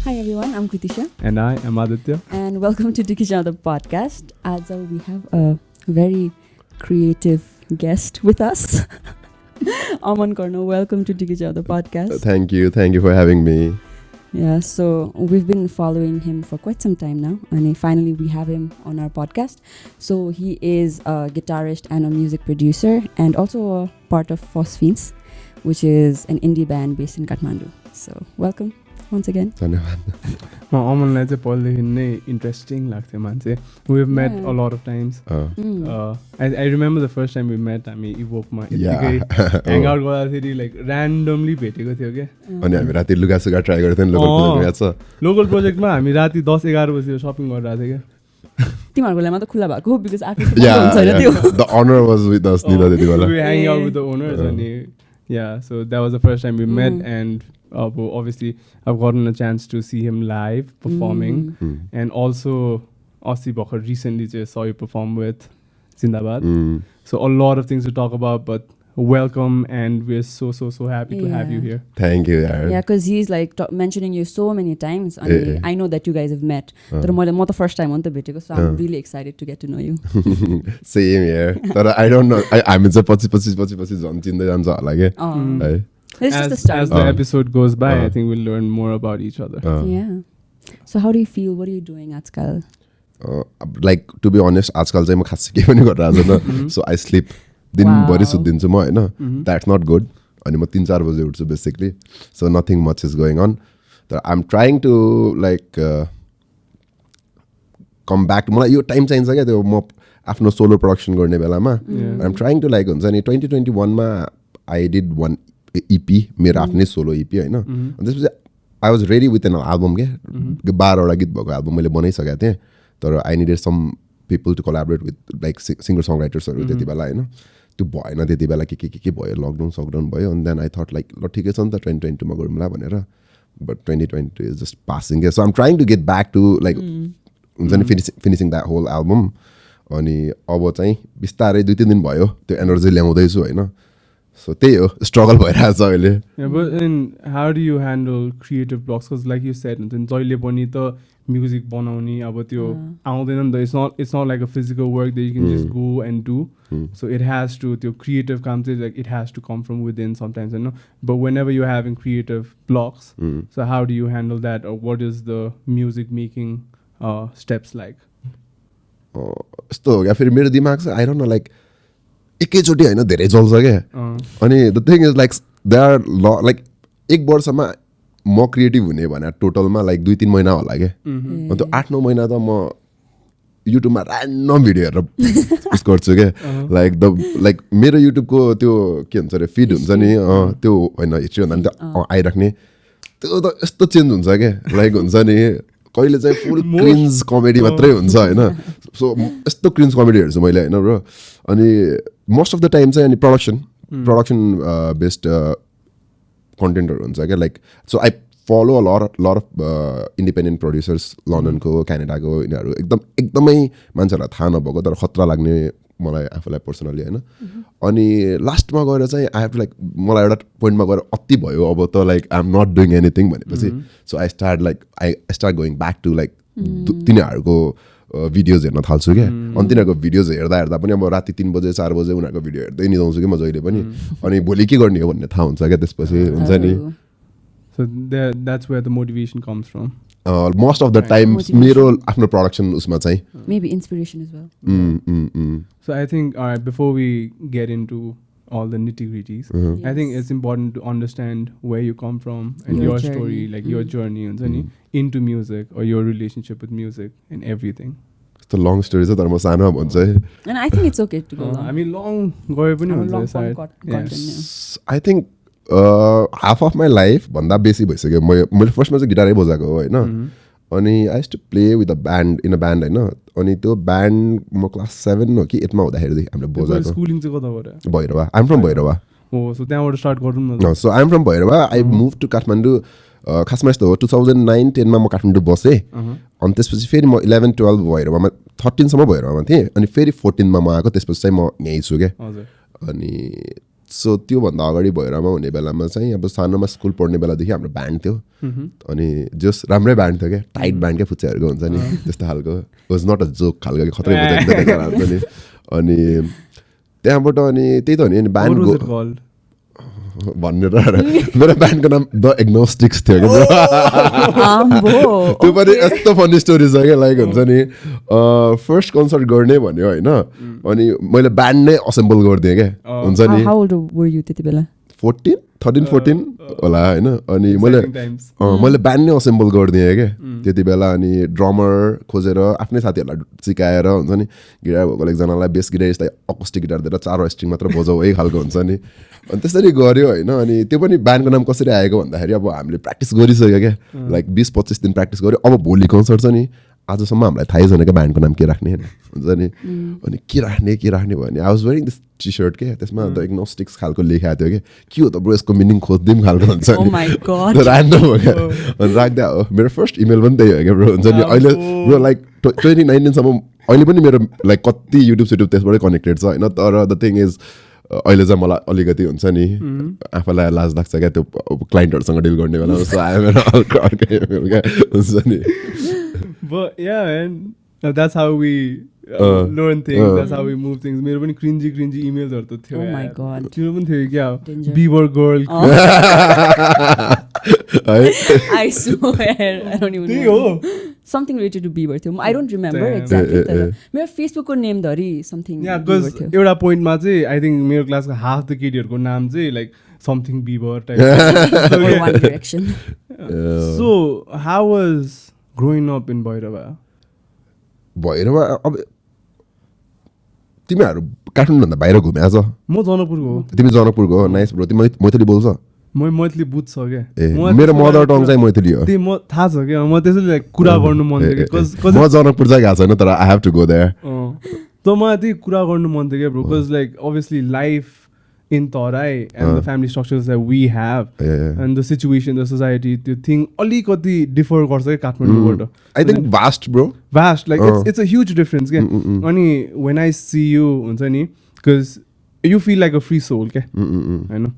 Hi everyone, I'm Dhikichyau. And I am Aditya. And welcome to Dhikichyau the podcast. As we have a very creative guest with us. Aman Karna, welcome to Dhikichyau the podcast. Thank you for having me. Yeah, so we've been following him for quite some time now, and finally we have him on our podcast. So he is a guitarist and a music producer, and also a part of Phosphenes, which is an indie band based in Kathmandu. So welcome once again. धन्यवाद. Amanलाई चाहिँ पहिलेदेखि नै interesting लाग्थ्यो मान्छे. We've met a lot of times. I remember the first time we met, हामी इभोकमा यतिकै hang out गर्दाखेरि like randomly भेटेको थियो क्या. अनि हामी राति लुगासुगा ट्राई गर्थ्यौँ लोकल प्रोजेक्टमा याद छ. लोकल प्रोजेक्टमा हामी राति 10-11 बजे सपिङ गरिरहेको थियो क्या. तिमीहरूको लागि मात्र खुला भएको बिकज आफै The owner was with us निदा त्यति बेला. We were hanging out with the owners and yeah, so that was the first time we met and obviously I've gotten a chance to see him live performing and also Aussie Bokar recently just saw you perform with Zindabad. So a lot of things to talk about, but welcome and we're so happy to have you here. Thank you yaar. Yeah, because he's like mentioning you so many times and I know that you guys have met. But I'm the first time on the bit, so I'm really excited to get to know you. Same here. But I don't know. I mean, पछि झन्चिँदै जान्छ होला के. It's just the start. As the episode goes by, I think we'll learn more about each other. Yeah. So how do you feel? What are you doing आजकल? Like to be honest, आजकल चाहिँ म खासै के पनि गरिरहेको छैन. So I sleep. दिनभरि सुत्दिन्छु म हैन. That's not good. अनि म 3-4 बजे उठ्छु basically. So nothing much is going on. So I'm trying to like come back. मलाई यो टाइम चाहिन्छ क्या त्यो म आफ्नो सोलो प्रोडक्सन गर्ने बेलामा. I'm trying to like हुन्छ नि 2021 मा I did one EP मेरो आफ्नै सोलो EP हैन. अनि त्यसपछि I was ready with an album के 12 वटा गीत भएको एल्बम मैले बनाइसकेको थिएँ. तर I needed some people to collaborate with like singer songwriters हरु त्यति बेला हैन. त्यो भएन त्यति बेला के भयो लकडाउन भयो and then I thought like ल ठिकै छ नि त 2022 मा गरौँला भनेर. But 2022 is just passing. So I'm trying to get back to like हुन्छ नि finishing that whole album. अनि अब चाहिँ बिस्तारै 2-3 दिन भयो त्यो एनर्जी ल्याउँदै छु हैन. So त्यही हो स्ट्रगल भइरहेको छ अहिले. Yeah, but then how do you handle creative blocks? Because like you said, जहिले पनि त music बनाउने अब त्यो आउँदैन नि त. It's not like a physical work that you can just go and do. So it has to त्यो creative काम चाहिँ like it has to come from within sometimes, you know. But whenever you're having creative blocks, so how do you handle that, or what is the music making steps like? यस्तो हो क्या फेरि मेरो दिमाग चाहिँ I don't know like एकैचोटि हैन धेरै चल्छ क्या. अनि the thing is like they are like एक वर्षमा म क्रिएटिभ हुने भने टोटलमा लाइक 2-3 महिना होला क्या. अनि त्यो 8-9 महिना त म युट्युबमा ऱ्यान्डम भिडियो हेरेर उस गर्छु क्या. लाइक मेरो युट्युबको त्यो के भन्छ अरे फिड हुन्छ नि त्यो होइन हिस्ट्री भन्दा पनि त्यो आइराख्ने त्यो त यस्तो चेन्ज हुन्छ क्या. लाइक हुन्छ नि कहिले चाहिँ फुल क्रिन्ज कमेडी मात्रै हुन्छ होइन. सो यस्तो क्रिन्ज कमेडी हेर्छु मैले होइन ब्रो. अनि मोस्ट अफ द टाइम चाहिँ अनि प्रोडक्सन बेस्ड कन्टेन्टहरू हुन्छ क्या. Like so I follow a lot of independent producers लन्डनको क्यानाडाको यिनीहरू एकदमै मान्छेहरूलाई थाहा नभएको तर खतरा लाग्ने मलाई आफूलाई पर्सनली होइन. अनि लास्टमा गएर चाहिँ आई हेभ टु लाइक मलाई एउटा पोइन्टमा गएर अति भयो अब त like I am not doing anything भनेपछि. So I start going back to like तिनीहरूको भिडियोज हेर्न थाल्छु क्या. अनि तिनीहरूको भिडियोज हेर्दा पनि अब राति 3 बजे 4 बजे उनीहरूको भिडियो हेर्दै निदाउँछु कि म जहिले पनि. अनि भोलि के गर्ने हो भन्ने थाहा हुन्छ क्या त्यसपछि हुन्छ नि. So that's where the motivation comes from. Most of the times मेरो आफ्नो प्रोडक्सन उसमा चाहिँ maybe inspiration as well. So I think all right, before we get into all the nitty-gritties, I think it's important to understand where you come from and your story, like your journey into music or your relationship with music and everything. It's a long story तर म सानो भन्छ है. And I think it's okay to go long. I mean long गए पनि हुन्छ सायद. I think half of my life भन्दा बेसी भइसक्यो. मैले फर्स्टमा चाहिँ गिटारै बजाएको हो होइन. अनि I used to play with a band in a band होइन. अनि त्यो ब्यान्ड म क्लास 7 हो कि 8 मा हुँदाखेरिदेखि हामीले बजाएको. स्कुलिङ चाहिँ कताबाट? Bhairahawa. I am from Bhairahawa. हो सो त्यहाँबाट स्टार्ट गरौँ न. So I am from Bhairahawa. I move to Kathmandu. खासमा यस्तो हो 2009-10 मा म काठमाडौँ बसेँ. अनि त्यसपछि फेरि म 11-12 भैरवामा 13 सम्म भैरवामा थिएँ. अनि फेरि 14 मा म आएको. त्यसपछि चाहिँ म यहीँ छु क्या. अनि सो त्योभन्दा अगाडि भैरवमा हुने बेलामा चाहिँ अब सानोमा स्कुल पढ्ने बेलादेखि हाम्रो ब्यान्ड थियो अनि जस राम्रै ब्यान्ड थियो क्या टाइट ब्यान्ड क्या फुच्चाहरूको हुन्छ नि त्यस्तो खालको वाज नट अ जोक खालको खत्रै हुन्छ नि अनि त्यहाँबाट अनि त्यही त हो नि ब्यान्डको भनेर मेरो ब्यान्डको नाम द एग्नोस्टिक्स थियो क्या त्यो पनि यस्तो फनी स्टोरी छ क्या लाइक हुन्छ नि फर्स्ट कन्सर्ट गर्ने भन्यो होइन अनि मैले ब्यान्ड नै असेम्बल गरिदिएँ क्या हुन्छ नि 13-14 होला होइन अनि मैले ब्यान्ड नै असेम्बल गरिदिएँ क्या त्यति बेला अनि ड्रमर खोजेर आफ्नै साथीहरूलाई सिकाएर हुन्छ नि गिटार भएको एकजनालाई बेस गिटारिस्टलाई अकोस्टिक गिटार दिएर 4 स्ट्रिङ मात्र बजाऊ है खालको हुन्छ नि अनि त्यसरी गऱ्यो होइन अनि त्यो पनि ब्यान्डको नाम कसरी आएको भन्दाखेरि अब हामीले प्र्याक्टिस गरिसक्यो क्या लाइक 20-25 दिन प्र्याक्टिस गऱ्यो अब भोलि कन्सर्ट छ नि आजसम्म हामीलाई थाहै छैन क्या ब्यान्डको नाम के राख्ने होइन हुन्छ नि अनि के राख्ने भने I was wearing this T shirt के त्यसमा द एग्नोस्टिक्स खालको लेखाएको थियो कि हो त ब्रो यसको मिनिङ खोजिदिउँ खालको हुन्छ नि ऱ्यान्डम हो क्या अनि राख्दा हो मेरो फर्स्ट इमेल पनि त्यही हो क्या ब्रो हुन्छ नि अहिले ब्रो लाइक 2019सम्म अहिले पनि मेरो लाइक कति युट्युब त्यसबाटै कनेक्टेड छ होइन तर द थिङ इज अहिले चाहिँ मलाई अलिकति हुन्छ नि आफूलाई लाज लाग्छ क्या त्यो क्लाइन्टहरूसँग डिल गर्ने बेला जस्तो आयो मेरो अर्कै इमेल क्या हुन्छ नि But yeah, man, that's how we learn things. That's how we move things. मेरो पनि cringy emails हरु त थियो. Oh my god. तिम्रो पनि थियो क्या? Beaver girl. I swear, I don't even know. Something related to Beaver थियो. I don't remember exactly. मेरो Facebook को name धरी something. Yeah, because एउटा point मा चाहिँ I think मेरो क्लासको half the केटीहरुको नाम चाहिँ like something Beaver type. Or One Direction. So how was growing up in Bhairahawa अब तिमीहरू काठमाडौँभन्दा बाहिर घुमेको छ म जनकपुरको हो तिमी जनकपुरको हो नाइस ब्रो तिमी मैथिली बोल्छ म मैथिली बुझ्छ क्या मेरो मदर टङ चाहिँ मैथिली हो त्यही म थाहा छ क्या म त्यसैले कुरा गर्नु मन थियो म जनकपुर चाहिँ गएको छैन तर I have to go there त मलाई त्यही कुरा गर्नु मन थियो क्या bro because like obviously life in Tarai and the family structures that we have and the situation, the society, the thing alikati differ गर्छ के काठमाडौँबाट I think vast like it's a huge difference के अनि when I see you हुन्छ नि because you feel like a free soul के हैन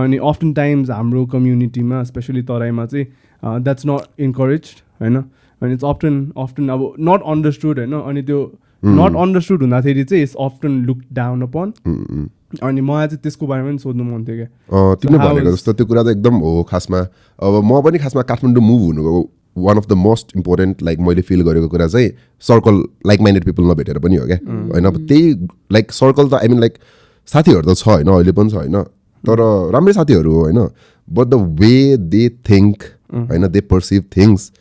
अनि often times हाम्रो कम्युनिटीमा स्पेशली तराईमा चाहिँ that's not encouraged हैन and it's often अब not understood हैन अनि त्यो not understood हुँदाखेरि चाहिँ it's often looked down upon अनि मलाई चाहिँ त्यसको बारेमा पनि सोध्नु मन थियो क्या तिमीले भनेको जस्तो त्यो कुरा त एकदम हो खासमा अब म पनि खासमा काठमाडौँ मुभ हुनुको one of the most important like मैले फिल गरेको कुरा चाहिँ सर्कल लाइक माइन्डेड पिपल नभेटेर पनि हो क्या होइन अब त्यही लाइक सर्कल त आई मिन लाइक साथीहरू त छ होइन अहिले पनि छ होइन तर राम्रै साथीहरू हो होइन but the way they think होइन they perceive things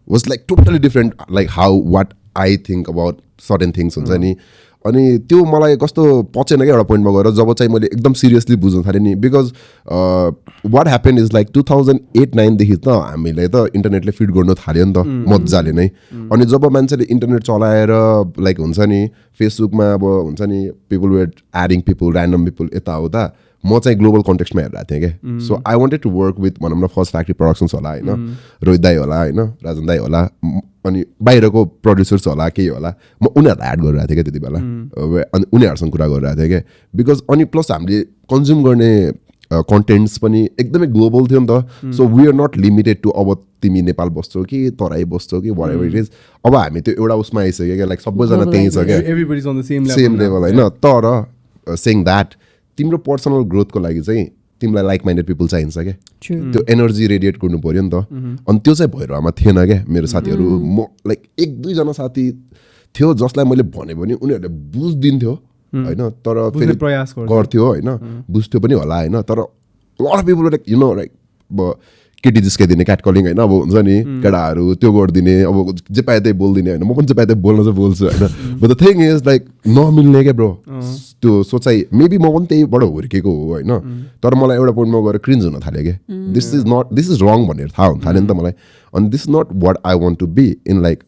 was like totally different like how what I think about certain things हुन्छ नि अनि त्यो मलाई कस्तो पचेन क्या एउटा पोइन्टमा गएर जब चाहिँ मैले एकदम सिरियसली बुझ्न थालेँ नि because what happen is like 2008-09देखि त हामीले त इन्टरनेटले फिड गर्नु थाल्यो नि त मजाले नै अनि जब मान्छेले इन्टरनेट चलाएर लाइक हुन्छ नि फेसबुकमा अब हुन्छ नि people were adding people random people यताउता म चाहिँ ग्लोबल कन्टेक्स्टमा हेरिरहेको थिएँ क्या so I wanted to work with भनौँ न फर्स्ट फ्याक्ट्री प्रोडक्सन्स होला होइन रोहित दाई होला होइन राजन दाई होला अनि बाहिरको प्रड्युसर्स होला केही होला म उनीहरूलाई एड गरिरहेको थिएँ क्या त्यति बेला अनि उनीहरूसँग कुरा गरिरहेको थिएँ क्या बिकज अनि प्लस हामीले कन्ज्युम गर्ने कन्टेन्ट्स पनि एकदमै ग्लोबल थियो नि त so we are not limited to अब तिमी नेपाल बस्छौ कि तराई बस्छौ कि वाट एभर इट इज अब हामी त्यो एउटा उसमा आइसक्यो क्या लाइक सबैजना त्यहीँ छ क्या सेम लेभल होइन तर सेङ द्याट तिम्रो पर्सनल ग्रोथको लागि चाहिँ तिमीलाई लाइक माइन्डेड पिपल चाहिन्छ क्या त्यो एनर्जी रेडिएट गर्नु पऱ्यो नि त अनि त्यो चाहिँ भैरवामा थिएन क्या मेरो साथीहरू म लाइक 1-2 साथी थियो जसलाई मैले भने पनि उनीहरूले बुझिदिन्थ्यो होइन तर फेरि प्रयास गर्थ्यो होइन बुझ्थ्यो पनि होला होइन तर lot of people like you know like अब केटी जिस्काइदिने क्याट कलिङ होइन अब हुन्छ नि केटाहरू त्यो गरिदिने अब जे पाए त्यही बोलिदिने होइन म पनि जे पाए त्यही बोल्न चाहिँ बोल्छु होइन but the thing is like नमिल्ने क्या ब्रो त्यो सोचाइ मेबी म पनि त्यहीबाट हुर्केको हो होइन तर मलाई एउटा पोइन्टमा गएर क्रिन्ज हुन थाल्यो क्या दिस इज रङ भनेर थाहा हुन थाल्यो नि त मलाई अनि this is not what I want to be in like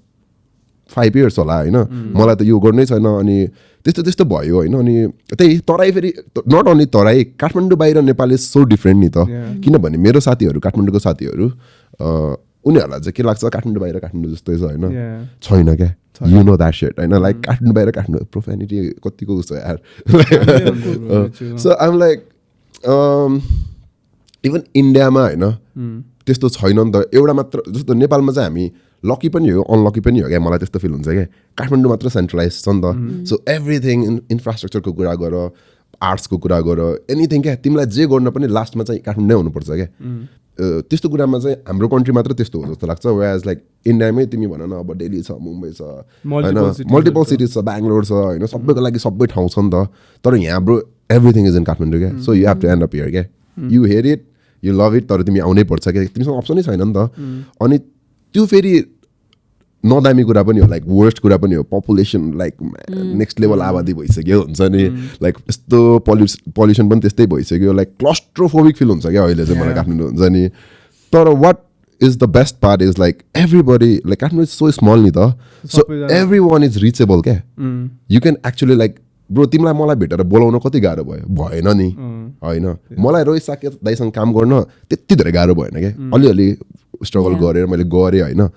5 years होला होइन मलाई त यो गर्नै छैन अनि त्यस्तो भयो होइन अनि त्यही तराई फेरि नट ओन्ली तराई काठमाडौँ बाहिर नेपाल इज सो डिफ्रेन्ट नि त किनभने मेरो साथीहरू काठमाडौँको साथीहरू उनीहरूलाई चाहिँ के लाग्छ काठमाडौँ बाहिर काठमाडौँ जस्तै छ होइन छैन क्या यु नो द्याट सेट होइन लाइक काठमाडौँ बाहिर काठमाडौँ प्रोफेनिटी कतिको छ यार सो आइम लाइक इभन इन्डियामा होइन त्यस्तो छैन नि त एउटा मात्र जस्तो नेपालमा चाहिँ हामी लकी पनि हो अनलकी पनि हो क्या मलाई त्यस्तो फिल हुन्छ क्या काठमाडौँ मात्र सेन्ट्रलाइज छ नि त सो एभ्रिथिङ इन्फ्रास्ट्रक्चरको कुरा गर आर्ट्सको कुरा गर एनिथिङ क्या तिमीलाई जे गर्न पनि लास्टमा चाहिँ काठमाडौँ हुनुपर्छ क्या त्यस्तो कुरामा चाहिँ हाम्रो कन्ट्री मात्र त्यस्तो हो जस्तो लाग्छ वेज लाइक इन्डियामै तिमी भन न अब दिल्ली छ मुम्बई छ होइन मल्टिपल सिटिज छ बेङ्गलोर छ होइन सबैको लागि सबै ठाउँ छ नि त तर यहाँ bro everything is in Kathmandu क्या so you have to end up here क्या you hear it you love it तर तिमी आउनै पर्छ क्या तिमीसँग अप्सनै छैन नि त अनि त्यो फेरि नदामी कुरा पनि हो लाइक वर्स्ट कुरा पनि हो पपुलेसन लाइक नेक्स्ट लेभल आबादी भइसक्यो हुन्छ नि लाइक यस्तो पल्युसन पनि त्यस्तै भइसक्यो लाइक क्लस्ट्रोफोबिक फिल हुन्छ क्या अहिले चाहिँ मलाई काठमाडौँ हुन्छ नि तर what is the best part is like everybody like Kathmandu is so small नि त so every one is reachable क्या you can actually like bro तिमीलाई मलाई भेटेर बोलाउन कति गाह्रो भयो भएन नि होइन मलाई रोहित साके दाइसँग काम गर्न त्यति धेरै गाह्रो भएन क्या अलिअलि स्ट्रगल गरेर मैले गरेँ होइन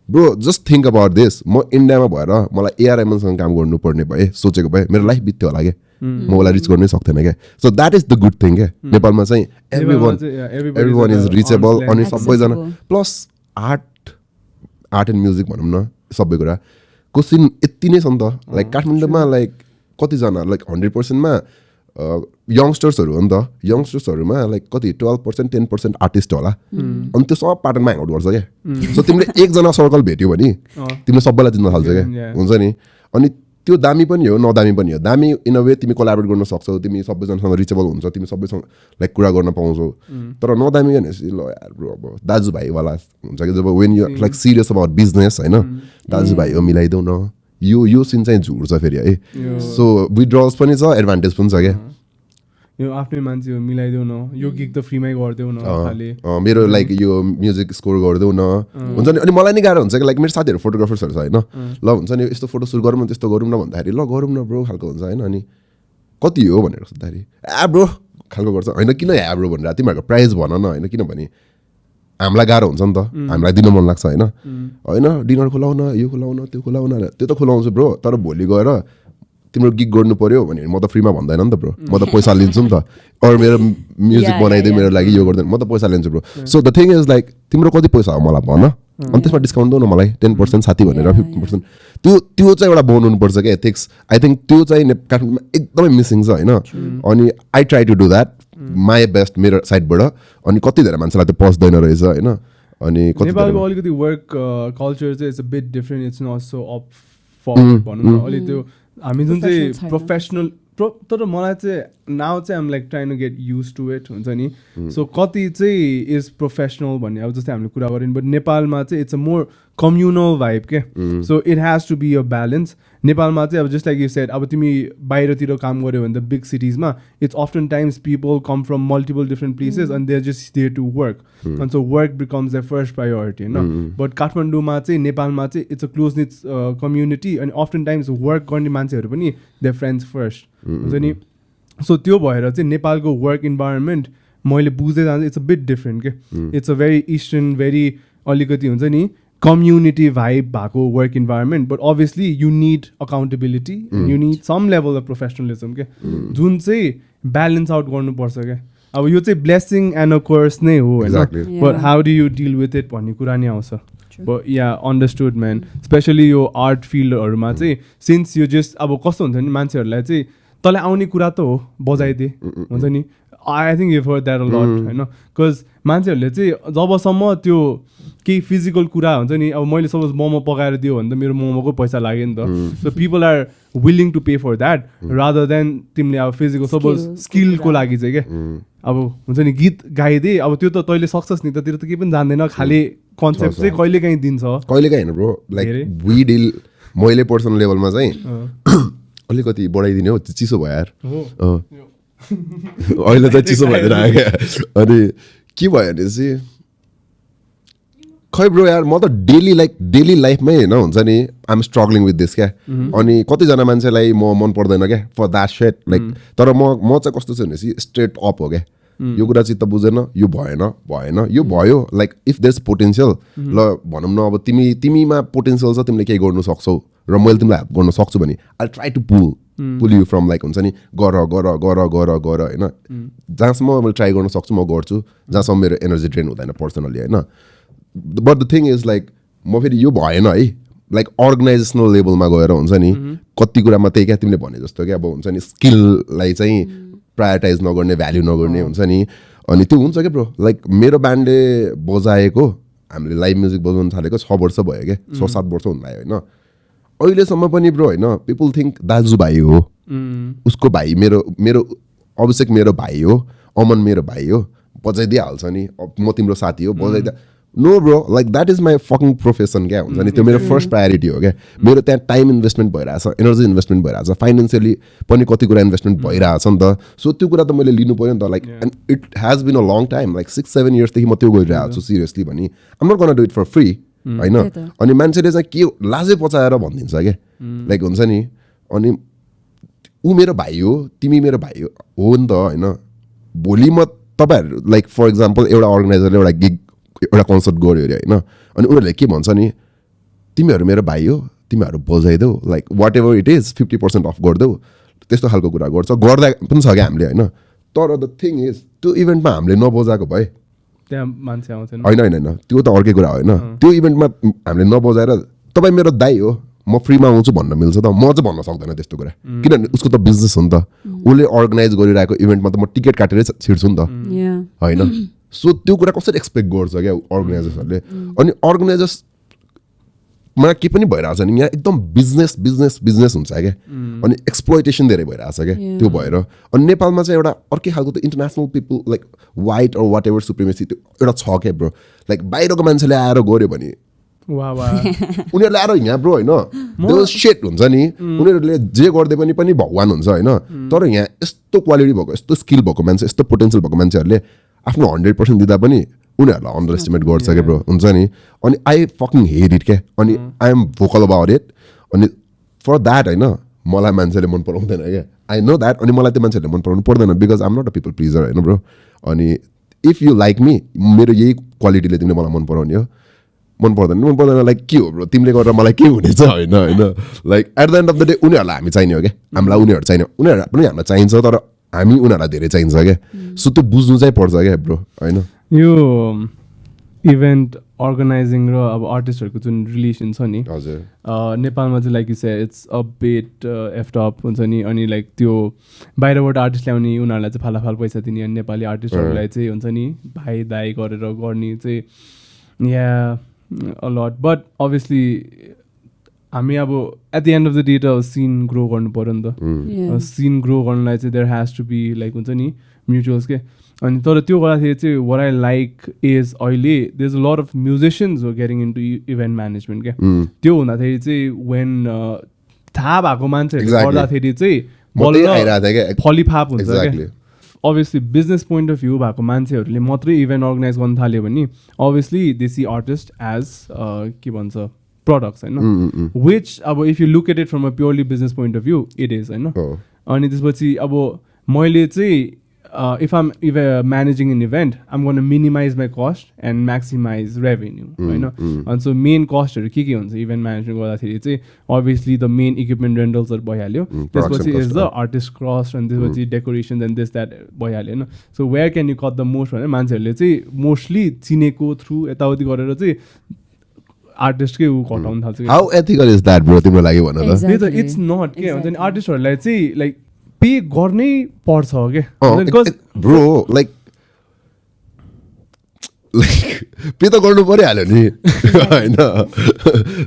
bro just think about this म इन्डियामा भएर मलाई एआरएमएनसँग काम गर्नुपर्ने भए सोचेको भए मेरो लाइफ बित्थ्यो होला क्या म उसलाई रिच गर्नै सक्थेन क्या so that is the good thing क्या नेपालमा चाहिँ एभ्री वान इज रिचेबल अनि सबैजना प्लस आर्ट एन्ड म्युजिक भनौँ न सबै कुरा को सिन यति नै छ नि त लाइक काठमाडौँमा लाइक कतिजना लाइक 100%मा यङ्स्टर्सहरू हो नि त यङ्स्टर्सहरूमा लाइक कति 12% 10% आर्टिस्ट होला अनि त्यो सब प्याटर्नमा ह्याङआउट गर्छ क्या सो तिमीले एकजना सर्कल भेट्यो भने तिमीले सबैलाई चिन्न थाल्छ क्या हुन्छ नि अनि त्यो दामी पनि हो नदामी पनि हो दामी इन अ वे तिमी कोलाबोरेट गर्न सक्छौ तिमी सबैजनासँग रिचेबल हुन्छ तिमी सबैसँग लाइक कुरा गर्न पाउँछौ तर नदामी भनेपछि ल यार ब्रो अब दाजुभाइवाला हुन्छ कि जब when you like serious about business होइन दाजुभाइ हो मिलाइदेऊ न यो सिन चाहिँ झुर्छ फेरि है सो विथड्रल्स पनि छ एडभान्टेज पनि छ क्या यो आफ्नै मान्छे हो मिलाइदेऊ न यो गिग त फ्रीमै गरिदेऊ न खाले मेरो लाइक यो म्युजिक स्कोर गरिदेऊ न हुन्छ नि अनि मलाई नि गाह्रो हुन्छ कि लाइक मेरो साथीहरू फोटोग्राफर्सहरू छ होइन ल हुन्छ नि यस्तो फोटो सुट गरौँ न त्यस्तो गरौँ न भन्दाखेरि ल गरौँ न ब्रो खालको हुन्छ होइन अनि कति हो भनेर सोद्धाखेरि ब्रो खालको गर्छ होइन किन ब्रो भनेर तिमीहरूको प्राइस भन न होइन किनभने हामीलाई गाह्रो हुन्छ नि त हामीलाई दिन मन लाग्छ होइन डिनर खुलाउन यो खुलाउन त्यो खुलाउन त्यो त खुलाउँछु ब्रो तर भोलि गएर तिम्रो गिग गर्नु पर्यो भने म त फ्रीमा भन्दैन नि त ब्रो म त पैसा लिन्छु नि त अरू मेरो म्युजिक बनाइदियो मेरो लागि यो गर्दैन म त पैसा लिन्छु bro so the thing is like तिम्रो कति पैसा हो मलाई भन अनि त्यसमा डिस्काउन्ट दो न मलाई 10% साथी भनेर 15% त्यो चाहिँ एउटा बोन हुनुपर्छ क्या एथिक्स आई थिङ्क त्यो चाहिँ काठमाडौँमा एकदमै मिसिङ छ होइन अनि I try to do that my best मेरो साइडबाट अनि कति धेरै मान्छेलाई त्यो पस्दैन रहेछ होइन अनि नेपालको अलिकति वर्क कल्चर चाहिँ it's a bit different it's not so up for भनौँ न अलिक त्यो हामी जुन चाहिँ प्रोफेसनल तर मलाई चाहिँ नाउ चाहिँ I'm like trying to get use to it हुन्छ नि सो कति चाहिँ इज प्रोफेसनल भन्ने अब जस्तै हामीले कुरा गऱ्यौँ बट नेपालमा चाहिँ it's a more communal vibe के so it has to be a balance नेपालमा चाहिँ अब जस्ट लाइक यु सेड अब तिमी बाहिरतिर काम गऱ्यो भने त बिग सिटिजमा it's often times people come from multiple different places and they are just there to work and so work becomes the first priority होइन बट काठमाडौँमा चाहिँ नेपालमा चाहिँ it's a close knit community अनि अफ्टन टाइम्स वर्क गर्ने मान्छेहरू पनि they friends first हुन्छ नि सो त्यो भएर चाहिँ नेपालको वर्क इन्भाइरोमेन्ट मैले बुझ्दै जान्छ इट्स अ बिट डिफ्रेन्ट के it's a very eastern very अलिकति हुन्छ नि कम्युनिटी भाइब भएको work environment but obviously you need accountability you need some level of professionalism के जुन चाहिँ ब्यालेन्स आउट गर्नुपर्छ क्या अब यो चाहिँ ब्लेसिङ एन्ड अ कर्स नै हो होइन but how do you deal with it भन्ने कुरा नै आउँछ but yeah understood man especially यो आर्ट फिल्डहरूमा चाहिँ सिन्स यो जस्ट अब कस्तो हुन्छ नि मान्छेहरूलाई चाहिँ तँलाई आउने कुरा त हो बजाइदिए हुन्छ नि I think you for that a lot होइन बिकज मान्छेहरूले चाहिँ जबसम्म त्यो केही फिजिकल कुरा हुन्छ नि अब मैले सपोज मोमो पकाएर दियो भने त मेरो मोमोको पैसा लाग्यो नि त so people are willing to pay for that rather than तिमीले अब फिजिकल सपोज स्किलको लागि चाहिँ क्या अब हुन्छ नि गीत गाइदिए अब त्यो त तैँले सक्छस् नि त त्यो त केही पनि जान्दैन खालि कन्सेप्ट चाहिँ कहिले काहीँ दिन्छ कहिले काहीँ होइन ब्रो लाइक वी डिल मैले पर्सनल लेभलमा चाहिँ अलिकति बढाइदिने हो चिसो भयो यार अहिले चाहिँ चिसो भएर आयो क्या अनि के भयो भनेपछि खै ब्रो यार म त डेली लाइफमै होइन हुन्छ नि आइएम स्ट्रगलिङ विथ दिस क्या अनि कतिजना मान्छेलाई म मन पर्दैन क्या फर द्याट सेट लाइक तर म चाहिँ कस्तो छ भनेपछि स्ट्रेट अप हो क्या यो कुरा चित्त बुझेन यो भएन यो भयो like if there is potential ल भनौँ न अब तिमीमा पोटेन्सियल छ तिमीले केही गर्नु सक्छौ र मैले तिमीलाई हेल्प गर्न सक्छु भने I try to pull pull you from like हुन्छ नि गर होइन जहाँसम्म मैले ट्राई गर्न सक्छु म गर्छु जहाँसम्म मेरो एनर्जी ड्रेन हुँदैन पर्सनली होइन but the thing is like म फेरि यो भएन है लाइक अर्गनाइजेसनल लेभलमा गएर हुन्छ नि कति कुरामा त्यही क्या तिमीले भने जस्तो कि अब हुन्छ नि स्किललाई चाहिँ प्रायोरिटाइज नगर्ने भ्याल्यु नगर्ने हुन्छ नि अनि त्यो हुन्छ क्या ब्रो लाइक मेरो ब्यान्डले बजाएको हामीले लाइभ म्युजिक बजाउनु थालेको 6 वर्ष भयो क्या 6-7 वर्ष हुन लाग्यो होइन अहिलेसम्म पनि ब्रो होइन पिपल थिङ्क दाजु भाइ हो उसको भाइ मेरो अभिषेक मेरो भाइ हो अमन मेरो भाइ हो बजाइदिइहाल्छ नि म तिम्रो साथी हो बजाइदिए no bro like that is my fucking profession क्या हुन्छ नि त्यो मेरो फर्स्ट प्रायोरिटी हो क्या मेरो त्यहाँ टाइम इन्भेस्टमेन्ट भइरहेछ एनर्जी इन्भेस्टमेन्ट भइरहेछ फाइनेन्सियली पनि कति कुरा इन्भेस्टमेन्ट भइरहेछ नि त सो त्यो कुरा त मैले लिनु पऱ्यो नि त like and it has been a long time like 6-7 इयर्सदेखि म त्यो गरिरहेको छु सिरियसली भने I'm not gonna do it for free होइन अनि मान्छेले चाहिँ के लाजै पचाएर भनिदिन्छ क्या लाइक हुन्छ नि अनि ऊ मेरो भाइ हो तिमी मेरो भाइ हो नि त होइन भोलि म तपाईँहरू लाइक फर इक्जाम्पल एउटा अर्गनाइजरले एउटा गिग एउटा कन्सर्ट गऱ्यो अरे होइन अनि उनीहरूले के भन्छ नि तिमीहरू मेरो भाइ हो तिमीहरू बजाइदेऊ like whatever it is 50% off गरिदेऊ त्यस्तो खालको कुरा गर्छ गर्दा पनि छ क्या हामीले होइन तर द थिङ इज त्यो इभेन्टमा हामीले नबजाएको भए त्यहाँ मान्छे आउँथेन होइन त्यो त अर्कै कुरा होइन त्यो इभेन्टमा हामीले नबजाएर तपाईँ मेरो दाइ हो म फ्रीमा आउँछु भन्न मिल्छ त म चाहिँ भन्न सक्दैन त्यस्तो कुरा किनभने उसको त बिजनेस हो नि त उसले अर्गनाइज गरिरहेको इभेन्टमा त म टिकट काटेरै छिर्छु नि त होइन सो त्यो कुरा कसरी एक्सपेक्ट गर्छ क्या अर्गनाइजर्सहरूले अनि अर्गनाइजर्समा के पनि भइरहेछ नि यहाँ एकदम बिजनेस हुन्छ क्या अनि एक्सप्लोइटेसन धेरै भइरहेछ क्या त्यो भएर अनि नेपालमा चाहिँ एउटा अर्कै खालको त इन्टरनेसनल पिपल लाइक वाइट और वाट एभर सुप्रिमेसी त्यो एउटा छ क्या ब्रो लाइक बाहिरको मान्छेले आएर गऱ्यो भने उनीहरूले आएर यहाँ ब्रो होइन त्यो सेट हुन्छ नि उनीहरूले जे गर्दै पनि भगवान हुन्छ होइन तर यहाँ यस्तो क्वालिटी भएको यस्तो स्किल भएको मान्छे यस्तो पोटेन्सियल भएको मान्छेहरूले आफ्नो 100% दिँदा पनि उनीहरूलाई अन्डर एस्टिमेट गर्छ क्या ब्रो हुन्छ नि अनि आई फकिङ हेट इट क्या अनि I am vocal about it अनि फर द्याट होइन मलाई मान्छेले मन पराउँदैन क्या आई नो द्याट अनि मलाई त्यो मान्छेहरूले मन पराउनु पर्दैन because I'm not a people pleaser होइन ब्रो अनि इफ यु लाइक मी मेरो यही क्वालिटीले तिमीले मलाई मन पराउने हो मन पर्दैन लाइक के हो ब्रो तिमीले गरेर मलाई के हुनेछ होइन like at the end of the day उनीहरूलाई हामी चाहिने हो क्या हामीलाई उनीहरू चाहिने उनीहरूलाई पनि हामीलाई चाहिन्छ तर हामी उनीहरूलाई धेरै चाहिन्छ क्या सो त्यो बुझ्नु चाहिँ पर्छ क्या ब्रो होइन यो इभेन्ट अर्गनाइजिङ र अब आर्टिस्टहरूको जुन रिलेसन छ नि हजुर नेपालमा चाहिँ लाइक इट्स अ बेट एफटप हुन्छ नि अनि लाइक त्यो बाहिरबाट आर्टिस्ट ल्याउने उनीहरूलाई चाहिँ फालाफाल पैसा दिने अनि नेपाली आर्टिस्टहरूलाई चाहिँ हुन्छ नि भाइ दाइ गरेर गर्ने चाहिँ या अलट बट अभियसली हामी अब at the end of the day त सिन ग्रो गर्नु पऱ्यो नि त सिन ग्रो गर्नलाई चाहिँ there has to be like हुन्छ नि म्युचुअल्स के अनि तर त्यो गर्दाखेरि चाहिँ वाट आई लाइक इज अहिले there is a lot of musicians हो गेटिङ इन्टु इभेन्ट म्यानेजमेन्ट क्या त्यो हुँदाखेरि चाहिँ वेन थाहा भएको मान्छेहरूले गर्दाखेरि चाहिँ बल्ल फलिफाप हुन्छ क्या obviously business point of view भएको मान्छेहरूले मात्रै इभेन्ट अर्गनाइज गर्न थाल्यो भने obviously they see artist as के भन्छ प्रडक्ट्स होइन विच अब if you look at it from a purely business point of view it is होइन अनि त्यसपछि अब मैले चाहिँ if I'm managing an event I'm gonna minimise my cost and maximise revenue होइन अनि सो मेन कस्टहरू के हुन्छ इभेन्ट म्यानेजमेन्ट गर्दाखेरि चाहिँ अभियसली द मेन इक्विपमेन्ट रेन्टल्सहरू भइहाल्यो त्यसपछि इज द आर्टिस्ट कस्ट अनि त्यसपछि डेकोरेसन एन्ड दिस द्याट भइहाल्यो होइन so where can you cut the most भने मान्छेहरूले चाहिँ मोस्टली चिनेको थ्रु यताउति गरेर चाहिँ आर्टिस्टकै ऊ घटाउनु थाल्छ how ethical is that bro तिम्रो लागि भन त इट्स नट के भन्छ नि आर्टिस्टहरूलाई चाहिँ लाइक पे गर्नै पर्छ क्या ब्रो लाइक पे त गर्नु परिहाल्यो नि होइन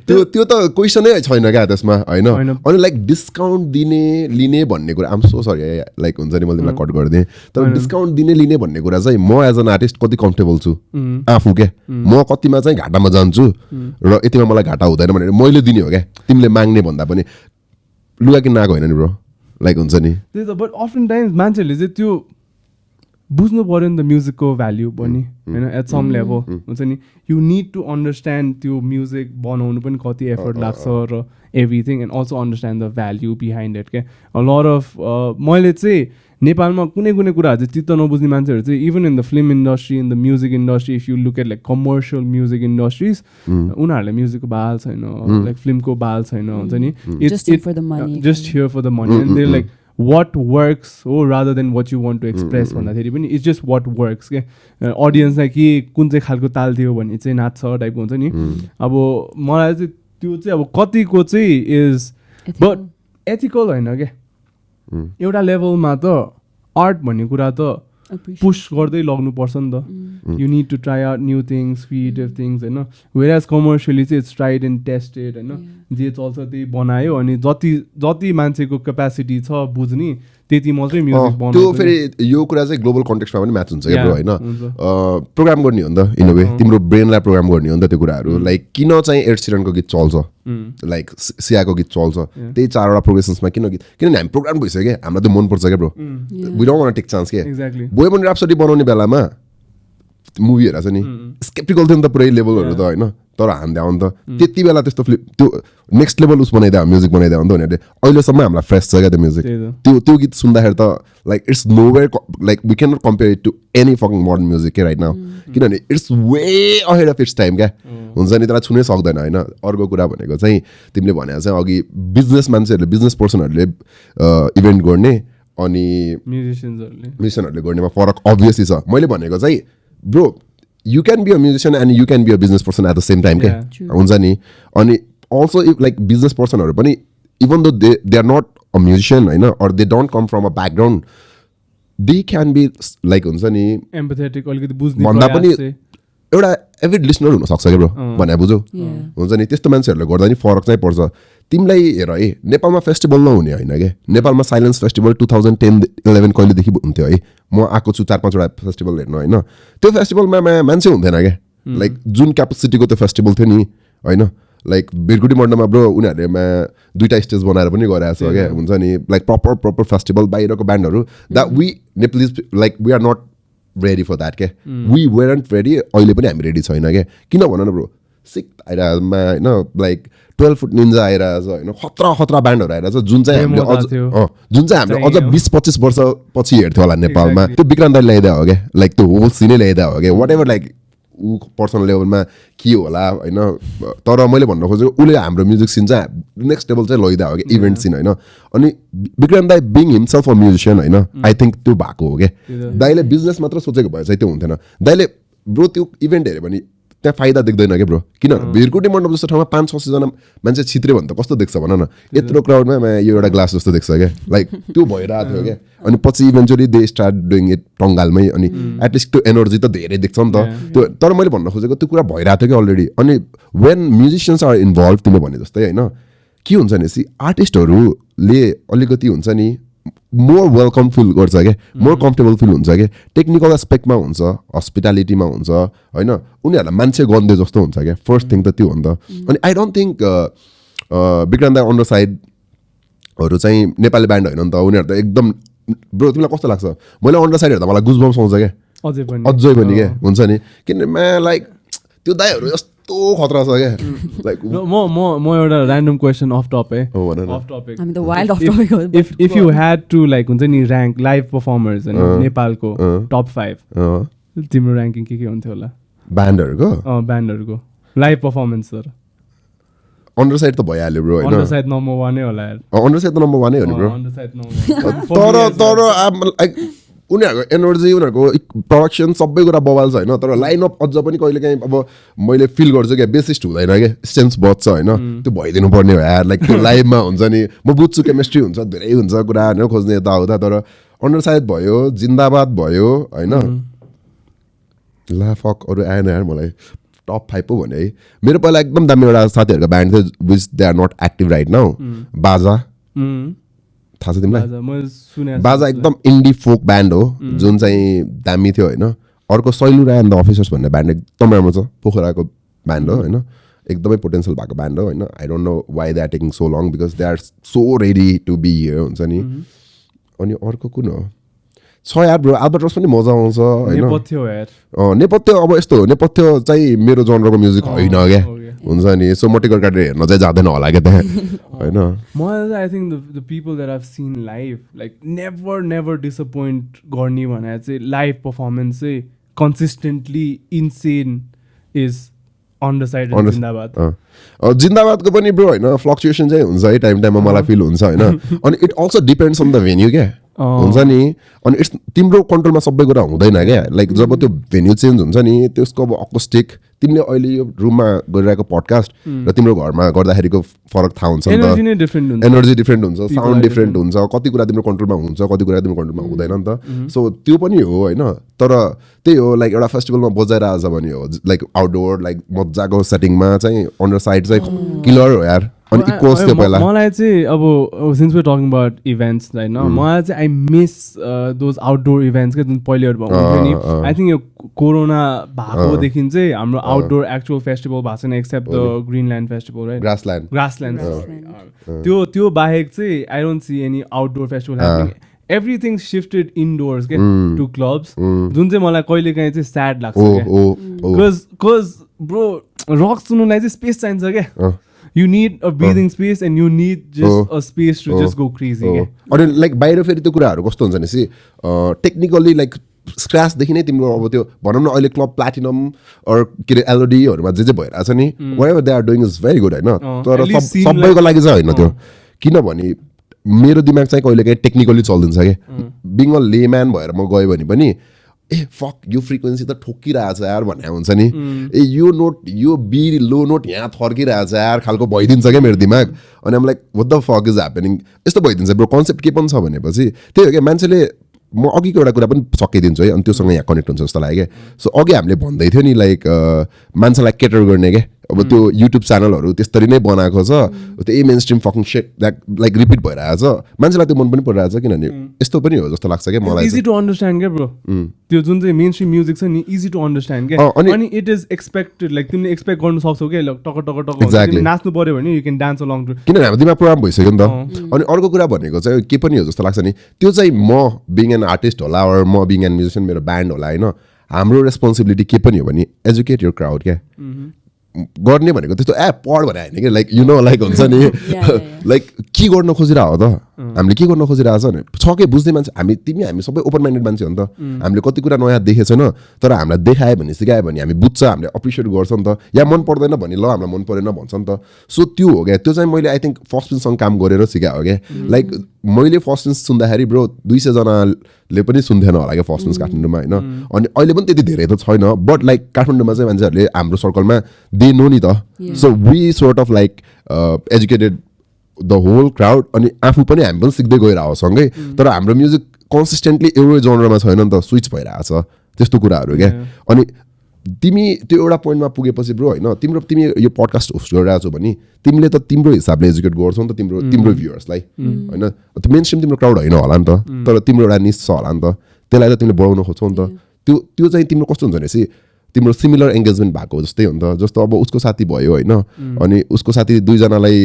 त्यो त क्वेसनै छैन क्या त्यसमा होइन अनि लाइक डिस्काउन्ट दिने लिने भन्ने कुरा आम सो सरी लाइक हुन्छ नि मैले तिमीलाई कट गरिदिएँ तर डिस्काउन्ट दिने लिने भन्ने कुरा चाहिँ म एज एन आर्टिस्ट कति कम्फर्टेबल छु आफू क्या म कतिमा चाहिँ घाटामा जान्छु र यतिमा मलाई घाटा हुँदैन भनेर मैले दिने हो क्या तिमीले माग्ने भन्दा पनि लुगा किन्न आएको होइन नि ब्रो लाइक हुन्छ नि त्यही त बट अफ्टन टाइम्स मान्छेहरूले चाहिँ त्यो बुझ्नु पर्यो नि त म्युजिकको भ्याल्यु पनि होइन एट सम लेभल हुन्छ नि यु निड टु अन्डरस्ट्यान्ड त्यो म्युजिक बनाउनु पनि कति एफर्ट लाग्छ र everything and also understand the value behind it क्या लट अफ मैले चाहिँ नेपालमा कुनै कुनै कुराहरू चाहिँ चित्त नबुझ्ने मान्छेहरू चाहिँ even in the film industry in the music industry if you look at like commercial music industries उनीहरूले म्युजिकको बाल छैन लाइक फिल्मको बाल छैन हुन्छ नि just here for the money just here for the money and they're like what works rather than what you want to express भन्दाखेरि पनि it's just what works के अडियन्सलाई के कुन चाहिँ खालको ताल दियो भने चाहिँ नाच्छ टाइपको हुन्छ नि अब मलाई चाहिँ त्यो चाहिँ अब कतिको चाहिँ इज बट एथिकल होइन क्या एउटा लेभलमा त आर्ट भन्ने कुरा त पुस गर्दै लग्नुपर्छ नि त you need to try out new things creative things होइन वेयर एज कमर्सियली चाहिँ इट्स ट्राइड एन्ड टेस्टेड होइन जे चल्छ त्यही बनायो अनि जति मान्छेको क्यापेसिटी छ बुझ्ने त्यति मात्रै म्युजिक बनाउँछ त्यो फेरि यो कुरा चाहिँ ग्लोबल कन्टेक्स्टमा पनि म्याच हुन्छ क्या ब्रो होइन प्रोग्राम गर्ने हो नि त इन अ वे तिम्रो ब्रेनलाई प्रोग्राम गर्ने हो नि त त्यो कुराहरू लाइक किन चाहिँ एड सिरनको गीत चल्छ लाइक सियाको गीत चल्छ त्यही 4वटा प्रोग्रेसन्समा किन गीत किनभने हामी प्रोग्राम भइसक्यो क्या हामीलाई त मनपर्छ क्या bro we don't want take chance के बोहेमियन ऱ्याप्सोडी बनाउने बेलामा मुभीहरू छ नि स्केप्टिकल थियो नि त पुरै लेभलहरू त होइन तर हान्दै आउनु त त्यति बेला त्यस्तो त्यो नेक्स्ट लेभल उस बनाइदियो म्युजिक बनाइदियो नि त उनीहरूले अहिलेसम्म हामीलाई फ्रेस छ क्या त्यो म्युजिक त्यो गीत सुन्दाखेरि त like it's no way like we can not compare it to any fucking modern music के राइट नाउ किनभने it's way ahead of its time क्या हुन्छ नि त्यसलाई छुनै सक्दैन होइन अर्को कुरा भनेको चाहिँ तिमीले भने चाहिँ अघि बिजनेस मान्छेहरूले बिजनेस पर्सनहरूले इभेन्ट गर्ने अनि म्युजिसियनहरूले गर्नेमा फरक अभियसली छ मैले भनेको चाहिँ bro you can be a musician and you can be a business person at the same time क्या हुन्छ नि अनि also if like business person हरू पनि even though they are not a musician होइन or they don't come from a background they can be like हुन्छ नि empathetic अलिकति बुझ्ने भन्दा पनि एउटा एभिड लिसनर हुन सक्छ क्या ब्रो भने बुझ्यौ हुन्छ नि त्यस्तो मान्छेहरूले गर्दा नि फरक चाहिँ पर्छ तिमीलाई हेर है नेपालमा फेस्टिभल नहुने होइन क्या नेपालमा साइलेन्स फेस्टिभल 2010-11 कहिलेदेखि हुन्थ्यो है म आएको छु 4-5वटा फेस्टिभल हेर्नु होइन त्यो फेस्टिभलमा मान्छे हुन्थेन क्या लाइक जुन क्यापेसिटीको त्यो फेस्टिभल थियो नि होइन लाइक बिरगुडी मण्डलमा ब्रो उनीहरूले 2टा स्टेज बनाएर पनि गराएको छ क्या हुन्छ नि लाइक प्रपर फेस्टिभल बाहिरको ब्यान्डहरू that we Nepalese like we are not ready for that क्या वी वेरन्ट रेडी अहिले पनि हामी रेडी छैन क्या किन भन न ब्रो सिक आइरहेमा होइन लाइक 12 फुट निन्जा आइरहेछ होइन खतरा ब्यान्डहरू आइरहेछ जुन चाहिँ हामीले अझ 20-25 वर्ष पछि हेर्थ्यो होला नेपालमा त्यो विक्रान्त ल्याइदियो हो क्या लाइक त्यो होल सिनै ल्याइदियो हो क्या वाट एभर लाइक ऊ पर्सनल लेभलमा के होला होइन तर मैले भन्न खोजेको उसले हाम्रो म्युजिक सिन चाहिँ नेक्स्ट लेभल चाहिँ लैदियो हो क्या इभेन्ट सिन होइन अनि विक्रान्त दाई बिङ हिमसेल्फ अ म्युजिसियन होइन आई थिङ्क त्यो भएको हो क्या दाइले बिजनेस मात्र सोचेको भए चाहिँ त्यो हुन्थेन दाइले ब्रो त्यो इभेन्ट हेऱ्यो भने त्यहाँ फाइदा देख्दैन क्या ब्रो किनभने भिरकुटी मण्डप जस्तो ठाउँमा 500-600 जना मान्छे छित्रे भने त कस्तो देख्छ भन न यत्रो क्राउडमा यो एउटा ग्लास जस्तो देख्छ क्या लाइक त्यो भइरहेको थियो क्या अनि पछि eventually they start doing it टङ्गालमै अनि एटलिस्ट त्यो एनर्जी त धेरै देख्छ नि त त्यो तर मैले भन्न खोजेको त्यो कुरा भइरहेको थियो कि अलरेडी अनि वेन म्युजिसियन्स आर इन्भल्भ तिमीले भने जस्तै होइन के हुन्छ भनेपछि आर्टिस्टहरूले अलिकति हुन्छ नि मोर वेलकम फिल गर्छ क्या मोर कम्फर्टेबल फिल हुन्छ क्या टेक्निकल एस्पेक्टमा हुन्छ हस्पिटालिटीमा हुन्छ होइन उनीहरूलाई मान्छे गन्दै जस्तो हुन्छ क्या फर्स्ट थिङ त त्यो हो नि त अनि आई डोन्ट थिङ्क विक्रान्त दाई अन्डर साइडहरू चाहिँ नेपाली ब्यान्ड होइन नि त उनीहरू त एकदम ब्रो तिमीलाई कस्तो लाग्छ मैले अन्डर साइड हेर्दा मलाई गुजबम्स आउँछ क्या अझै पनि क्या हुन्छ नि किनभने लाइक त्यो दाईहरू यस्तो खतरा छ क्या लाइक म एउटा ऱ्यान्डम क्वेसन अफ टपिक हामी त wild off topic if you had to like हुन्छ नि ऱ्याङ्क लाइभ पर्फर्मर्स नेपालको टप 5 तिम्रो ऱ्याङ्किङ के हुन्थ्यो होला ब्यान्डहरूको live performance sir Underside त भइहाल्यो ब्रो अन्डर साइड नम्बर 1 होला यार अन्डर साइड त नम्बर 1 हो नि ब्रो अन्डर साइड नम्बर तर उनीहरूको एनर्जी उनीहरूको प्रडक्सन सबै कुरा बवाल छ होइन तर लाइनअप अझ पनि कहिले काहीँ अब मैले फिल गर्छु क्या बेसिस्ट हुँदैन क्या सेन्स बच्छ होइन त्यो भइदिनु पर्ने हो यार लाइक त्यो लाइभमा हुन्छ नि म बुझ्छु केमिस्ट्री हुन्छ धेरै हुन्छ कुरा होइन खोज्ने यताउता तर अन्डर साइड भयो जिन्दाबाद भयो होइन ला फक अरू आएन यार मलाई टप 5 पो भने है मेरो पहिला एकदम दामी एउटा साथीहरूको ब्यान्ड थियो which they are not active right now बाजा थाहा छ तिमीलाई बाजा एकदम इन्डी फोक ब्यान्ड हो जुन चाहिँ दामी थियो होइन अर्को सैलु राय एन्ड द अफिसर्स भन्ने ब्यान्ड एकदम राम्रो छ पोखराको ब्यान्ड हो होइन एकदमै पोटेन्सियल भएको ब्यान्ड हो होइन I don't know why they are taking so long because they are so ready to be here हुन्छ नि अनि अर्को कुन हो छ यार ब्रो अल्बाट्रस पनि मजा आउँछ हैन नेपथ्य यार नेपथ्य अब यस्तो हो नेपथ्य चाहिँ मेरो जनरको म्युजिक होइन क्या हुन्छ नि सो म टिकट काटेर हेर्न चाहिँ जाँदैन होला क्या त्यहाँ हैन म I think the people that I've seen live like never disappoint गर्ने भने चाहिँ लाइभ पर्फर्मेन्स चाहिँ consistently insane is on the side of Jindabad जिन्दाबादको पनि ब्रो हैन फ्लक्चुएसन चाहिँ हुन्छ है टाइममा मलाई फिल हुन्छ हैन अनि it also depends on the venue क्या हुन्छ नि अनि इट्स तिम्रो कन्ट्रोलमा सबै कुरा हुँदैन क्या लाइक जब त्यो भेन्यू चेन्ज हुन्छ नि त्यसको अब अकोस्टिक तिमीले अहिले यो रुममा गरिरहेको पडकास्ट र तिम्रो घरमा गर्दाखेरिको फरक थाहा हुन्छ एनर्जी डिफ्रेन्ट हुन्छ साउन्ड डिफ्रेन्ट हुन्छ कति कुरा तिम्रो कन्ट्रोलमा हुन्छ कति कुरा तिम्रो कन्ट्रोलमा हुँदैन नि त सो त्यो पनि हो होइन तर त्यही हो लाइक एउटा फेस्टिभलमा बजाइरहेछ भने हो लाइक आउटडोर लाइक मजाको सेटिङमा चाहिँ अन्डर साइड चाहिँ किलर हो यार अनि इक्वल्स थियो पहिला मलाई चाहिँ अब since we talking about events हैन मलाई चाहिँ I miss those outdoor events के जुन पहिलेहरु भएको नि आई थिंक यो कोरोना भएकोदेखि चाहिँ हाम्रो आउटडोर एक्चुअल फेस्टिभल भएको छैन except the greenland festival right grassland त्यो बाहेक चाहिँ I don't see any outdoor festival happening everything shifted indoors के टु क्लब्स जुन चाहिँ मलाई कहिलेकाहीँ चाहिँ स्याड लाग्छ क्या बिकज ब्रो रक सुन्नुलाई चाहिँ स्पेस चाहिन्छ क्या you need a breathing space and you need just a space to just go crazy अनि लाइक बाहिर फेरि त्यो कुराहरू कस्तो हुन्छ भनेपछि टेक्निकली लाइक स्क्रैचदेखि नै तिम्रो अब त्यो भनौँ न अहिले क्लब प्लाटिनम अर के अरे एलओडीहरूमा जे भइरहेछ नि whatever they are doing is very good होइन तर सबैको लागि चाहिँ होइन त्यो किनभने मेरो दिमाग चाहिँ कहिलेकाहीँ टेक्निकली चलिदिन्छ क्या बिङ अ लेम्यान भएर म गएँ भने पनि ए फक यो फ्रिक्वेन्सी त ठोकिरहेछ यार भन्ने हुन्छ नि ए यो नोट यो बी लो नोट यहाँ थर्किरहेछ यार खालको भइदिन्छ क्या मेरो दिमाग अनि I'm like what the fuck is happening यस्तो भइदिन्छ ब्रो कन्सेप्ट के पनि छ भनेपछि त्यही हो क्या मान्छेले म अघिको एउटा कुरा पनि सकिदिन्छु है अनि त्योसँग यहाँ कनेक्ट हुन्छ जस्तो लाग्यो क्या सो अघि हामीले भन्दै थियो नि लाइक मान्छेलाई केटर गर्ने क्या अब त्यो युट्युब च्यानलहरू त्यसरी नै बनाएको छ त्यही main stream fucking set that like repeat भइरहेछ मान्छेलाई त्यो मन पनि परिरहेछ किनभने यस्तो पनि हो जस्तो लाग्छ क्या मलाई इजी टु अन्डरस्ट्यान्ड क्या ब्रो त्यो जुन चाहिँ मेन स्ट्रिम म्युजिक छ नि इजी टु अन्डरस्ट्यान्ड क्या अनि इट इज एक्सपेक्टेड लाइक तिमीले एक्सपेक्ट गर्न सक्छौ क्या टक टक टक नाच्नु पर्यो भने you can dance along to किनभने हाम्रो दिमाग प्रोग्राम भइसक्यो नि त अनि अर्को कुरा भनेको चाहिँ के पनि हो जस्तो लाग्छ नि त्यो चाहिँ म बिङ एन आर्टिस्ट होला अर म बिङ एन म्युजिसियन मेरो ब्यान्ड होला होइन हाम्रो रेस्पोन्सिबिलिटी के पनि हो भने एजुकेट योर क्राउड क्या गर्ने भनेको त्यस्तो पढ भने होइन कि लाइक यु नो लाइक हुन्छ नि लाइक के गर्न खोजिरहेको हो त हामीले के गर्न खोजिरहेको छ भने छ कि बुझ्दै मान्छे हामी सबै ओपन माइन्डेड मान्छे हो नि त हामीले कति कुरा नयाँ देखेको छैन तर हामीलाई देखायो भने सिकायो भने हामी बुझ्छ हामीले एप्रिसिएट गर्छ नि त या मन पर्दैन भने ल हामीलाई मन परेन भन्छ नि त सो त्यो हो क्या त्यो चाहिँ मैले आई थिङ्क फर्स्ट पिन्ससँग काम गरेर सिकायो हो क्या लाइक मैले फर्स्ट पिन्स सुन्दाखेरि ब्रो 200 जनाले पनि सुन्थेन होला क्या फर्स्ट पिन्स काठमाडौँमा होइन अनि अहिले पनि त्यति धेरै त छैन बट लाइक काठमाडौँमा चाहिँ मान्छेहरूले हाम्रो सर्कलमा दे नो नि त so we sort of like educated the whole crowd अनि आफू पनि हामी पनि सिक्दै गइरहेको सँगै तर हाम्रो म्युजिक कन्सिस्टेन्टली एउटै जनरमा छैन नि त स्विच भइरहेछ त्यस्तो कुराहरू क्या अनि तिमी त्यो एउटा पोइन्टमा पुगेपछि ब्रो होइन तिमी यो पडकास्ट होस्ट गरिरहेको छौ भने तिमीले त तिम्रो हिसाबले एजुकेट गर्छौ नि त तिम्रो भ्युअर्सलाई होइन मेन स्ट्रिम तिम्रो क्राउड होइन होला नि त तर तिम्रो एउटा निस छ होला नि त त्यसलाई त तिमीले बढाउन खोज्छौ नि त त्यो चाहिँ तिम्रो कस्तो हुन्छ भनेपछि तिम्रो सिमिलर एङ्गेजमेन्ट भएको जस्तै हो नि त जस्तो अब उसको साथी भयो होइन अनि उसको साथी 2 जनालाई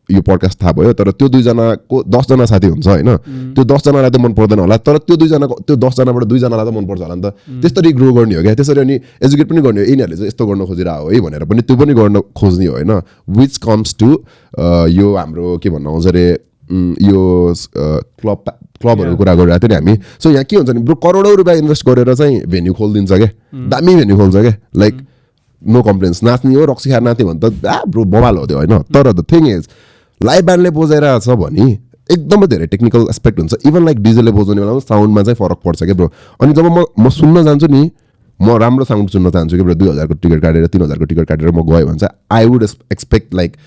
यो पडकास्ट थाहा भयो तर त्यो 2 जनाको 10 जना साथी हुन्छ होइन त्यो 10 जनालाई त मन पर्दैन होला तर त्यो 10 जनाबाट 2 जनालाई त मन पर्छ होला नि त त्यसरी ग्रो गर्ने हो क्या त्यसरी अनि एजुकेट पनि गर्ने हो यिनीहरूले चाहिँ यस्तो गर्न खोजिरहेको है भनेर पनि त्यो पनि गर्न खोज्ने हो होइन विच कम्स टु यो हाम्रो के भन्नु आउँछ अरे यो क्लबहरूको कुरा गरिरहेको थियो नि हामी सो यहाँ के हुन्छ नि ब्रो करोडौँ रुपियाँ इन्भेस्ट गरेर चाहिँ भेन्यू खोलिदिन्छ क्या दामी भेन्यू खोल्छ क्या लाइक नो कम्प्लेन्स नाच्ने हो रक्सी खाएर नाच्ने भने त ब्रो बवाल हो त्यो होइन तर द थिङ इज लाइभ ब्यान्डले बजाइरहेको छ भने एकदमै धेरै टेक्निकल एस्पेक्ट हुन्छ इभन लाइक डिजेले बजाउने बेलामा साउन्डमा चाहिँ फरक पर्छ क्या ब्रो अनि जब म सुन्न जान्छु नि म राम्रो साउन्ड सुन्न चाहन्छु कि ब्रो 2000 को टिकट काटेर 3000 को टिकट काटेर म गएँ भने चाहिँ आई वुड एक्सपेक्ट लाइक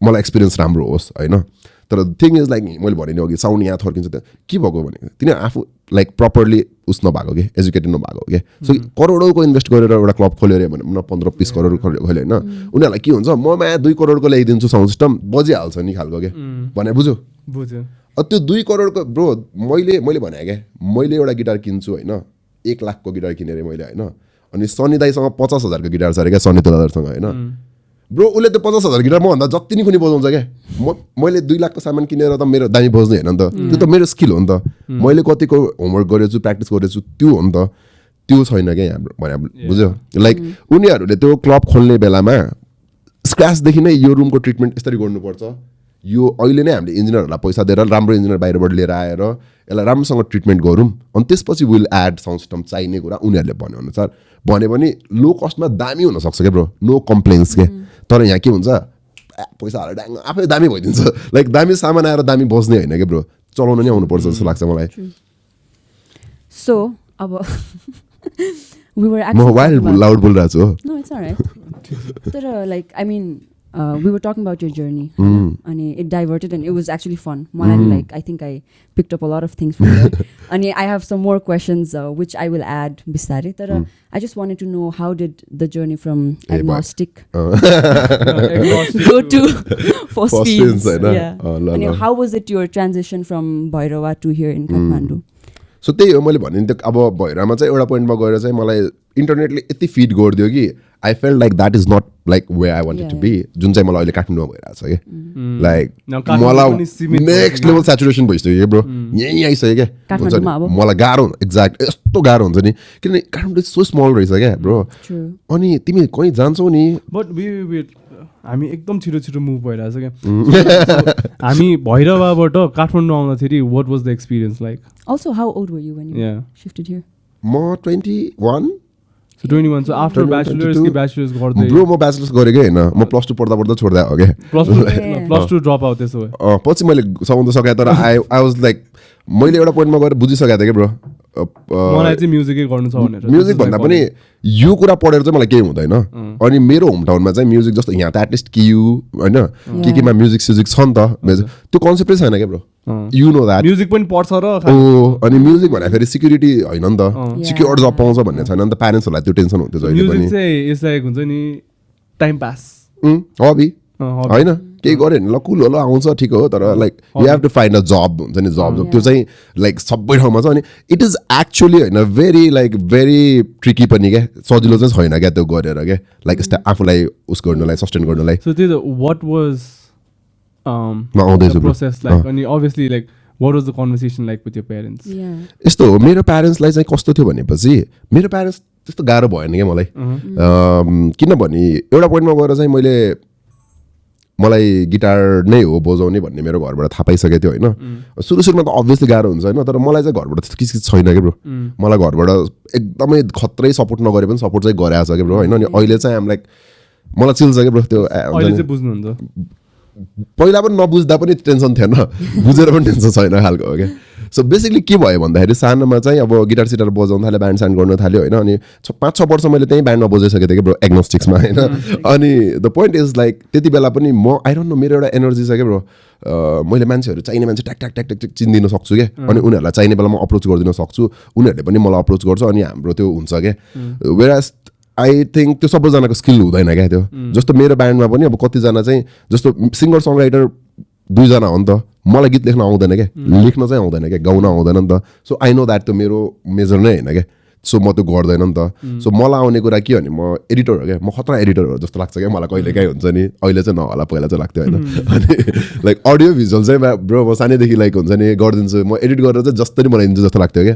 मलाई एक्सपिरियन्स राम्रो होस् होइन तर थिङ इज लाइक मैले भने नि अघि साउन्ड यहाँ थर्किन्छ त के भएको भने तिनीहरू आफू लाइक प्रपरली उस नभएको कि एजुकेटेड नभएको कि सो करोडौँको इन्भेस्ट गरेर एउटा क्लब खोल्यो अरे भने न 15-20 करोड खोल्यो होइन उनीहरूलाई के हुन्छ म यहाँ 2 करोडको ल्याइदिन्छु साउन्ड सिस्टम बजिहाल्छ नि खालको के भने बुझ्यो त्यो 2 करोडको ब्रो मैले भने क्या मैले एउटा गिटार किन्छु होइन 1 लाखको गिटार किनेर मैले होइन अनि सनी दाईसँग 50,000 को गिटार छ अरे क्या सनी तोलादरसँग होइन ब्रो उसले त्यो 50,000 गिटार मभन्दा जति नि कुनै बजाउँछ क्या मैले 2 लाखको सामान किनेर त मेरो दामी बज्ने होइन नि त त्यो त मेरो स्किल हो नि त मैले कतिको होमवर्क गरेछु प्र्याक्टिस गरेछु त्यो हो नि त त्यो छैन क्या हाम्रो भने बुझ्यो लाइक उनीहरूले त्यो क्लब खोल्ने बेलामा स्क्रैचदेखि नै यो रुमको ट्रिटमेन्ट यसरी गर्नुपर्छ यो अहिले नै हामीले इन्जिनियरहरूलाई पैसा दिएर राम्रो इन्जिनियर बाहिरबाट लिएर आएर यसलाई राम्रोसँग ट्रिटमेन्ट गरौँ अनि त्यसपछि विल एड साउन्ड सिस्टम चाहिने कुरा उनीहरूले भन्यो अनुसार भन्यो भने लो कस्टमा दामी हुनसक्छ क्या ब्रो नो कम्प्लेन्स के तर यहाँ के हुन्छ पैसा हालेर ड्याङ आफै दामी भइदिन्छ लाइक दामी सामान आएर दामी बस्ने होइन क्या ब्रो चलाउन नै आउनुपर्छ जस्तो लाग्छ मलाई सो अब we were म actually वाइल्ड लाउड बोलिरहेको छु हो no it's all right तर like I mean we were talking about your journey and it diverted and it was actually fun like I think I picked up a lot of things from there and I have some more questions which I will add bisare tara I just wanted to know how did the journey from agnostic go to phosphines and how was it your transition from Bhairava to here in Kathmandu so त्यही हो मैले भने नि अब भैरामा चाहिँ एउटा पोइन्टमा गएर चाहिँ मलाई इन्टरनेटले यति फिड गरिदियो कि I feel like that is not like way I wanted to be जुन चाहिँ मलाई अहिले काठमाडौँमा भइरहेको छ कि लाइक मलाई नेक्स्ट लेभल सेचुरेसन भइसक्यो ब्रो यहीँ आइसक्यो क्या हुन्छ नि मलाई गाह्रो एक्ज्याक्ट यस्तो गाह्रो हुन्छ नि किनभने काठमाडौँ सो स्मल रहेछ क्या ब्रो अनि तिमी कहीँ जान्छौ नि बट हामी एकदम छिटो छिटो मुभ भइरहेछ क्या हामी भैरवाबाट काठमाडौँ आउँदाखेरि what was the experience like Also, how old were you when you shifted here? म 21 So 21 so after bachelor's गर्दै ब्रो म ब्याचलर्स गरेकै हैन म प्लस 2 पढ्दा छोड्दै हो के प्लस 2 ड्रप आउट त्यसो भए पछि मैले सघाउन सके तर आई वाज लाइक मैले एउटा पोइन्टमा गएर बुझिसकेको थिएँ के ब्रो मलाई चाहिँ म्युजिकै गर्नु छ भनेर म्युजिक भन्दा पनि यो कुरा पढेर चाहिँ मलाई केही हुँदैन अनि मेरो होम टाउनमा चाहिँ म्युजिक जस्तो यहाँ त एटलिस्ट कियु होइन केमा म्युजिक स्युजिक छ नि त त्यो कन्सेप्टै छैन क्या bro you know that music पनि पढ्छ र अनि म्युजिक भन्दा फेरि सिक्युरिटी होइन नि त सिक्योर जब पाउँछ भन्ने छैन नि त प्यारेन्ट्सहरूलाई त्यो टेन्सन हुन्थ्यो जहिले पनि म्युजिक चाहिँ यसलाई हुन्छ नि टाइम पास हबी होइन केही गऱ्यो भने ल कुल होला आउँछ ठिक हो तर like you have to find a job हुन्छ नि जब त्यो चाहिँ लाइक सबै ठाउँमा छ अनि इट इज एक्चुअली होइन भेरी ट्रिकी पनि क्या सजिलो चाहिँ छैन क्या त्यो गरेर क्या लाइक यस्तो आफूलाई उस गर्नलाई सस्टेन गर्नलाई सो त्यो वाट वाज प्रोसेस लाइक अनि obviously like what was the conversation like with your parents यस्तो हो मेरो प्यारेन्ट्सलाई चाहिँ कस्तो थियो भनेपछि मेरो प्यारेन्ट्स त्यस्तो गाह्रो भएन क्या मलाई किनभने एउटा पोइन्टमा गएर चाहिँ मलाई गिटार नै हो बजाउने भन्ने मेरो घरबाट थाहा पाइसकेको थियो होइन सुरुमा त अभियसली गाह्रो हुन्छ होइन तर मलाई चाहिँ घरबाट त्यस्तो किस छैन क्या ब्रो मलाई घरबाट एकदमै खत्रै सपोर्ट नगरे पनि सपोर्ट चाहिँ गरेको छ क्या ब्रो होइन अनि अहिले चाहिँ लाइक मलाई चिल्छ क्या ब्रो त्यो बुझ्नुहुन्छ पहिला पनि नबुझ्दा पनि टेन्सन थिएन बुझेर पनि टेन्सन छैन खालको हो क्या सो बेसिकली के भयो भन्दाखेरि सानोमा चाहिँ अब गिटार सिटार बजाउनु थाल्यो ब्यान्ड स्यान्ड गर्नु थाल्यो होइन अनि 5-6 वर्ष मैले त्यहीँ ब्यान्डमा बजाइसकेको थिएँ कि ब्रो एग्नोस्टिक्समा होइन अनि द पोइन्ट इज लाइक त्यति बेला पनि म आई डोन्ट नो मेरो एउटा एनर्जी छ क्या ब्रो मैले मान्छेहरू चाहिने मान्छे ट्याक ट्याक ट्याक ट्याक चिनिदिन सक्छु क्या अनि उनीहरूलाई चाहिने बेलामा अप्रोच गरिदिन सक्छु उनीहरूले पनि मलाई अप्रोच गर्छ अनि हाम्रो त्यो हुन्छ क्या वेयरएज आई थिङ्क त्यो सबैजनाको स्किल हुँदैन क्या त्यो जस्तो मेरो ब्यान्डमा पनि अब कतिजना चाहिँ जस्तो सिङ्गर सङ राइटर 2 जना हो नि त मलाई गीत लेख्न आउँदैन क्या लेख्न चाहिँ आउँदैन क्या गाउन आउँदैन नि त सो आई नो द्याट त्यो मेरो मेजर नै होइन क्या सो म त्यो गर्दैन नि त सो मलाई आउने कुरा के भने म एडिटर हो क्या म खतरा एडिटर हो जस्तो लाग्छ क्या मलाई कहिले काहीँ हुन्छ नि अहिले चाहिँ नहोला पहिला चाहिँ लाग्थ्यो होइन अनि लाइक अडियो भिजुअल चाहिँ ब्रो म सानैदेखि लाइक हुन्छ नि गरिदिन्छु म एडिट गरेर चाहिँ जस्तै बनाइदिन्छु जस्तो लाग्थ्यो क्या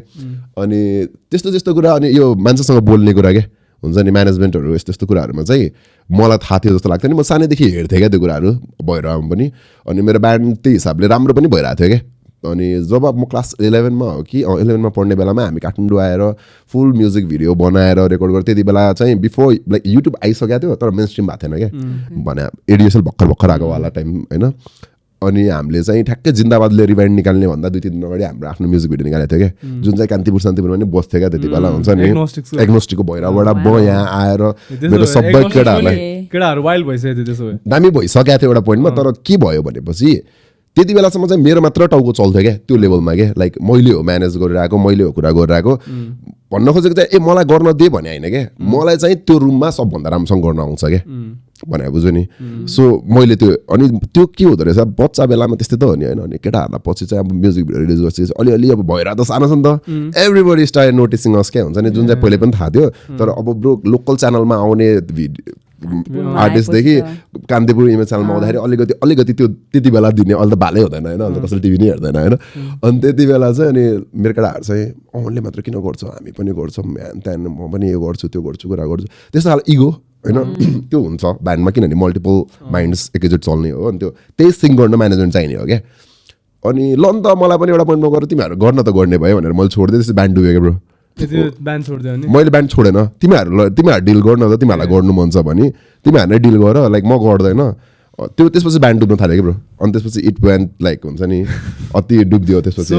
अनि त्यस्तो कुरा अनि यो मान्छेसँग बोल्ने कुरा क्या हुन्छ नि म्यानेजमेन्टहरू यस्तो कुराहरूमा चाहिँ मलाई थाहा थियो जस्तो लाग्थ्यो नि म सानैदेखि हेर्थेँ क्या त्यो कुराहरू भइरहेको पनि अनि मेरो ब्यान्ड त्यही हिसाबले राम्रो पनि भइरहेको थियो क्या अनि जब म क्लास 11मा हो कि 11मा पढ्ने बेलामा हामी काठमाडौँ आएर फुल म्युजिक भिडियो बनाएर रेकर्ड गरेर त्यति बेला चाहिँ बिफोर लाइक युट्युब आइसकेको थियो तर मेन स्ट्रिम भएको थिएन क्या भने एडिएसएल भर्खर आएको वाला टाइम होइन अनि हामीले चाहिँ ठ्याक्कै जिन्दाबादले रिवाइन्ड निकाल्ने भन्दा 2-3 दिन अगाडि हाम्रो आफ्नो म्युजिक भिडियो निकालेको थियो क्या जुन चाहिँ कान्तिपुरमा पनि बस्थ्यो क्या त्यति बेला हुन्छ नि एग्नोस्टिकको भैरवबाट म यहाँ आएर मेरो सबै केटाहरू वाइल्ड भइसक्यो त्यसो भए दामी भइसकेको थियो एउटा पोइन्टमा तर के भयो भनेपछि त्यति बेलासम्म चाहिँ मेरो मात्र टाउको चल्थ्यो क्या त्यो लेभलमा क्या लाइक मैले हो म्यानेज गरिरहेको मैले हो कुरा गरिरहेको भन्न खोजेको चाहिँ मलाई गर्न दे भने होइन क्या मलाई चाहिँ त्यो रुममा सबभन्दा राम्रोसँग गर्न आउँछ क्या भने बुझ्यो नि सो मैले त्यो अनि त्यो के हुँदो रहेछ बच्चा बेलामा त्यस्तै त हो नि होइन अनि केटाहरूलाई पछि चाहिँ अब म्युजिक भिडियो रिलिज गर्छ अलिअलि अब भइरहेको त सानो छ नि त एभ्रिबडी स्टार्ट नोटिसिङ अस क्या हुन्छ नि जुन चाहिँ पहिले पनि थाहा थियो तर अब ब्रो लोकल च्यानलमा आउने आर्टिस्टदेखि कान्तिपुर इमेज च्यानलमा आउँदाखेरि अलिकति त्यो त्यति बेला दिने अहिले त भालै हुँदैन होइन, अहिले त कसैले टिभी नै हेर्दैन होइन। अनि त्यति बेला चाहिँ अनि मेरो केटाहरू चाहिँ उनले मात्र किन गर्छ, हामी पनि गर्छौँ त्यहाँदेखि म पनि यो गर्छु त्यो गर्छु कुरा गर्छु, त्यस्तो खालको इगो होइन त्यो हुन्छ ब्यान्डमा, किनभने मल्टिपल माइन्ड्स एकैचोटि चल्ने हो। अनि त्यो त्यही सिङ गर्न म्यानेजमेन्ट चाहिने हो क्या। अनि ल नि त मलाई पनि एउटा पोइन्टमा गएर तिमीहरू गर्न त गर्ने भयो भनेर मैले छोडिदिएँ, त्यसपछि ब्यान्ड डुब्यो क्या ब्रो। मैले ब्यान्ड छोडेन, तिमीहरू डिल गर्न त तिमीहरूलाई गर्नु मन छ भने तिमीहरू नै डिल गर, लाइक म गर्दैन त्यो। त्यसपछि ब्यान्ड डुब्नु थाल्यो कि ब्रो। अनि त्यसपछि इट वेन्ट लाइक हुन्छ नि अति डुब्दियो त्यसपछि।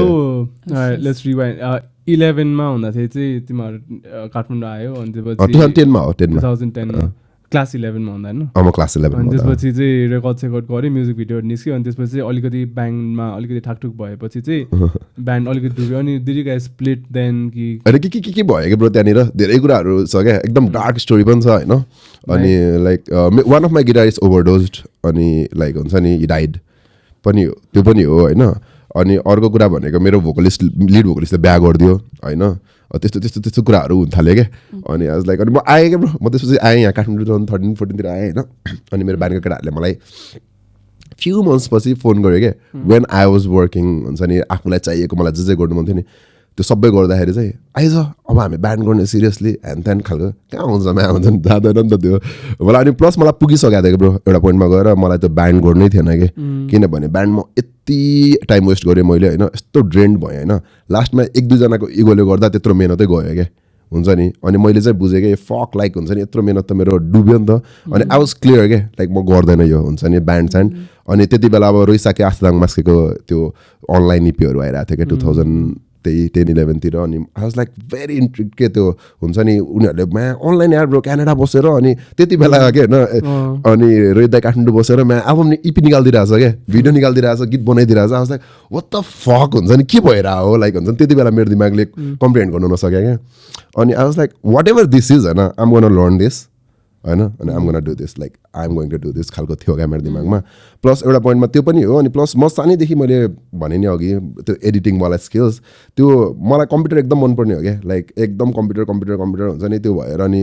11 मा हुँदाखेरि चाहिँ तिमीहरू काठमाडौँ आयो, अनि त्यसपछि 2010 मा हो, 2010 क्लास 11 मा हुँदा होइन। म क्लास 11 अनि त्यसपछि चाहिँ रेकर्ड गऱ्यो, म्युजिक भिडियोहरू निस्क्यो। अनि त्यसपछि अलिकति ब्यान्डमा अलिकति ठाकठुक भएपछि चाहिँ ब्यान्ड अलिकति डुब्यो। अनि दिदीका स्प्लिट देन कि होइन के भयो कि ब्रो, त्यहाँनिर धेरै कुराहरू छ क्या, एकदम डार्क स्टोरी पनि छ होइन। अनि like one of my guitarist overdosed, अनि लाइक हुन्छ नि हि डाइड पनि हो, त्यो पनि हो होइन। अनि अर्को कुरा भनेको मेरो लिड भोकलिस्टले बिहा गरिदियो होइन, त्यस्तो कुराहरू हुन थाल्यो क्या। अनि आज लाइक अनि म आएँ क्या ब्रो, म त्यसपछि आएँ यहाँ काठमाडौँ 2013-14 आएँ होइन। अनि मेरो ब्यान्डको केटाहरूले मलाई फ्यु मन्थ्स पछि फोन गर्यो क्या, वेन आई वाज वर्किङ हुन्छ नि, आफूलाई चाहिएको मलाई जे गर्नु मन थियो नि त्यो सबै गर्दाखेरि चाहिँ आइज अब हामी ब्यान्ड गर्ने सिरियसली ह्यान त्यान खालको कहाँ हुन्छ म्या हुन्छ नि, जाँदैन नि त त्यो मलाई। अनि प्लस मलाई पुगिसकेको थियो ब्रो एउटा पोइन्टमा गएर, मलाई त्यो ब्यान्ड गर्नै थिएन कि, किनभने ब्यान्डमा यति टाइम वेस्ट गरेँ मैले होइन, यस्तो ड्रेन्ड भयो होइन। लास्टमा 1-2जनाको इगोले गर्दा त्यत्रो मेहनतै गयो क्या हुन्छ नि। अनि मैले चाहिँ बुझेँ कि फक लाइक हुन्छ नि यत्रो मेहनत त मेरो डुब्यो नि त। अनि आई वाज क्लियर क्या लाइक म गर्दैन यो हुन्छ नि ब्यान्ड स्यान्ड। अनि त्यति बेला अब रोइसाके आस्ताङ मास्केको त्यो अनलाइन इपीहरू आइरहेको थियो क्या 2010-11 तिर। अनि आई वाज लाइक भेरी इन्ट्रिग्ड के त्यो हुन्छ नि, उनीहरूले म्या अनलाइन यार ब्रो क्यानाडा बसेर अनि त्यति बेला के होइन, अनि रोहित दाइ काठमाडौँ बसेर म्या एल्बम इपी निकालिदिरहेको छ क्या, भिडियो निकालिदिरहेको छ, गीत बनाइदिरहेको छ। I was like what the fuck हुन्छ नि के भइरहेको हो लाइक हुन्छ नि, त्यति बेला मेरो दिमागले कम्प्रिहेन्ड गर्नु नसक्यो क्या। अनि I was like whatever this is होइन, I am gonna learn this होइन, अनि I am gonna do this, like I am going to do this खालको थियो क्या मेरो दिमागमा। प्लस एउटा पोइन्टमा त्यो पनि हो। अनि प्लस म सानैदेखि मैले भने नि अघि त्यो एडिटिङवाला स्किल्स, त्यो मलाई कम्प्युटर एकदम मनपर्ने हो क्या, लाइक एकदम कम्प्युटर हुन्छ नि त्यो भएर। अनि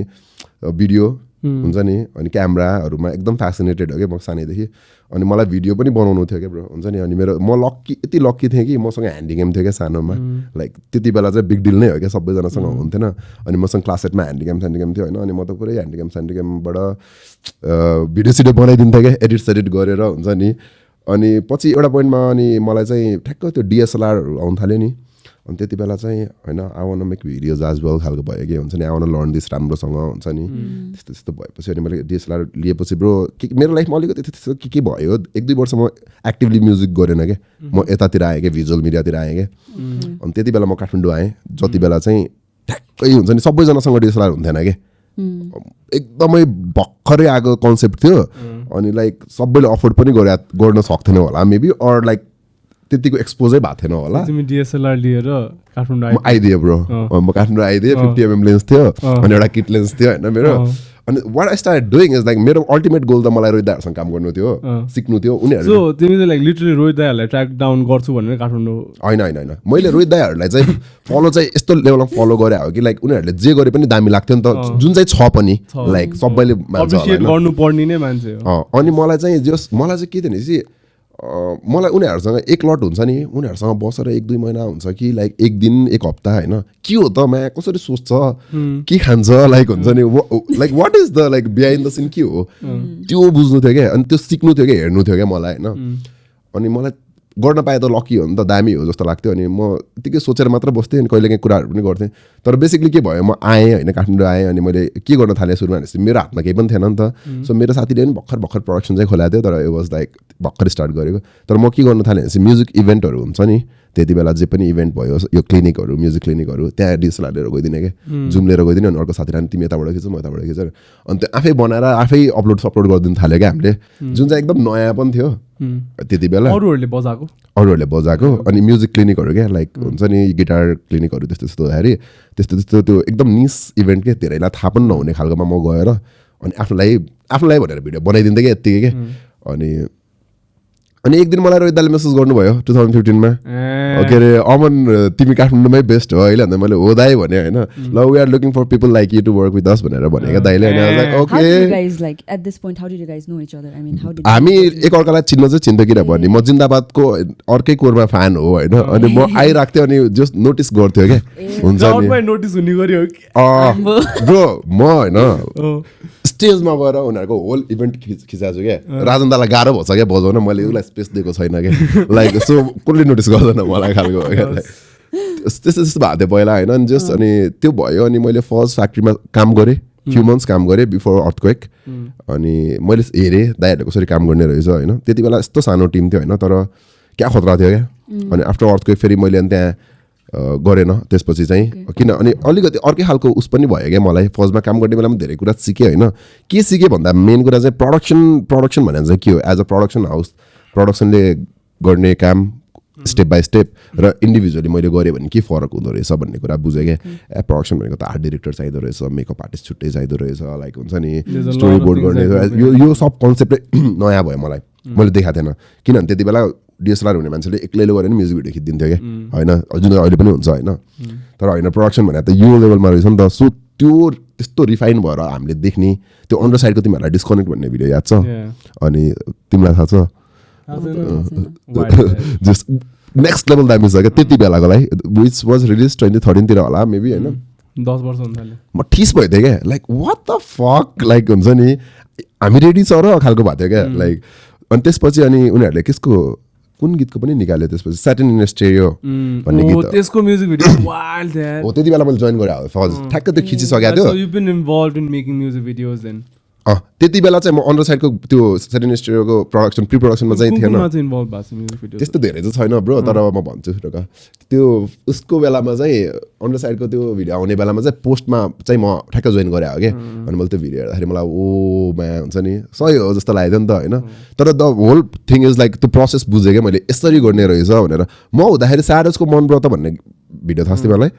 भिडियो हुन्छ नि अनि क्यामराहरूमा एकदम फेसिनेटेड हो क्या म सानैदेखि। अनि मलाई भिडियो पनि बनाउनु थियो क्या ब्रो हुन्छ नि। अनि मेरो म यति लक्की थिएँ कि मसँग ह्यान्डिक्याम थियो क्या सानोमा, लाइक त्यति बेला चाहिँ बिग डिल नै हो क्या, सबैजनासँग हुन्थेन। अनि मसँग क्लास 8मा ह्यान्डिक्याम थियो होइन। अनि म त पुरै ह्यान्डिक्यामबाट भिडियो सिडियो बनाइदिन्थेँ क्या, एडिट गरेर हुन्छ नि। अनि पछि एउटा पोइन्टमा अनि मलाई चाहिँ ठ्याक्क त्यो डिएसएलआरहरू आउनु थाल्यो नि। अनि त्यति बेला चाहिँ होइन I want make videos as well खालको भयो कि हुन्छ नि, आई वान लर्न दिस राम्रोसँग हुन्छ नि। त्यस्तो भएपछि अनि मैले डिएसएलआर लिएपछि ब्रो मेरो लाइफमा अलिकति त्यस्तो के भयो, 1-2 वर्ष म एक्टिभली म्युजिक गरेन क्या, म यतातिर आएँ क्या, भिजुअल मिडियातिर आएँ क्या। अनि त्यति बेला म काठमाडौँ आएँ, जति बेला चाहिँ ठ्याक्कै हुन्छ नि सबैजनासँग डिएसएलआर हुन्थेन क्या, एकदमै भर्खरै आएको कन्सेप्ट थियो। अनि लाइक सबैले अफोर्ड पनि गर्न सक्थेन होला मेबी, अर लाइक त्यतिको एक्सपोजै भएको थिएन होला। तिमी डिएसएलआर लिएर काठमाडौँ आइदिएँ ब्रो, म काठमाडौँ आइदिएँ। 50mm लेन्स थियो अनि एउटा किट लेन्स थियो होइन मेरो। अनि what I start doing is like मेरो अल्टिमेट गोल त मलाई रोहित दाइहरूसँग काम गर्नु थियो, सिक्नु थियो उनीहरू। सो तिमी चाहिँ लाइक लिटरली रोहित दाइहरूलाई ट्र्याक डाउन गर्छु भनेर काठमाडौँ? होइन मैले रोहित दाइहरूलाई चाहिँ फलो चाहिँ यस्तो लेभलमा फलो गरे हो कि लाइक उनीहरूले जे गरे पनि दामी लाग्थ्यो नि त, जुन चाहिँ छ पनि लाइक सबैले गर्नुपर्ने नै मान्छे हो। अनि मलाई चाहिँ के थियो भनेपछि मलाई उनीहरूसँग एक लट हुन्छ नि, उनीहरूसँग बसेर 1-2 महिना हुन्छ कि लाइक 1 दिन 1 हप्ता होइन, के हो त म्या कसरी सोच्छ के खान्छ लाइक हुन्छ नि, like what is the like behind the scene के हो त्यो बुझ्नु थियो क्या। अनि त्यो सिक्नु थियो क्या, हेर्नु थियो क्या मलाई होइन। अनि मलाई गर्न पाए त लकी हो नि त, दामी हो जस्तो लाग्थ्यो। अनि म यतिकै सोचेर मात्र बस्थेँ, अनि कहिले काहीँ कुराहरू पनि गर्थेँ। तर बेसिकली के भयो, म आएँ होइन काठमाडौँ आएँ, अनि मैले के गर्न थालेँ सुरुमा भनेपछि मेरो हातमा केही पनि थिएन नि त। सो मेरो साथीले पनि भर्खर प्रडक्सन चाहिँ खोलाएको थियो, तर इट वाज लाइक भर्खर स्टार्ट गरेको। तर म के गर्न थालेँ भनेपछि म्युजिक इभेन्टहरू हुन्छ नि, त्यति बेला जे पनि इभेन्ट भयो यो क्लिनिकहरू म्युजिक क्लिनिकहरू, त्यहाँ डिएसएलआर लिएर गइदिने क्या, जुम लिएर गइदिने। अनि अर्को साथीलाई तिमी यताबाट खिच म यताबाट खिच, अनि त्यो आफै बनाएर आफै अपलोड गरिदिनु थाल्यो क्या हामीले, जुन चाहिँ एकदम नयाँ पनि थियो त्यति बेला। अरूहरूले बजाएको अनि म्युजिक क्लिनिकहरू क्या, लाइक हुन्छ नि गिटार क्लिनिकहरू त्यस्तो त्यो एकदम निस इभेन्ट क्या, धेरैलाई थाहा पनि नहुने खालकोमा म गएर अनि आफूलाई भनेर भिडियो बनाइदिन्थेँ क्या यत्तिकै क्या। अनि अनि एक दिन मलाई रोहित दाले मेसेज गर्नुभयो 2015 मा के अरे अमन तिमी काठमाडौँमै बेस्ट हो अहिले भन्दा मैले हो दाइ भने होइन ल we are looking for people like you to work with us भनेर भनेको दाइले अनि आई वाज लाइक ओके हामी एकअर्कालाई चिन्न चाहिँ चिन्थ्यो किनभने म जिन्दाबादको अर्कै कोरमा फ्यान हो होइन अनि म आइरहेको थिएँ अनि जस्ट नोटिस गर्थ्यो क्या हुन्छ नि ब्रो म होइन स्टेजमा गएर उनीहरूको होल इभेन्ट खिचाएको छु क्या राजन दालाई गाह्रो भएछ क्या बजाउन मैले उसलाई स्पेस दिएको छैन क्या लाइक सो कसले नोटिस गर्दैन मलाई खालको त्यस्तो त्यस्तो भएको थियो पहिला होइन अनि जस्ट अनि त्यो भयो अनि मैले फर्स्ट फ्याक्ट्रीमा काम गरेँ फ्यु मन्थ्स काम गरेँ बिफोर अर्थक्वेक अनि मैले हेरेँ दाइहरूले कसरी काम गर्ने रहेछ होइन त्यति बेला यस्तो सानो टिम थियो होइन तर क्या खतरा थियो क्या अनि आफ्टर अर्थक्वेक फेरि मैले अनि त्यहाँ गरेन त्यसपछि चाहिँ किन अनि अलिकति अर्कै खालको उस पनि भयो क्या मलाई फर्स्टमा काम गर्ने बेलामा धेरै कुरा सिकेँ होइन के सिकेँ भन्दा मेन कुरा चाहिँ प्रडक्सन भनेर चाहिँ के हो एज अ प्रडक्सन हाउस प्रडक्सनले गर्ने काम स्टेप बाई स्टेप र इन्डिभिजुअली मैले गरेँ भने के फरक हुँदो रहेछ भन्ने कुरा बुझेँ क्या प्रडक्सन भनेको त आर्ट डिरेक्टर चाहिँदो रहेछ मेकअप आर्टिस्ट छुट्टै चाहिँदो रहेछ लाइक हुन्छ नि स्टोरी बोर्ड गर्ने यो सब कन्सेप्टै नयाँ भयो मलाई मैले देखाएको थिएन किनभने त्यति बेला डिएसएलआर हुने मान्छेले एक्लैले गरेर म्युजिक भिडियो खिचिदिन्थ्यो क्या होइन जुन अहिले पनि हुन्छ होइन तर होइन प्रडक्सन भनेर त यो लेभलमा रहेछ नि त सो त्यो त्यस्तो रिफाइन भएर हामीले देख्ने त्यो अन्डर साइडको तिमीहरूलाई डिस्कनेक्ट भन्ने भिडियो याद छ अनि तिमीलाई थाहा छ जस्ट नेक्स्ट लेभल दामी छ क्या त्यति बेलाको लागि विच वाज रिलिज 2013 तिर होला मेबी होइन 10 वर्ष हुँदा म ठिस भइदिएँ क्या like what the fuck like हुन्छ नि हामी रेडी छ र खालको भएको थियो क्या लाइक अनि त्यसपछि अनि उनीहरूले त्यसको कुन गीतको पनि निकाल्यो त्यसपछि सैटर्न इन स्टेरियो भन्ने गीत त्यसको म्युजिक भिडियो वाइल्ड थियो हो त्यति बेला मैले जोइन गरेँ फर्स्ट ठ्याक्क त्यो खिचिसकेको थियो so you been involved in making music videos then त्यति बेला चाहिँ म अन्डर साइडको त्यो सैटर्न स्टेरियोको प्रोडक्सन प्री प्रोडक्सनमा चाहिँ थिएन त्यस्तो धेरै चाहिँ छैन ब्रो तर म भन्छु त्यो उसको बेलामा चाहिँ अन्डर साइडको त्यो भिडियो आउने बेलामा चाहिँ पोस्टमा चाहिँ म ठ्याक्क जोइन गरेँ हो कि अनि मैले त्यो भिडियो हेर्दाखेरि मलाई मा हुन्छ नि सही हो जस्तो लाग्यो नि त होइन तर the whole thing is like त्यो प्रोसेस बुझेँ क्या मैले यसरी गर्ने रहेछ भनेर म हुँदाखेरि सारजको मन व्रत भन्ने भिडियो थाहा थियो मलाई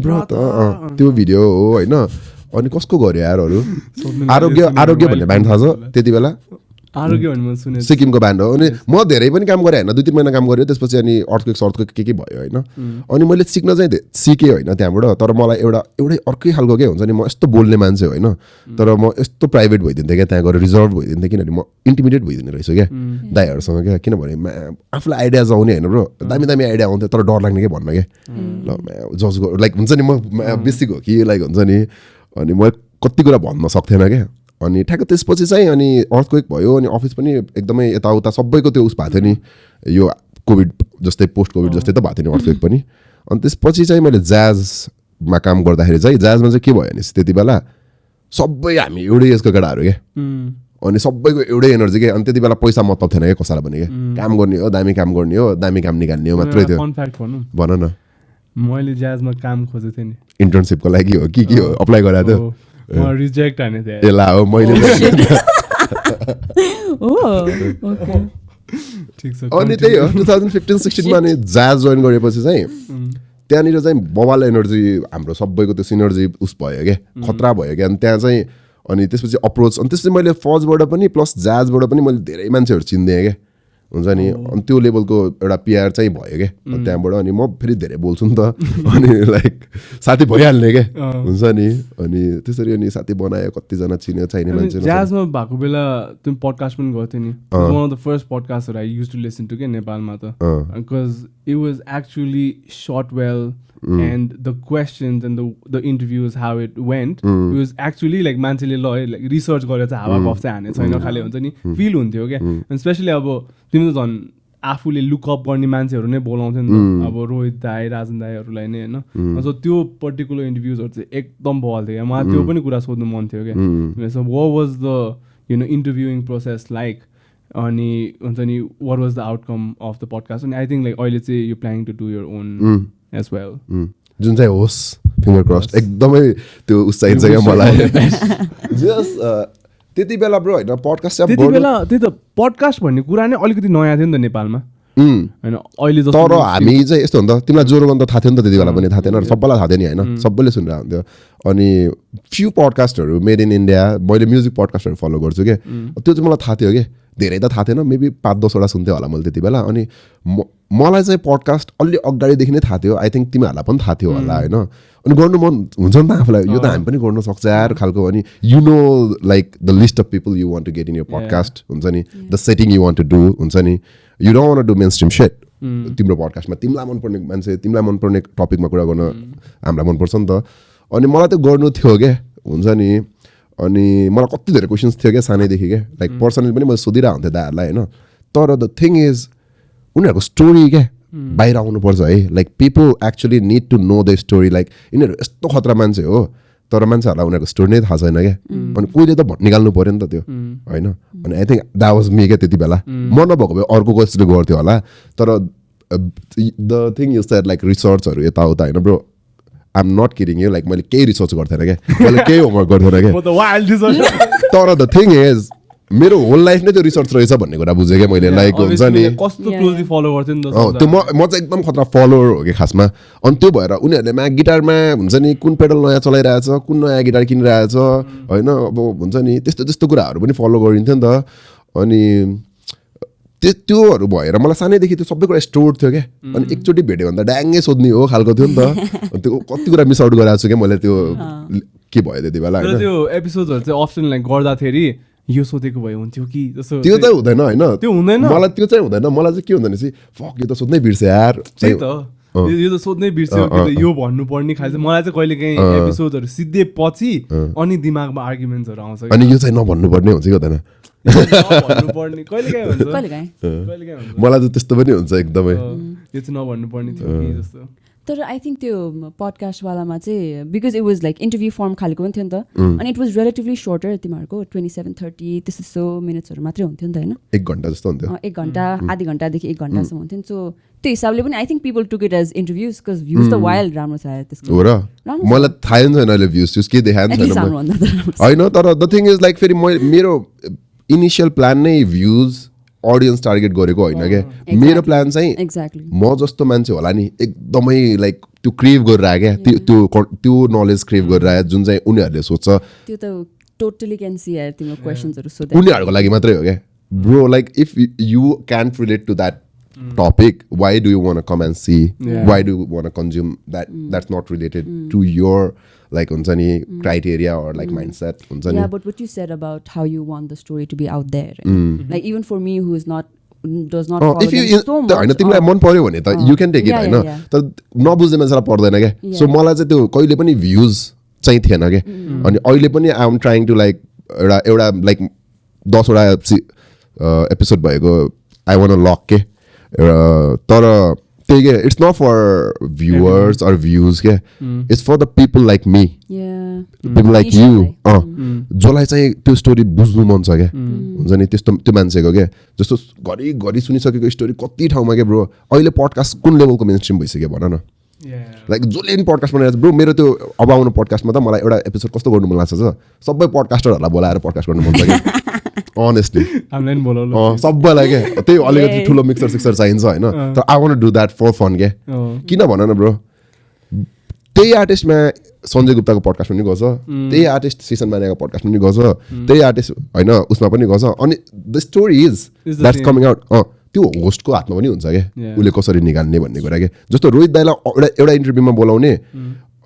व्रत त्यो भिडियो हो होइन अनि कसको गर्यो यारहरू आरोग्य भन्ने ब्यान्ड थाहा छ त्यति बेला सिक्किमको ब्यान्ड हो अनि म धेरै पनि काम गरेँ होइन 2-3 महिना काम गरेँ त्यसपछि अनि अर्थक्वेक के भयो होइन अनि मैले सिक्न चाहिँ सिकेँ होइन त्यहाँबाट तर मलाई एउटै अर्कै खालको के हुन्छ नि म यस्तो बोल्ने मान्छे होइन तर म यस्तो प्राइभेट भइदिन्थेँ क्या त्यहाँ गएर रिजर्भ भइदिन्थेँ किनभने म इन्टिमिडिएट भइदिने रहेछु क्या दाइहरूसँग क्या किनभने आफूलाई आइडियाज आउने होइन ब्रो दामी आइडिया आउँथ्यो तर डर लाग्ने क्या भन्न क्या ल जज लाइक हुन्छ नि म बेसिक हो कि लाइक हुन्छ नि अनि म कति कुरा भन्न सक्थेन क्या अनि ठ्याक्क त्यसपछि चाहिँ अनि अर्थक्वेक भयो अनि अफिस पनि एकदमै यताउता सबैको त्यो उस भएको थियो नि यो कोभिड जस्तै पोस्ट कोभिड जस्तै त भएको थियो नि अर्थक्वेक पनि अनि त्यसपछि चाहिँ मैले जाजमा काम गर्दाखेरि चाहिँ जाजमा चाहिँ के भयो भने त्यति बेला सबै हामी एउटै एजको केटाहरू क्या अनि सबैको एउटै एनर्जी क्या अनि त्यति बेला पैसा मतलब थिएन क्या कसैलाई भने क्या काम गर्ने हो दामी काम निकाल्ने हो मात्रै थियो भन न मैले जाजमा काम खोजेको थिएँ नि इन्टर्नसिपको लागि हो के हो अप्लाई गरेको थियो म रिजेक्ट हाने थिएँ ए ला हो मैले अनि त्यही हो 2015-16 मा अनि जाज जोइन गरेपछि चाहिँ त्यहाँनिर चाहिँ बवाल एनर्जी हाम्रो सबैको त्यो सिनर्जी उस भयो क्या खतरा भयो क्या अनि त्यहाँ चाहिँ अनि त्यसपछि अप्रोच अनि त्यसपछि मैले फर्स्टबाट पनि प्लस जाजबाट पनि मैले धेरै मान्छेहरू चिन्देँ क्या हुन्छ नि अनि त्यो लेभलको एउटा पिआर चाहिँ भयो क्या त्यहाँबाट अनि म फेरि धेरै बोल्छु नि त अनि लाइक साथी भइहाल्ने क्या हुन्छ नि अनि त्यसरी अनि साथी बनायो कतिजना चाहिने मान्छे जाजमा भएको बेला तिमी पडकास्ट पनि गर्थ्यौ नि वान अफ द फर्स्ट पडकास्टहरु I used to listen to के नेपालमा त because it was actually shot well and the questions and the interviews how it went it was actually like मान्छेले ल like research गरेर चाहिँ हावा गफ चाहिँ हाने छैन खाले हुन्छ नि फिल हुन्थ्यो क्या स्पेशली अब तिमी त झन् आफूले लुकअप गर्ने मान्छेहरू नै बोलाउँथ्यो नि त अब रोहित दाई राजन दाईहरूलाई नै होइन सो त्यो पर्टिकुलर इन्टरभ्युजहरू चाहिँ एकदम बवाल थियो क्या मलाई त्यो पनि कुरा सोध्नु मन थियो क्या so what was the interviewing process like अनि हुन्छ नि what was the outcome of the podcast and I think like अहिले चाहिँ you planning to do your own as well जुन चाहिँ होस् फिङ्गर क्रस्ड एकदमै त्यो चाहिन्छ क्या मलाई जस्ट त्यति बेला ब्रो होइन पडकास्ट त्यति बेला त्यही त पडकास्ट भन्ने कुरा नै अलिकति नयाँ थियो नि त नेपालमा होइन अहिले जस्तो तर हामी चाहिँ यस्तो हो नि त तिमीलाई जोरोगन त थाहा थियो नि त त्यति बेला पनि थाहा थिएन सबैलाई थाहा थियो नि होइन सबैले सुनिरहेको हुन्थ्यो अनि फ्यु पडकास्टहरू मेड इन इन्डिया मैले म्युजिक पडकास्टहरू फलो गर्छु क्या त्यो चाहिँ मलाई थाहा थियो कि धेरै त थाहा थिएन मेबी 5-10 वटा सुन्थ्यो होला मैले त्यति बेला अनि मलाई चाहिँ पडकास्ट अलि अगाडिदेखि नै थाहा थियो आई थिङ्क तिमीहरूलाई पनि थाहा थियो होला होइन अनि गर्नु मन हुन्छ नि त आफूलाई यो त हामी पनि गर्न सक्छ यार खालको अनि you know like the list of people you want to get in your podcast हुन्छ नि the setting you want to do हुन्छ नि you don't want to do mainstream set तिम्रो पडकास्टमा तिमीलाई मनपर्ने मान्छे तिमीलाई मनपर्ने टपिकमा कुरा गर्न हामीलाई मनपर्छ नि त अनि मलाई त्यो गर्नु थियो क्या हुन्छ नि अनि मलाई कति धेरै क्वेसन्स थियो क्या सानैदेखि क्या लाइक पर्सनली पनि मैले सोधिरहेको हुन्थेँ दाहरूलाई होइन तर द थिङ इज उनीहरूको स्टोरी क्या बाहिर आउनुपर्छ है like people actually need to know the story like यिनीहरू यस्तो खतरा मान्छे हो तर मान्छेहरूलाई उनीहरूको स्टोरी नै थाहा छैन क्या अनि कोहीले त निकाल्नु पऱ्यो नि त त्यो होइन अनि I think that was me क्या त्यति बेला म नभएको भए अर्को कसैले गर्थ्यो होला तर the thing is that like रिसर्चहरू यताउता होइन bro I am not kidding you like मैले केही रिसर्च गर्थेन क्या मैले केही होमवर्क गर्थेन क्या तर द थिङ इज मेरो होल लाइफ नै त्यो रिसर्च रहेछ भन्ने कुरा बुझेँ क्या मैले लाइक हुन्छ नि कस्तो क्लोजली फलो गर्थ्यो नि त त्यो म चाहिँ एकदम खतरा फलोवर हो कि खासमा अनि त्यो भएर उनीहरूले गिटारमा हुन्छ नि कुन पेडल नयाँ चलाइरहेछ कुन नयाँ गिटार किनिरहेछ होइन अब हुन्छ नि त्यस्तो कुराहरू पनि फलो गरिन्थ्यो नि त अनि त्योहरू भएर मलाई सानैदेखि त्यो सबै कुरा स्टोर थियो क्या अनि एकचोटि भेट्यो भने त ड्याङ्गै सोध्ने हो खालको थियो नि त त्यो कति कुरा मिस आउट गराएको छु क्या मैले त्यो के भयो त्यति बेला होइन त्यो एपिसोडहरू चाहिँ अप्सन लाइक गर्दाखेरि यो सोधेको भए हुन्थ्यो कि जस्तो त्यो चाहिँ हुँदैन होइन त्यो हुँदैन मलाई त्यो चाहिँ हुँदैन मलाई चाहिँ के हुँदैन चाहिँ फक यो त सोध्नै बिर्से यार त्यही त यो त सोध्नै बिर्स्यो यो भन्नुपर्ने खालि मलाई चाहिँ कहिले काहीँ एपिसोडहरू सिधै पछि अनि दिमागमा आर्गुमेन्ट्सहरू आउँछ अनि यो चाहिँ नभन्नुपर्ने हुन्छ कि हुँदैन मलाई त त्यस्तो पनि हुन्छ एकदमै यो चाहिँ नभन्नुपर्ने थियो कि जस्तो तर आई थिङ्क त्यो पडकास्टवालामा चाहिँ because it was like interview form खालको पनि थियो नि त अनि इट वाज रिलेटिभली सर्टर तिमीहरूको 27-30 त्यस्तो मिनट्सहरू मात्रै हुन्थ्यो नि त होइन 1 घन्टा जस्तो हुन्थ्यो 1 घन्टा आधी घन्टादेखि 1 घन्टासम्म हुन्थ्यो नि सो त्यो हिसाबले पनि I think people took it as interviews because views त वाइल्ड राम्रो छ त्यसको हो र मलाई थाहै छैन अहिले भ्युज के देखाएको छैन होइन तर द थिङ इज लाइक फेरि मेरो इनिसियल प्लान नै भ्युज अडियन्स टार्गेट गरेको होइन क्या मेरो प्लान चाहिँ एक्ज्याक्टली म जस्तो मान्छे होला नि एकदमै लाइक त्यो क्रेभ गरेर आयो क्या त्यो नलेज क्रेभ गरेर आयो जुन चाहिँ उनीहरूले सोध्छ त्यो त टोटली क्यान सी यार तिम्रो क्वेसन्सहरू सोध्दै उनीहरूको लागि मात्रै हो क्या bro like if you can't relate to that topic why do you want to come and see why do you want to consume that's not related to your like huncha ni criteria or like mindset huncha ni but what you said about how you want the story to be out there like even for me who is not does not follow if you so much हैन तिमीलाई मन पर्यो भने त you can take it हैन तर नबुझ्ने मान्छेलाई पर्दैन के सो मलाई चाहिँ त्यो कहिले पनि भ्युज चाहिँ थिएन के अनि अहिले पनि I am trying to like एउटा लाइक 10 वटा एपिसोड भएको आई वान्ट टु लक के तर त्यही के it's not for viewers or views के it's for the people like me people like you जसलाई चाहिँ त्यो स्टोरी बुझ्नु मन छ क्या हुन्छ नि त्यस्तो त्यो मान्छेको क्या जस्तो घरि सुनिसकेको स्टोरी कति ठाउँमा क्या ब्रो अहिले पडकास्ट कुन लेभलको मेन स्ट्रिम भइसक्यो भन न लाइक जसले पनि पडकास्ट बनाएर ब्रो मेरो त्यो अब आउने पडकास्टमा त मलाई एउटा एपिसोड कस्तो गर्नु मन लाग्छ सबै पडकास्टरहरूलाई बोलाएर पडकास्ट गर्नु मन छ क्या अनेस्टली सबैलाई क्या त्यही अलिकति ठुलो मिक्सर चाहिन्छ होइन तर I want do that for fun क्या किन भन न ब्रो त्यही आर्टिस्टमा सञ्जय गुप्ताको पडकास्ट पनि गर्छ त्यही आर्टिस्ट सेसन मानेको पडकास्ट पनि गर्छ त्यही आर्टिस्ट होइन उसमा पनि गर्छ अनि the story is that's coming out त्यो होस्टको हातमा पनि हुन्छ क्या उसले कसरी निकाल्ने भन्ने कुरा क्या जस्तो रोहित दाइलाई एउटा इन्टरभ्यूमा बोलाउने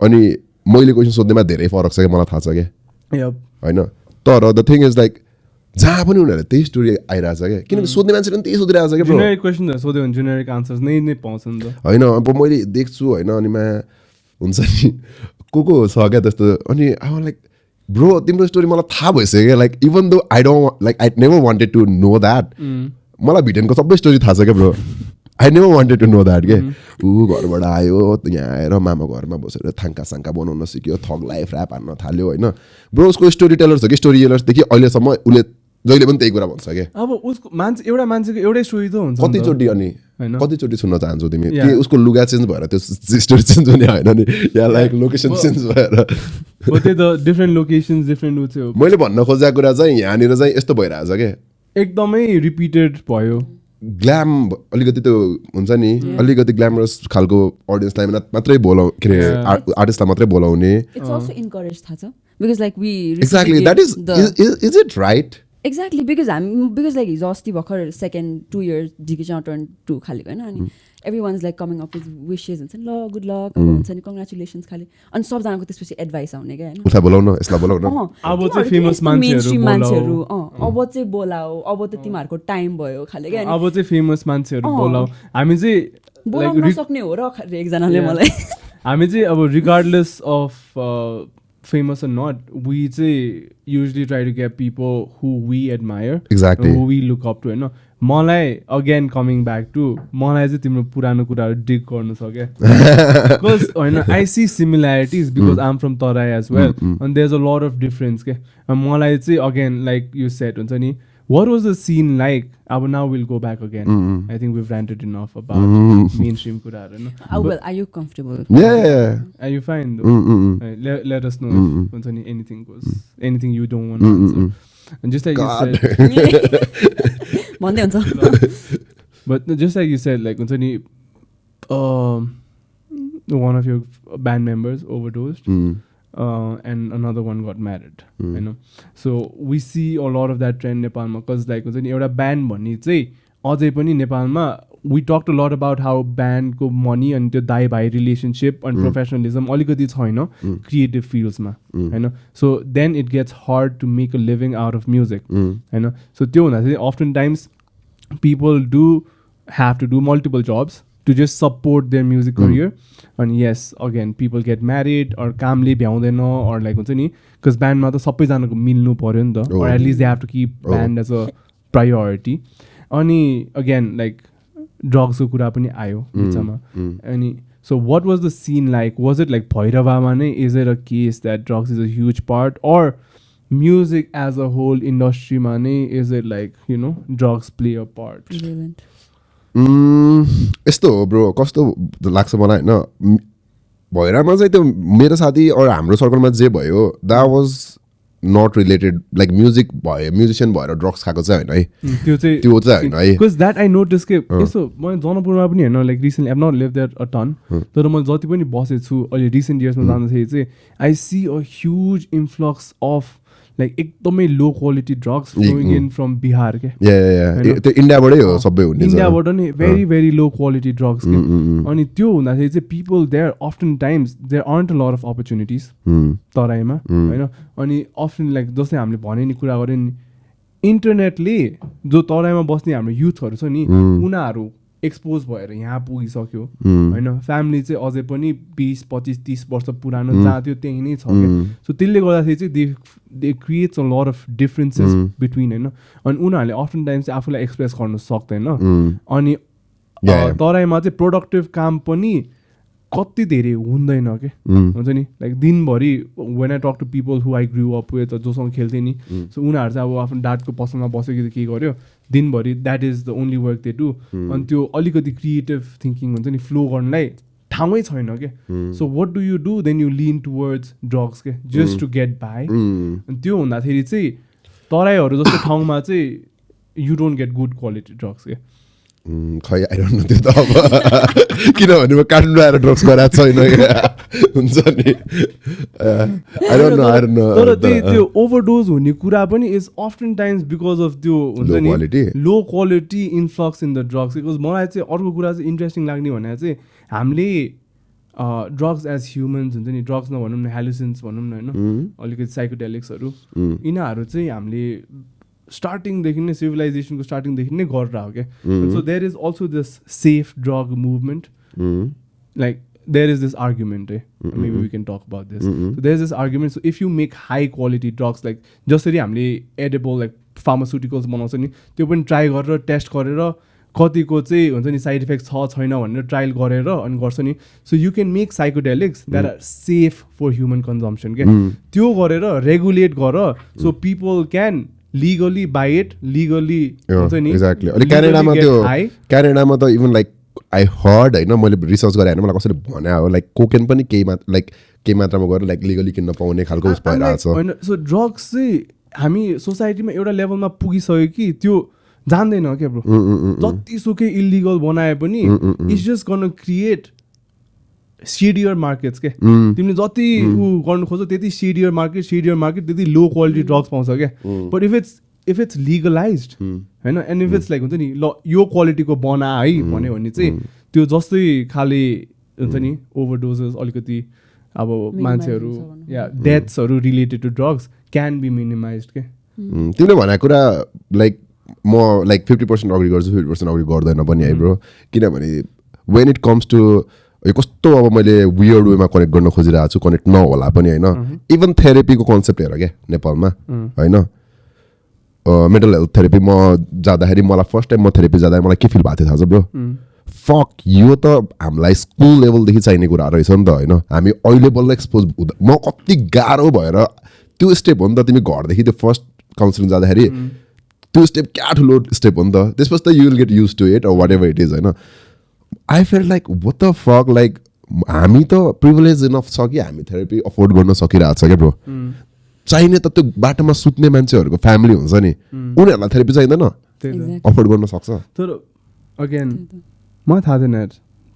अनि मैले क्वेसन सोध्दैमा धेरै फरक छ क्या मलाई थाहा छ क्या होइन तर द थिङ इज लाइक जहाँ पनि उनीहरूले त्यही स्टोरी आइरहेछ क्या किनकि सोध्ने मान्छेले पनि त्यही सोधिरहेको छ क्या क्वेसन सोध्यो भने जेनेरिक आन्सर्स नै पाउँछ नि त होइन अब मैले देख्छु होइन अनिमा हुन्छ नि को छ क्या त्यस्तो अनि अब लाइक ब्रो तिम्रो स्टोरी मलाई थाहा भइसक्यो क्या like even though I don't like I never wanted to know that मलाई भिटेनको सबै स्टोरी थाहा छ क्या bro I never wanted to know that के ऊ घरबाट आयो यहाँ आएर मामा घरमा बसेर थाङ्का बनाउन सिक्यो थग लाइफ ऱ्याप हान्न थाल्यो होइन ब्रो उसको स्टोरी टेलर छ कि स्टोरी टेलर्सदेखि अहिलेसम्म उसले जहिले पनि त्यही कुरा भन्छ क्या अब उसको एउटा मान्छेको एउटै स्टोरी त हुन्छ कतिचोटि अनि कतिचोटि सुन्न चाहन्छौ तिमी कि उसको लुगा चेन्ज भएर त्यो स्टोरी चेन्ज हुने होइन नि या लाइक लोकेसन चेन्ज भएर त्यही त डिफ्रेन्ट लोकेसन्स डिफ्रेन्ट थियो मैले भन्न खोजेको कुरा चाहिँ यहाँनिर चाहिँ यस्तो भइरहेछ क्या एकदमै रिपिटेड भयो ग्ल्याम अलिकति त्यो हुन्छ नि अलिकति ग्ल्यामरस खालको अडियन्सलाई मात्रै बोलाउ के अरे आर्टिस्टलाई मात्रै बोलाउने इट्स अल्सो इन्करेज थाहा छ because like we exactly that is it right Exactly, because like हिजो अस्ति भर्खर second 2 years Dhikichyau turned 2 खालेको होइन अनि everyone's like coming up with wishes हुन्छ नि ल good luck अब हुन्छ नि congratulations खाले अनि सबजनाको त्यसपछि एडभाइस आउने क्या होइन उसलाई बोलाउन यसलाई बोलाउन अब चाहिँ फेमस मान्छेहरू अब चाहिँ बोलाऊ अब त तिमीहरूको टाइम भयो खाले क्या अब चाहिँ फेमस मान्छेहरू बोलाऊ हामी चाहिँ बोलाउन नसक्ने हो र एकजनाले मलाई हामी चाहिँ अब regardless of famous or not, we usually try to get people who we admire, exactly, who we look up to. You know, मलाई again coming back to मलाई चाहिँ तिम्रो पुरानो कुराहरू dig गर्नु छ क्या because I see similarities because I'm from Tarai as well and there's a lot of difference क्या मलाई चाहिँ again like you said हुन्छ नि what was the scene like? Now we'll go back again. I think we've ranted enough about mainstream kudaharu. Well, are you comfortable? Yeah. Are you fine though? Let us know if anything goes, anything you don't want to answer. And just like God. you said, but just like you said, like one of your band members overdosed. And another one got married, you know. So we see a lot of that trend Nepalma because like एउटा band भन्ने चाहिँ अझै पनि नेपालमा we talked a lot about how band को money and त्यो दाइ भाइ relationship and professionalism अलिकति छैन creative fields मा हैन. So then it gets hard to make a living out of music, हैन. So त्यो हुँदा चाहिँ oftentimes people do have to do multiple jobs to just support their music career. And yes, again, people get married or कामले भ्याउँदैन or like हुन्छ नि because band मा त सबैजनाको मिल्नु पर्यो नि त or at least they have to keep band as a priority. अनि again like drugs को कुरा पनि आयो बिचमा अनि so what was the scene like? Was it like भैरवामा नै is it a case that drugs is a huge part or music as a whole industry मा नै is it like you know drugs play a part? Prevalent. यस्तो हो bro कस्तो लाग्छ मलाई होइन भैरामा चाहिँ त्यो मेरो साथी अरू हाम्रो सर्कलमा जे भयो that was not related like music भयो म्युजिसियन भएर ड्रग्स खाएको चाहिँ होइन है त्यो चाहिँ होइन है बिकज द्याट आई नोटिस के यस्तो म जनकपुरमा पनि होइन like recently I not live that a ton तर मैले जति पनि बसेको छु अहिले रिसेन्ट इयर्समा जाँदाखेरि चाहिँ I see a huge influx of like एकदमै low quality drugs flowing in from Bihar के त्यो इन्डियाबाटै हो सबै हुने इन्डियाबाट नै very very low quality drugs के अनि त्यो हुँदाखेरि चाहिँ people there often times there aren't a lot of opportunities तराईमा होइन अनि अफ्टन लाइक जस्तै हामीले भने नि कुरा गऱ्यो नि इन्टरनेटले जो तराईमा बस्ने हाम्रो युथहरू छ नि उनीहरू एक्सपोज भएर यहाँ पुगिसक्यो होइन फ्यामिली चाहिँ अझै पनि 20-25-30 वर्ष पुरानो जहाँ थियो त्यही नै छ क्या सो त्यसले गर्दाखेरि चाहिँ they creates a lot of differences between होइन अनि उनीहरूले अफ्टन टाइम चाहिँ आफूलाई एक्सप्रेस गर्नु सक्दैन अनि तराईमा चाहिँ प्रोडक्टिभ काम पनि कति धेरै हुँदैन के हुन्छ नि लाइक दिनभरि when I talk to people who I grew up with जोसँग खेल्थेँ नि सो उनीहरू चाहिँ अब आफ्नो डाडको पसलमा बसेको के गर्यो दिनभरि that is the only work they do अनि त्यो अलिकति क्रिएटिभ थिङ्किङ हुन्छ नि फ्लो गर्नलाई ठाउँै छैन के so what do you do then you lean towards drugs के जस्ट टु गेट बाई अनि त्यो हुँदाखेरि चाहिँ तराईहरू जस्तो ठाउँमा चाहिँ you don't get good quality drugs के खै आई डोन्ट नो त्यो त अब किनभने म काठमाडौँ आएर ड्रग्स गराएको छैन हुन्छ नि आई डोन्ट नो तर त्यो ओभरडोज हुने कुरा पनि is often times because of त्यो हुन्छ नि low quality influx in the drugs because मलाई चाहिँ अर्को कुरा चाहिँ इन्ट्रेस्टिङ लाग्ने भने चाहिँ हामीले ड्रग्स एज ह्युमन्स हुन्छ नि ड्रग्स नभनौँ न हेलुसिन्स भनौँ न होइन अलिकति साइकोडेलिक्सहरू यिनीहरू चाहिँ हामीले स्टार्टिङदेखि नै सिभिलाइजेसनको स्टार्टिङदेखि नै गरेर हो क्या so there is also this safe drug movement like there is this argument maybe we can talk about this so there is this argument so if you make high quality drugs like जसरी हामीले edible like pharmaceuticals बनाउँछ नि त्यो पनि try गरेर test गरेर कतिको चाहिँ हुन्छ नि साइड इफेक्ट छ छैन भनेर ट्रायल गरेर अनि गर्छ नि so you can make psychedelics that are safe for human consumption क्या त्यो गरेर रेगुलेट गर so people can legally buy it legally exactly अनि क्यानाडामा त्यो क्यानाडामा त इभन लाइक आई हर्ड होइन मैले रिसर्च गरेँ होइन मलाई कसैले भने हो लाइक कोकेन पनि केही मात्रामा गएर लाइक लिगली किन्न पाउने खालको उस भइरहेको छ सो ड्रग्स चाहिँ हामी सोसाइटीमा एउटा लेभलमा पुगिसक्यो कि त्यो जान्दैन क्या ब्रो जतिसुकै इलिगल बनाए पनि इट्स जस्ट गर्न क्रिएट सेडियर मार्केट्स के तिमीले जति ऊ गर्नु खोज्छौ त्यति सेडियर मार्केट त्यति लो क्वालिटी ड्रग्स पाउँछ क्या but if it's if it's legalized होइन एन्ड इफ इट्स लाइक हुन्छ नि ल यो क्वालिटीको बना है भन्यो भने चाहिँ त्यो जस्तै खाले हुन्छ नि ओभरडोजेस अलिकति अब मान्छेहरू या डेथ्सहरू related to drugs can be minimize के तिमीले भनेको कुरा लाइक म लाइक 50% अग्री गर्छु 50% अग्री गर्दैन पनि है ब्रो किनभने वेन इट कम्स टु यो कस्तो अब मैले वियर्ड वेमा कनेक्ट गर्न खोजिरहेको छु कनेक्ट नहोला पनि होइन इभन थेरेपीको कन्सेप्ट हेर क्या नेपालमा होइन मेन्टल हेल्थ थेरेपी म जाँदाखेरि मलाई फर्स्ट टाइम म थेरेपी जाँदाखेरि मलाई के फिल भएको थियो थाहा छ ब्रो फक यो त हामीलाई स्कुल लेभलदेखि चाहिने कुरा रहेछ नि त होइन हामी अहिले बल्ल एक्सपोज हुँदा म कति गाह्रो भएर त्यो स्टेप हो नि त तिमी घरदेखि त्यो फर्स्ट काउन्सिलिङ जाँदाखेरि त्यो स्टेप क्या ठुलो स्टेप हो नि त त्यसपछि त you will get use to it whatever it is होइन I feel like what the fuck like हामी त प्रिभिलेज इनफ छ कि हामी थेरेपी अफोर्ड गर्न सकिरहेको छ क्या ब्रो चाहिने त त्यो बाटोमा सुत्ने मान्छेहरूको फ्यामिली हुन्छ नि उनीहरूलाई थेरेपी चाहिँदैन अफोर्ड गर्न सक्छ तर अगेन मलाई थाहा थिएन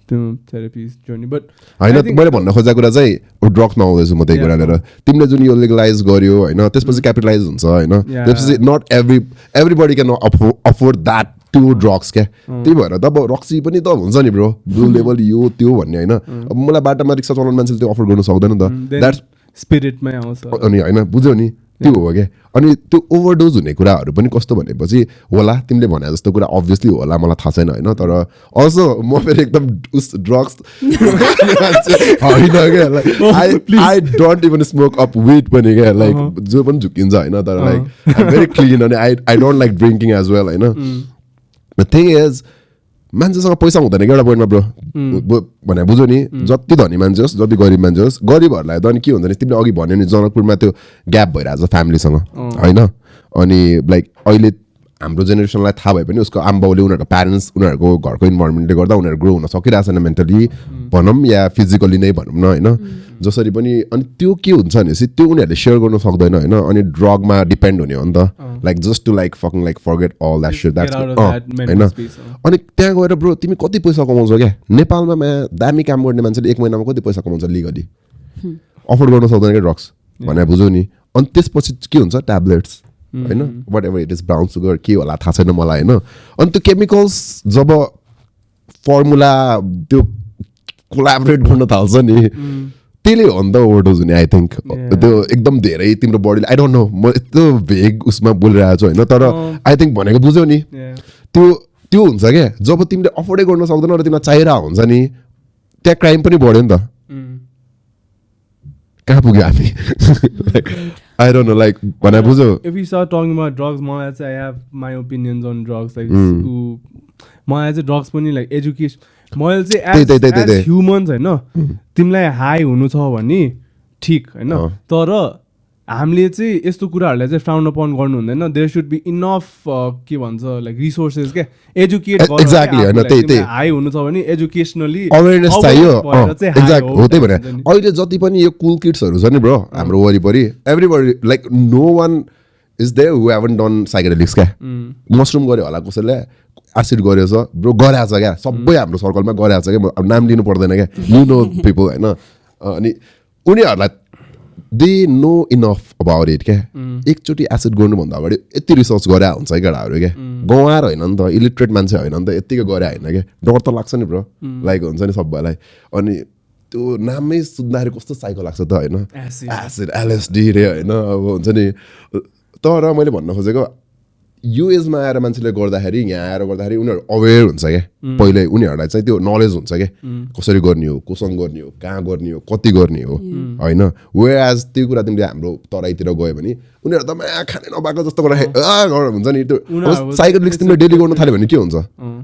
त्यो थेरेपी जर्नी बट होइन मैले भन्न खोजेको कुरा चाहिँ ड्रग्स नआउँदैछु म त्यही कुरा लिएर तिमीले जुन यो लिगलाइज गर्यो होइन त्यसपछि क्यापिटलाइज हुन्छ होइन त्यसपछि not everybody can afford that to drugs क्या त्यही भएर त अब रक्सी पनि त हुन्छ नि ब्रो ब्लु लेभल यो त्यो भन्ने होइन अब मलाई बाटोमा रिक्सा चलाउने मान्छेले त्यो अफोर्ड गर्न सक्दैन नि त द्याट्स स्पिरिटमै आउँछ अनि होइन बुझ्यौ नि त्यो हो क्या अनि त्यो ओभरडोज हुने कुराहरू पनि कस्तो भनेपछि होला तिमीले भने जस्तो कुरा अभियसली होला मलाई थाहा छैन होइन तर अल्सो म फेरि एकदम उस ड्रग्स होइन क्या I don't even smoke up weed पनि क्या लाइक जो पनि झुकिन्छ होइन तर लाइक आई भेरी क्लिन अनि I don't like drinking as well होइन थिङ इज मान्छेसँग पैसा हुँदैन कि एउटा पोइन्टमा ब्रो भने बुझ्यो नि जति धनी मान्छे होस् जति गरिब मान्छे होस् गरिबहरूलाई त अनि के हुन्छ नि तिमीले अघि भन्यो नि जनकपुरमा त्यो ग्याप भइरहेको छ फ्यामिलीसँग होइन अनि लाइक अहिले हाम्रो जेनेरेसनलाई थाहा भए पनि उसको आमाबाउले उनीहरूको प्यारेन्ट्स उनीहरूको घरको इन्भाइरोमेन्टले गर्दा उनीहरू ग्रो हुन सकिरहेको छैन मेन्टली भनौँ या फिजिकली नै भनौँ न होइन जसरी पनि अनि त्यो के हुन्छ भनेपछि त्यो उनीहरूले सेयर गर्न सक्दैन होइन अनि ड्रगमा डिपेन्ड हुने हो नि त like just to like fucking like forget all that shit that's होइन अनि त्यहाँ गएर ब्रो तिमी कति पैसा कमाउँछौ क्या नेपालमा दामी काम गर्ने मान्छेले 1 महिनामा कति पैसा कमाउँछ लिगली अफोर्ड गर्न सक्दैन क्या ड्रग्स भने बुझ्यौ नि अनि त्यसपछि के हुन्छ ट्याब्लेट्स होइन whatever it is brown sugar के होला थाहा छैन मलाई होइन अनि त्यो केमिकल्स जब फर्मुला त्यो कोलाबोरेट गर्न थाल्छ नि त्यसले हो नि त ओभरडोज हुने आई थिङ्क त्यो एकदम धेरै तिम्रो बडीले आई डोन्ट नो म यस्तो भेग उसमा बोलिरहेको छु होइन तर आई थिङ्क भनेको बुझ्यौ नि त्यो हुन्छ क्या जब तिमीले अफोर्डै गर्न सक्दैन र तिमीलाई चाहिरहेको हुन्छ नि त्यहाँ क्राइम पनि बढ्यो नि त कहाँ पुग्यो हामी I don't know, like, when I was if we start talking about drugs, I have my opinions on drugs. Like, मलाई चाहिँ ड्रग्स पनि लाइक एजुकेसन मैले चाहिँ एज ह्युमन्स होइन तिमीलाई हाई हुनु छ भने ठिक होइन तर हामीले चाहिँ यस्तो कुराहरूलाई चाहिँ फ्राउन्ड अपन गर्नु हुँदैन देयर सुड बी इनफ के भन्छ लाइक रिसोर्सेस क्या एजुकेट एक्ज्याक्टली हाई हुनु छ भने एजुकेसनली अवेरनेस चाहियो एक्ज्याक्ट हो त्यही भने अहिले जति पनि यो कुल किड्सहरू छ नि ब्रो हाम्रो वरिपरि everybody like no one is there who haven done psychedelics क्या मसरुम गर्यो होला कसैले एसिड गरेछ ब्रो गरेछ क्या सबै हाम्रो सर्कलमा गरेछ क्या अब नाम लिनु पर्दैन क्या यु नो पिपल होइन अनि उनीहरूलाई they know enough about it क्या एकचोटि एसिड गर्नुभन्दा अगाडि यति रिसर्च गरे हुन्छ है केटाहरू क्या गवार होइन नि त इलिटरेट मान्छे होइन नि त यत्तिकै गरे होइन क्या डर त लाग्छ नि ब्रो लाइक हुन्छ नि सबैलाई अनि त्यो नामै सुन्दाखेरि कस्तो साइको लाग्छ त होइन एसिड एलएसडी रे होइन अब हुन्छ नि तर मैले भन्न खोजेको यो एजमा आएर मान्छेले गर्दाखेरि यहाँ आएर गर्दाखेरि उनीहरू अवेर हुन्छ क्या पहिले उनीहरूलाई चाहिँ त्यो नलेज हुन्छ क्या कसरी गर्ने हो कोसँग गर्ने हो कहाँ गर्ने हो कति गर्ने हो होइन वे एज त्यो कुरा तिमीले हाम्रो तराईतिर गयो भने उनीहरू त मा खाने नपाएको जस्तो गरेर हुन्छ नि त्यो साइकेडेलिक्स तिमीले डेली गर्नु थाल्यो भने के हुन्छ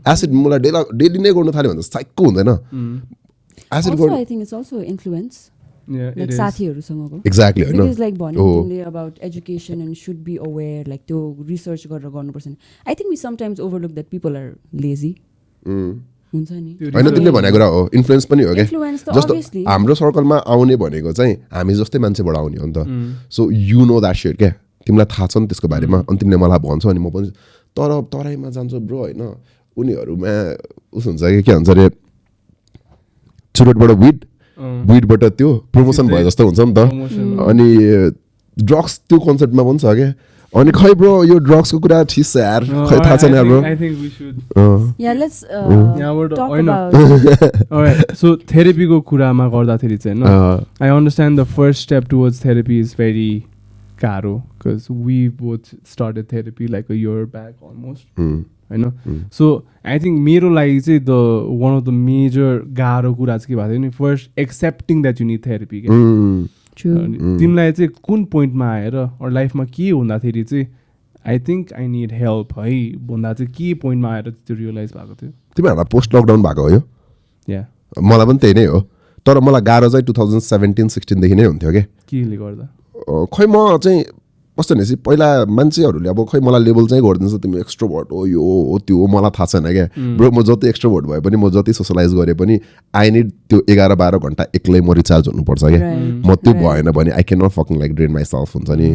एसिड मलाई डेली नै गर्नु थाल्यो भने त साइकको हुँदैन एसिड गर्नु I think it's also influence like साथीहरुसँगको एक्ज्याक्टली हैन इज लाइक भन्नु तिमीले about education and should be aware like त्यो रिसर्च गरेर गर्नुपर्छ I think we sometimes overlook that people are lazy हुन्छ नि हैन तिमीले भनेको कुरा हो इन्फ्लुएन्स पनि हो के जस्तो हाम्रो सर्कलमा आउने भनेको चाहिँ हामी जस्तै मान्छेबाट आउने हो नि त so you know that shit के तिमीलाई थाहा छ नि त्यसको बारेमा अनि तिमीले मलाई भन्छौ अनि म पनि तर तराईमा जान्छु ब्रो हैन उनीहरुमा उस हुन्छ के हुन्छ रे चुरोटबाट विडबाट त्यो प्रमोसन भयो जस्तो हुन्छ नि त अनि ड्रग्स त्यो कन्सेप्टमा पनि छ क्या अनि खै ब्रो यो ड्रग्सको कुरा ठिक छ यार खै थाहा छैन bro I think we should Yeah, let's यहाँबाट talk होइन about alright so थेरेपीको कुरामा गर्दाखेरि चाहिँ हैन I understand the first step towards therapy is very गाह्रो because we both started therapy like a year back almost हैन so I think मेरो लागि चाहिँ the one of the major गाह्रो कुरा चाहिँ के भएको थियो नि first accepting that you need therapy के तिमीलाई चाहिँ कुन पोइन्टमा आएर अर लाइफमा के हुँदाखेरि चाहिँ I think I need help है भन्दा चाहिँ के पोइन्टमा आएर त्यो रियलाइज भएको थियो तिमीहरूलाई पोस्ट लकडाउन भएको हो यो या मलाई पनि त्यही नै हो तर मलाई गाह्रो चाहिँ 2017-16 देखि नै हुन्थ्यो केले गर्दा खै म चाहिँ कस्तो भनेपछि पहिला मान्छेहरूले अब खै मलाई लेबल चाहिँ गरिदिन्छ तिमी एक्स्ट्रोभर्ट हो यो हो त्यो हो मलाई थाहा छैन क्या ब्रो म जति एक्स्ट्रोभर्ट भए पनि म जति सोसलाइज गरे पनि आई निड त्यो 11-12 घन्टा एक्लै म रिचार्ज हुनुपर्छ क्या म त्यो भएन भने I can not fucking like drain myself हुन्छ नि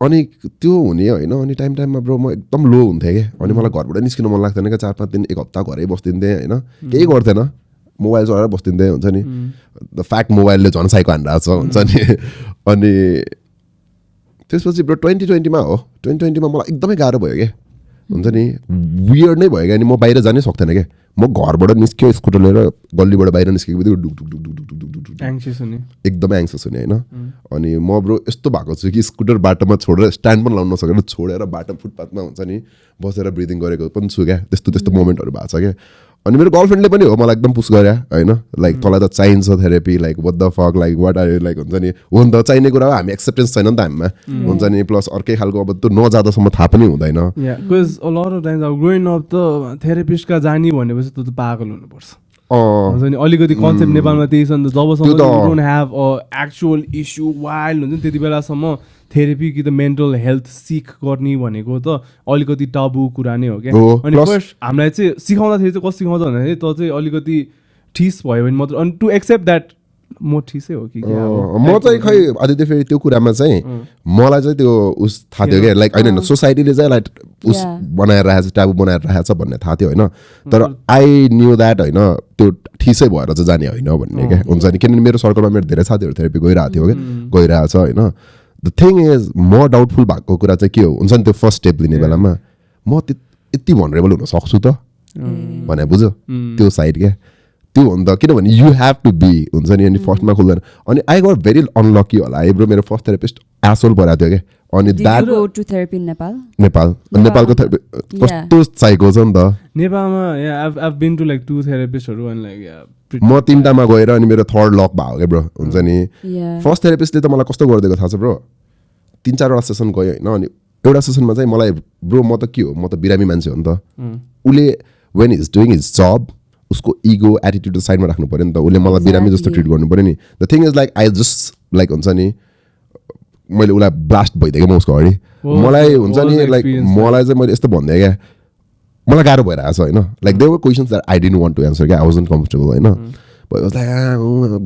अनि त्यो हुने होइन अनि टाइममा ब्रो म एकदम लो हुन्थेँ क्या अनि मलाई घरबाट निस्किनु मन लाग्थेन क्या 4-5 दिन एक हप्ता घरै बस्दिन्थेँ होइन केही गर्थेन मोबाइल चलाएर बस्दिन्थेँ हुन्छ नि द फ्याक्ट मोबाइलले झन् साइको हानिरहेको छ हुन्छ नि अनि त्यसपछि ब्रो 2020मा हो 2020मा मलाई एकदमै गाह्रो भयो क्या हुन्छ नि वियर्ड नै भयो क्या अनि म बाहिर जानै सक्थेन क्या म घरबाट निस्क्यो स्कुटर लिएर गल्लीबाट बाहिर निस्केको बित्तिकै डुक डुक डुक डुक डुक डुक डुक एङ्सियस हुने एकदमै एङ्सियस हुने होइन अनि म ब्रो यस्तो भएको छु कि स्कुटर बाटोमा छोडेर स्ट्यान्ड पनि लाउन नसकेर छोडेर बाटो फुटपाथमा हुन्छ नि बसेर ब्रिदिङ गरेको पनि छु क्या त्यस्तो मोमेन्टहरू भएको छ क्या अनि मेरो गर्लफ्रेन्डले पनि हो मलाई एकदम पुस गरे होइन लाइक तँलाई त चाहिन्छ therapy like what the fuck like what are like हुन्छ नि हो नि त चाहिने कुरा हो हामी एक्सेप्टेन्स छैन नि त हामीमा हुन्छ नि प्लस अर्कै खालको अब त्यो नजाँदासम्म थाहा पनि हुँदैन because a lot of times अब ग्रोइङ अप त थेरेपिस्टका जाने भनेपछि त पागल हुनुपर्छ हुन्छ नि अलिकति कन्सेप्ट नेपालमा त्यही छ नि त जबसम्म don't have a actual issue wild हुन्छ नि त्यति बेलासम्म थेरेपी कि त मेन्टल हेल्थ सिक गर्ने भनेको त अलिकति टाबु कुरा नै हो क्या अनि फर्स्ट हामीलाई चाहिँ सिकाउँदाखेरि चाहिँ कस्तो सिकाउँछ भन्दाखेरि त चाहिँ अलिकति ठिस भयो भने मात्र अनि टु एक्सेप्ट द्याट म ठिसै हो कि म चाहिँ खै आदित्य फेरि त्यो कुरामा चाहिँ मलाई चाहिँ त्यो उस थाहा थियो क्या लाइक होइन सोसाइटीले चाहिँ लाइक उस बनाएर राखेको छ ट्याबु बनाएर राखेको छ भन्ने थाहा थियो होइन तर आई न्यू द्याट होइन त्यो ठिसै भएर चाहिँ जाने होइन भन्ने क्या हुन्छ नि किनभने मेरो सर्कलमा मेरो धेरै साथीहरू थेरेपी गइरहेको थियो क्या गइरहेको छ होइन द थिङ इज म डाउटफुल भएको कुरा चाहिँ के हो हुन्छ नि त्यो फर्स्ट स्टेप लिने बेलामा म यति भनरेबल हुन सक्छु त भने बुझ्यो त्यो साइड क्या त्यो हो नि त किनभने यु हेभ टु बी हुन्छ नि अनि फर्स्टमा खुल्दैन अनि आई गट भेरी अनलकी होला है ब्रो मेरो फर्स्ट थेरेपिस्ट एसोल परेको थियो क्या अनि नेपालको कस्तो चाहिएको छ नि त नेपालमा म 3टामा गएर अनि मेरो थर्ड लक भयो क्या ब्रो हुन्छ नि फर्स्ट थेरेपिस्टले त मलाई कस्तो गरिदिएको थाहा छ ब्रो 3-4वटा सेसन गयो होइन अनि एउटा सेसनमा चाहिँ मलाई ब्रो म त के हो म त बिरामी मान्छे हो नि त उसले वेन इज डुइङ हिज जब उसको इगो एटिट्युड साइडमा राख्नु पऱ्यो नि त उसले मलाई बिरामी जस्तो ट्रिट गर्नु पऱ्यो नि the thing is like I just like हुन्छ नि मैले उसलाई ब्लास्ट भइदिएँ म उसको अगाडि मलाई हुन्छ नि लाइक मलाई चाहिँ मैले यस्तो भनिदिएँ क्या मलाई गाह्रो भइरहेको छ होइन like there were questions that I didn't want to answer क्या आई वाजन्ट कम्फर्टेबल होइन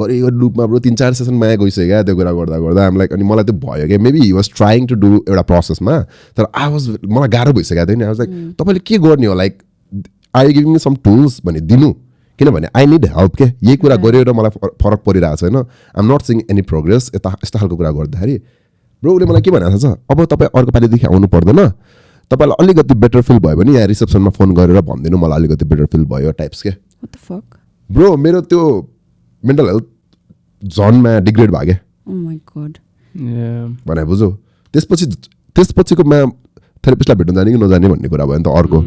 गरे लुपमा ब्रो 3-4 सेसन माया गइसक्यो क्या त्यो कुरा गर्दा गर्दा आम लाइक अनि मलाई त्यो भयो क्या maybe he was trying to do एउटा प्रोसेसमा तर आई वाज मलाई गाह्रो भइसकेको थियो नि आई वाज लाइक तपाईँले के गर्ने हो like I you giving me some tools भने दिनु किनभने आई निड हेल्प के यही कुरा गरेर मलाई फरक परिरहेको छ होइन I am not seeing any progress यस्तो खालको कुरा गर्दाखेरि ब्रो उसले मलाई के भनेको छ अब तपाईँ अर्को पालिदेखि आउनु पर्दैन तपाईँलाई अलिकति बेटर फिल भयो भने यहाँ रिसेप्सनमा फोन गरेर भनिदिनु मलाई अलिकति बेटर फिल भयो टाइप्स के ब्रो मेरो त्यो मेन्टल हेल्थ झनमा डिग्रेड भयो क्या भने बुझ्यो त्यसपछिकोमा थेरेपिस्टलाई भेट्न जाने कि नजाने भन्ने कुरा भयो नि त अर्को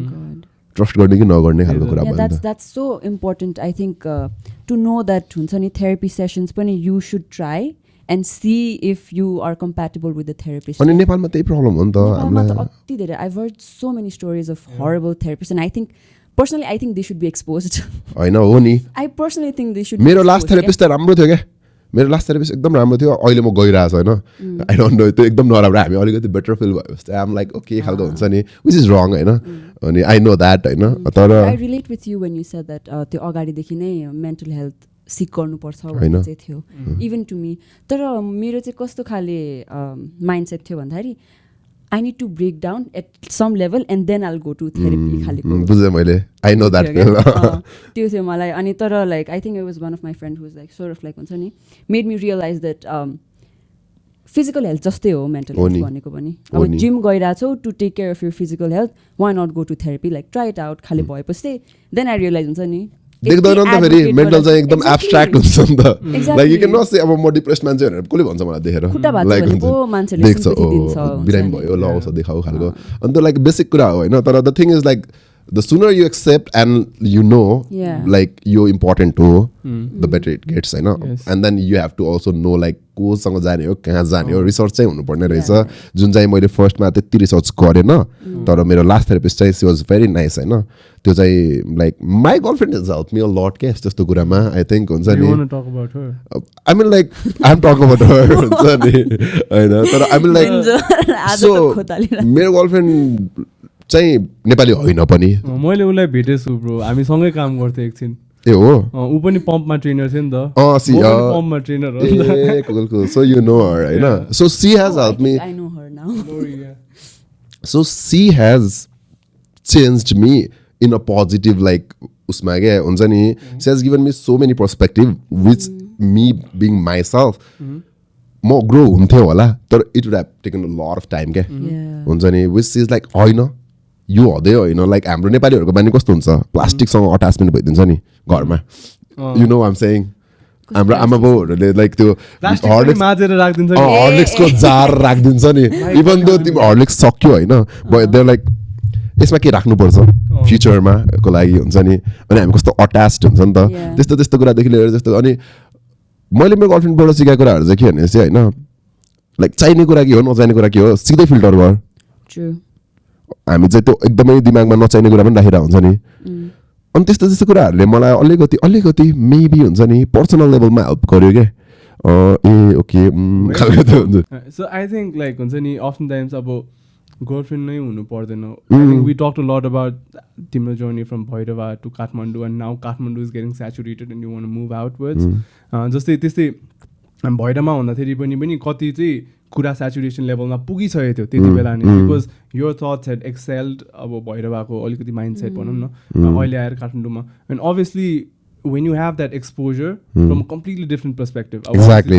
ट्रस्ट गर्ने कि नगर्ने खालको कुरा भयो नि त that's so important I think to know that हुन्छ नि थेरेपी सेसन्स पनि you should try and see if you are compatible with the therapist. अनि नेपालमा त्यही प्रब्लम हो नि त हामीलाई अति धेरै I've heard so many stories of horrible therapists and I think personally they should be exposed. हैन हो नि I personally think they should मेरो लास्ट थेरेपिस्ट त राम्रो थियो क्या मेरो लास्ट थेरेपिस्ट एकदम राम्रो थियो अहिले म गइरहेको छु होइन आई डोन्ट नो त्यो एकदम नराम्रो हामी अलिकति बेटर फिल भयो जस्तै आइ एम लाइक ओके खालको हुन्छ नि विच इज रङ होइन अनि आई नो द्याट होइन तर I relate with you when you said that त्यो अगाडिदेखि नै मेन्टल हेल्थ सिक गर्नुपर्छ भन्ने चाहिँ थियो इभन टु मी तर मेरो चाहिँ कस्तो खाले माइन्डसेट थियो भन्दाखेरि I need to break down at some level and then I'll go to therapy खाले बुझेँ मैले आई नो द्याट त्यो थियो मलाई अनि तर like I think it was one of my friend who is like sort of like हुन्छ नि made me realize that physical health जस्तै हो मेन्टल हो हेल्थ नि। भनेको पनि हो अब नि। जिम गइरहेछौ to take care of your physical health why not go to therapy like try it out खाली भएपछि देन आई रियलाइज हुन्छ नि देख्दैन नि त फेरि मेन्टल चाहिँ एकदम एब्स्ट्र्याक्ट हुन्छ नि त लाइक यु क्यान नट से अब म डिप्रेस्ड मान्छे भनेर कसले भन्छ मलाई देखेर लाइक देख्छ बिरामी भयो ल औषध देखाऊ खालको अन्त लाइक बेसिक कुरा हो होइन तर the thing is like the sooner you accept and you know like you're important to the better it gets you know and then you have to also know like को सँग जाने हो कहाँ जाने हो रिसर्च चाहिँ हुनुपर्ने रहेछ जुन चाहिँ मैले फर्स्टमा त्यति रिसर्च गरेन तर मेरो लास्ट थेरापिस्ट चाहिँ सी वाज भेरी नाइस होइन त्यो चाहिँ like my girlfriend is help me a lot के त्यस्तो कुरामा आई थिङ्क हुन्छ नि I mean like I am talk about her हुन्छ नि होइन तर आई मिन लाइक सो मेरो गर्लफ्रेन्ड चाहिँ नेपाली होइन पनि मैले उसलाई भेटेछु ब्रो हामी सँगै काम गर्थ्यौँ एकछिन ए हो ऊ पनि पम्पमा ट्रेनर थियो नि त पम्पमा ट्रेनर हो ए cool cool so you know her right so she has helped me I know her now so she has changed me in a positive like usma ke huncha ni she has given me so many perspective which me being myself म grow हुन्थ्यो होला तर it would have taken a lot of time के हुन्छ नि which is like होइन यो हुँदै होइन लाइक हाम्रो नेपालीहरूको बानी कस्तो हुन्छ प्लास्टिकसँग अट्याचमेन्ट भइदिन्छ नि घरमा यु नो आइम सेइङ हाम्रो आमा बाउहरूले लाइक त्यो हर्लिक्सको जार राखिदिन्छ नि इभन दो तिम्रो हर्लिक्स सक्यो होइन देयर लाइक यसमा के राख्नुपर्छ फ्युचरमा को लागि हुन्छ नि अनि हामी कस्तो अट्याच्ड हुन्छ नि त त्यस्तो त्यस्तो कुरादेखि लिएर जस्तो अनि मैले मेरो गर्लफ्रेन्डबाट सिकाएको कुराहरू चाहिँ के भने चाहिँ होइन लाइक चाहिने कुरा के हो नचाहिने कुरा के हो सिधै फिल्टर गर हामी चाहिँ त्यो एकदमै दिमागमा नचाहिने कुरा पनि राखिरहेको हुन्छ नि अनि त्यस्तो त्यस्तो कुराहरूले मलाई अलिकति मेबी हुन्छ नि पर्सनल लेभलमा हेल्प गर्यो क्या ए ओके खालको त हुन्छ सो आई थिङ्क लाइक हुन्छ नि अफ्टन टाइम्स अब गर्लफ्रेन्ड नै हुनु पर्दैन I think we talk a lot about तिम्रो journey from Bhairahawa to Kathmandu and now Kathmandu is getting saturated and you want move outwards जस्तै त्यस्तै भैरवमा हुँदाखेरि पनि कति चाहिँ कुरा स्याचुरेसन लेभलमा पुगिसकेको थियो त्यति बेला नै because your thoughts head excelled अब भैरवाको अलिकति माइन्ड सेट भनौँ न अहिले आएर काठमाडौँमा and obviously when you have that exposure from a completely different perspective. Exactly.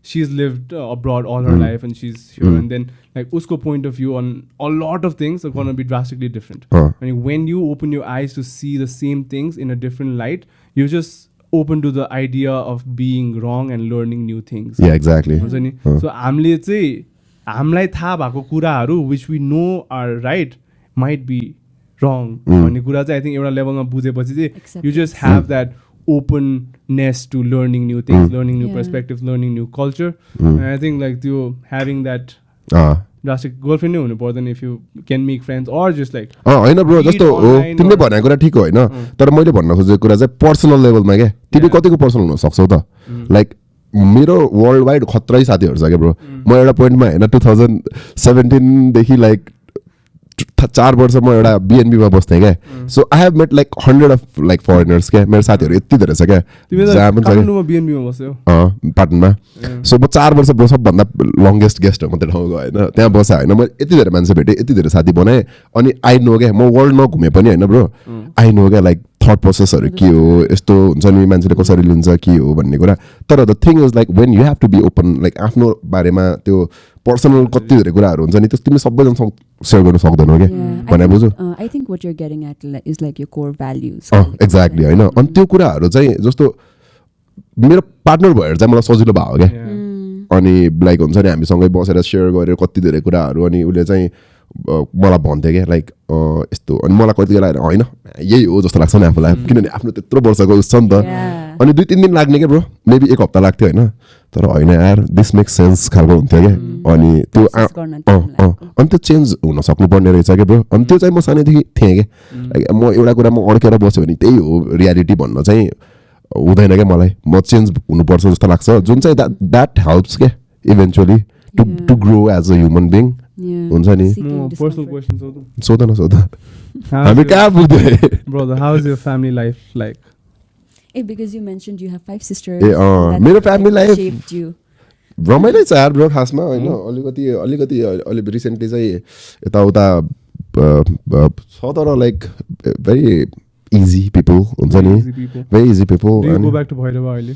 She's lived abroad all her life and she's here and then like usko point of view on a lot of things are going to be drastically different. And when you open your eyes to see the same things in a different light, you're just open to the idea of being wrong and learning new things. Yeah, exactly. So हामीले चाहिँ हामीलाई थाहा भएको कुराहरू which we know are right might be wrong भन्ने कुरा चाहिँ I think एउटा लेभलमा बुझेपछि चाहिँ you just have that openness to learning new things learning new perspective learning new culture I think like त्यो ह्याभिङ द्याट ड्रास्टिक गर्लफ्रेन्ड नै हुनु पर्दैन if you can make friends or just like होइन bro जस्तो हो तिमीले भनेको कुरा ठिक हो होइन तर मैले भन्न खोजेको कुरा चाहिँ पर्सनल लेभलमा क्या तिमी कतिको पर्सनल हुन सक्छौ त लाइक मेरो वर्ल्ड वाइड खत्रै साथीहरू छ क्या ब्रो म एउटा पोइन्टमा होइन 2017 लाइक 4 वर्ष म एउटा बिएनबीमा बस्थेँ क्या so I have met like 100 of like foreigners क्या मेरो साथीहरू यति धेरै छ क्या पाटनमा सो म 4 वर्ष ब्रो सबभन्दा लङ्गेस्ट गेस्ट हो म त्यो ठाउँको होइन त्यहाँ बसेँ होइन म यति धेरै मान्छे भेटेँ यति धेरै साथी बनाएँ अनि आई नो क्या म वर्ल्ड नघुमेँ पनि होइन ब्रो आई नो क्या लाइक थट प्रोसेसहरू के हो यस्तो हुन्छ नि मान्छेले कसरी लिन्छ के हो भन्ने कुरा तर the thing is like when you have to be open like आफ्नो बारेमा त्यो पर्सनल कति धेरै कुराहरू हुन्छ नि त्यो तिमी सबैजना सेयर गर्न सक्दैनौ क्या भने बुझ्यो I think what you are getting at is like your core values exactly होइन अनि त्यो कुराहरू चाहिँ जस्तो मेरो पार्टनर भएर चाहिँ मलाई सजिलो भयो क्या अनि लाइक हुन्छ नि हामीसँगै बसेर सेयर गरेर कति धेरै कुराहरू अनि उसले चाहिँ मलाई भन्थ्यो क्या लाइक यस्तो अनि मलाई कति बेला होइन यही हो जस्तो लाग्छ नि आफूलाई किनभने आफ्नो त्यत्रो वर्षको उस छ नि त अनि 2-3 दिन लाग्ने क्या ब्रो मेबी 1 हप्ता लाग्थ्यो होइन तर होइन यार दिस मेक सेन्स खालको हुन्थ्यो क्या अनि त्यो अनि त्यो चेन्ज हुन सक्नुपर्ने रहेछ क्या ब्रो अनि त्यो चाहिँ म सानैदेखि थिएँ क्या लाइक म एउटा कुरामा अड्केर बस्यो भने त्यही हो रियालिटी भन्न चाहिँ हुँदैन क्या मलाई म चेन्ज हुनुपर्छ जस्तो लाग्छ जुन चाहिँ द्याट हेल्प्स क्या eventually to grow as a human being हुन्छ नि सोध न हामी कहाँ पुग्दै brother how is your family life like because you mentioned you have 5 sisters मेरो फ्यामिली लाइफ रमाइलो छ यार ब्रो खासमा होइन अलिकति रिसेन्टली चाहिँ यताउता छ तर लाइक भेरी इजी पिपल हुन्छ नि Easy people. Very easy people Do you go back to Bhairahawa अहिले?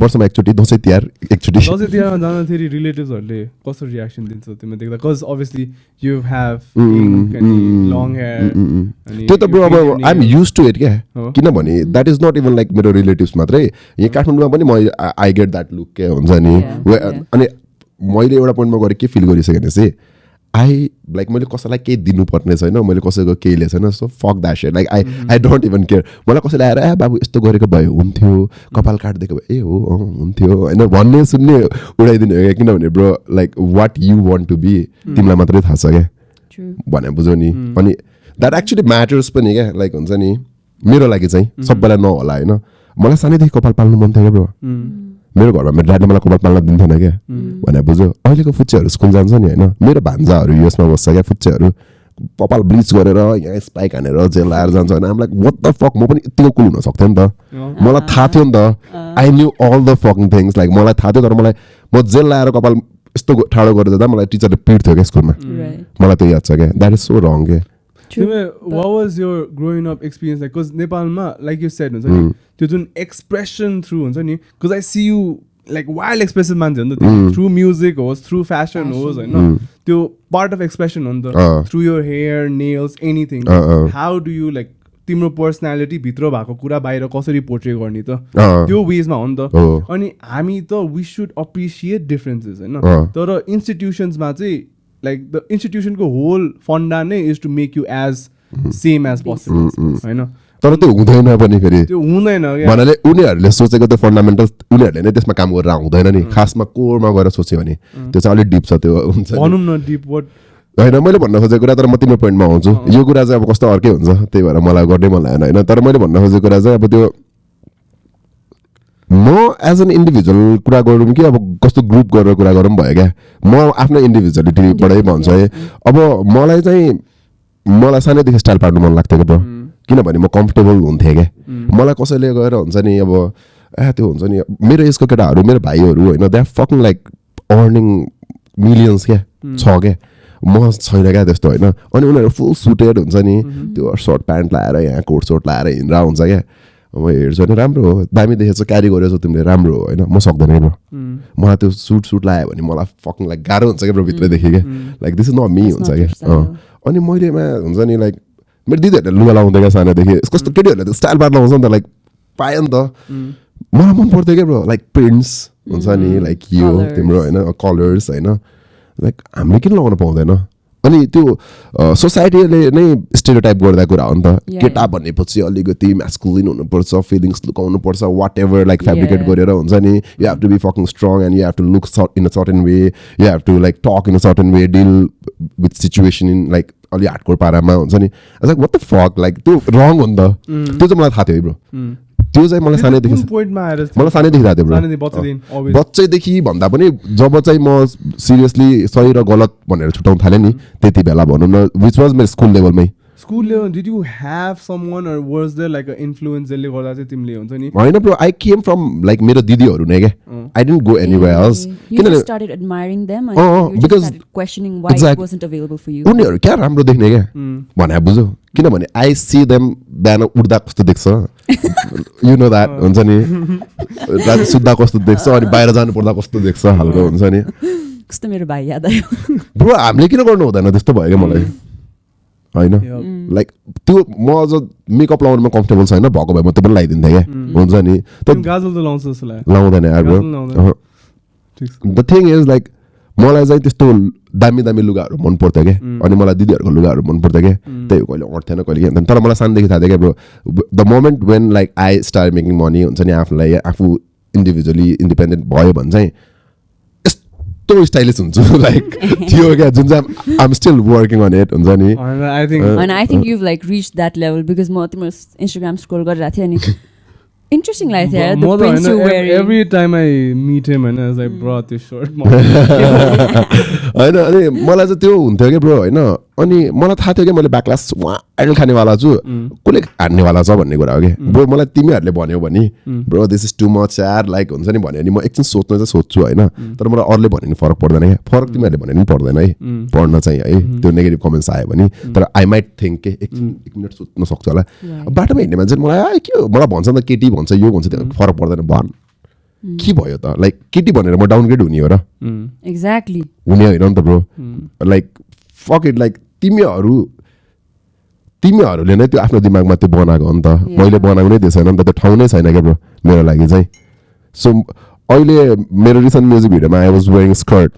वर्षमा एकचोटि दसैँ तिहार एकचोटि दसैँ तिहारमा जाँदाखेरि रिलेटिभ्सहरूले कस्तो रियाक्सन दिन्छ तिमीले देख्दा? Because obviously you have ink अनि long hair अनि त्यो त ब्रो अब you paint your I'm nails. Use to it क्या हो? किनभने that is not even like मेरो रिलेटिभ्स मात्रै यहाँ काठमाडौँमा पनि म आई गेट द्याट लुक क्या हुन्छ नि अनि मैले एउटा पोइन्टमा गएर के फिल गरिसकेँ भने चाहिँ लाइक मैले कसैलाई केही दिनुपर्ने छैन मैले कसैको केहीले छैन so fuck that shit like I don't even care मलाई कसैले आएर ए बाबु यस्तो गरेको भए हुन्थ्यो कपाल काटिदिएको भए ए हो हुन्थ्यो होइन भन्ने सुन्ने उडाइदिने हो क्या किनभने bro like what you want to be तिमीलाई मात्रै थाहा छ क्या भने बुझ्यौ नि अनि द्याट एक्चुली म्याटर्स पनि क्या लाइक हुन्छ नि मेरो लागि चाहिँ सबैलाई नहोला होइन मलाई सानैदेखि कपाल पाल्नु मन थियो क्या ब्रो मेरो घरमा मेरो ड्याडले मलाई कपाल पाल्न दिन्थेन क्या भने बुझ्यो अहिलेको फुच्चेहरू स्कुल जान्छ नि होइन मेरो भान्जाहरू युएसमा बस्छ क्या फुच्चेहरू कपाल ब्लिच गरेर यहाँ स्पाइक हानेर जेल आएर जान्छ होइन हामीलाई वाट द फक म पनि यत्तिको कुल हुन सक्थेँ नि त मलाई थाहा थियो नि त I knew all the fucking things like मलाई थाहा थियो तर मलाई म जेल आएर कपाल यस्तो ठाडो गरेर जाँदा मलाई टिचरले पिट्थ्यो क्या स्कुलमा मलाई त्यो याद छ क्या द्याट इज सो रङ क्या What was your growing up experience like? Because Nepalma, like you said, त्यो जुन expression through हुन्छ नि, because I see you like wild expressive मान्छे हो नि त through music होस्, through fashion होस् होइन त्यो part of expression हो नि त through your hair, nails, anything. How do you like तिम्रो पर्सनालिटी भित्र भएको कुरा बाहिर कसरी पोर्ट्रे गर्ने त त्यो वेजमा हो नि त अनि हामी त वी सुड अप्रिसिएट डिफरेन्सेस होइन तर इन्स्टिट्युसन्समा चाहिँ like the institution को whole फन्डा नै is to make you as same as possible होइन तर त्यो हुँदैन पनि फेरि त्यो हुँदैन भन्नाले उनीहरूले सोचेको त्यो फन्डामेन्टल्स उनीहरूले नै त्यसमा काम गरेर हुँदैन नि खासमा कोरमा गएर सोच्यो भने त्यो चाहिँ अलिक डिप छ त्यो हुन्छ भनौँ न डिप वर्ड होइन मैले भन्न खोजेको कुरा तर म तिम्रो पोइन्टमा आउँछु यो कुरा चाहिँ अब कस्तो अर्कै हुन्छ त्यही भएर मलाई गर्नै मन लागेन होइन तर मैले भन्न खोजेको कुरा चाहिँ अब त्यो म एज एन इन्डिभिजुअल कुरा गरौँ कि अब कस्तो ग्रुप गरेर कुरा गरौँ भयो क्या म आफ्नो इन्डिभिजुअलिटीबाटै भन्छु है अब मलाई सानैदेखि स्टाइल पार्नु मन लाग्थ्यो क्या ब्रो किनभने म कम्फर्टेबल हुन्थेँ क्या मलाई कसैले गएर हुन्छ नि अब त्यो हुन्छ नि मेरो एजको केटाहरू मेरो भाइहरू होइन they are fucking like earning millions क्या छ क्या म छैन क्या त्यस्तो होइन अनि उनीहरू फुल सुटेड हुन्छ नि त्यो सर्ट प्यान्ट लगाएर यहाँ कोट सोट लगाएर हिँड्दा हुन्छ क्या म हेर्छु होइन राम्रो हो दामी देखेछ क्यारी गरेछौ तिमीले राम्रो हो होइन म सक्दैन ब्रो मलाई त्यो सुट लगायो भने मलाई फकिङ लाइक गाह्रो हुन्छ क्या ब्रो भित्रदेखि क्या like this is not me हुन्छ क्या अनि मैलेमा हुन्छ नि लाइक मेरो दिदीहरूले लुगा लाउँदै क्या सानोदेखि कस्तो केटीहरूले त स्टाइल पार्न लाउँछ नि त लाइक पायो नि त मलाई मन पर्थ्यो क्या ब्रो लाइक प्रिन्ट्स हुन्छ नि लाइक यो तिम्रो होइन कलर्स होइन लाइक हामीले किन लगाउन पाउँदैन अनि त्यो सोसाइटीले नै स्टेरियोटाइप गर्दा कुरा हो नि त केटा भनेपछि अलिकति म्यास्कुलिन हुनुपर्छ फिलिङ्स लुकाउनुपर्छ वाट एभर लाइक फेब्रिकेट गरेर हुन्छ नि you have to be fucking strong and you have to look in a certain way you have to like talk in a certain way deal with situation in like अलि hardcore पारामा हुन्छ नि like what the fuck like त्यो wrong हो नि त त्यो चाहिँ मलाई थाहा थियो ब्रो त्यो चाहिँ मलाई सानैदेखि मलाई सानैदेखि थाहा थियो ब्रो बच्चैदेखि भन्दा पनि जब चाहिँ म सिरियसली सही र गलत भनेर छुट्याउन थालेँ नि त्यति बेला भनौँ न विच वाज मेरो school लेभलमै School level, did you have someone or was there like an influence जसले गर्दा चाहिँ तिमीले हुन्छ नि होइन bro I came from like मेरो दिदीहरू नै क्या I didn't go anywhere else किनभने started admiring them and you just started questioning why it wasn't available for you उनीहरू क्या राम्रो देख्ने क्या भने बुझ्यो किनभने आई सी देम बिहान उठ्दा कस्तो देख्छ यु नो द्याट हुन्छ नि राति सुत्दा कस्तो देख्छ अनि बाहिर जानु पर्दा कस्तो देख्छ हालको हुन्छ नि कस्तो मेरो भाइ याद आयो ब्रो हामीले किन गर्नु हुँदैन त्यस्तो भयो क्या मलाई होइन लाइक त्यो म अझ मेकअप लगाउनुमा कम्फर्टेबल छैन भएको भए म त्यो पनि लगाइदिन्थेँ क्या हुन्छ नि लाउँदैन द थिङ इज लाइक मलाई चाहिँ त्यस्तो दामी दामी लुगाहरू मन पर्थ्यो क्या अनि मलाई दिदीहरूको लुगाहरू मन पर्थ्यो क्या त्यही कहिले अँट्थेन कहिले के तर मलाई सानोदेखि थाहा थियो क्या bro the moment when like I start making money हुन्छ नि आफूलाई आफू इन्डिभिजुअली इन्डिपेन्डेन्ट भयो भने चाहिँ यस्तो स्टाइलिस हुन्छु लाइक थियो क्या जुन चाहिँ I'm still working on it हुन्छ नि I think you've like reached that level because म तिम्रो Instagram scroll गरिरहेको थिएँ अनि interesting लाग्थ्यो यार the prints you wearing every time I meet him and I was like bro this shirt होइन अनि मलाई चाहिँ त्यो हुन्थ्यो क्या ब्रो होइन अनि मलाई थाहा थियो कि मैले ब्याकलास वाइल्ड खानेवाला छु कसले हान्नेवाला छ भन्ने कुरा हो कि ब्रो मलाई तिमीहरूले भन्यो भने bro this is too much यार लाइक हुन्छ नि भन्यो भने म एकछिन सोच्न चाहिँ सोध्छु होइन तर मलाई अरूले भन्यो भने फरक पर्दैन क्या फरक तिमीहरूले भन्यो भने पर्दैन है पढ्न चाहिँ है त्यो नेगेटिभ कमेन्ट्स आयो भने तर आई माइट थिङ्क के एक मिनट सोच्न सक्छु होला बाटोमा हिँड्ने मान्छे मलाई के हो मलाई भन्छ नि त केटी भन्छ यो भन्छ त्यो फरक पर्दैन भन के भयो त लाइक केटी भनेर म डाउनग्रेड हुने हो र एक्ज्याक्टली हुने होइन नि त bro like fuck it like तिमीहरूले नै त्यो आफ्नो दिमागमा त्यो बनाएको हो नि त मैले बनाएको नै त्यो छैन नि त त्यो ठाउँ नै छैन क्या ब्रो मेरो लागि चाहिँ सो अहिले मेरो रिसेन्ट म्युजिक भिडियोमा I was wearing skirt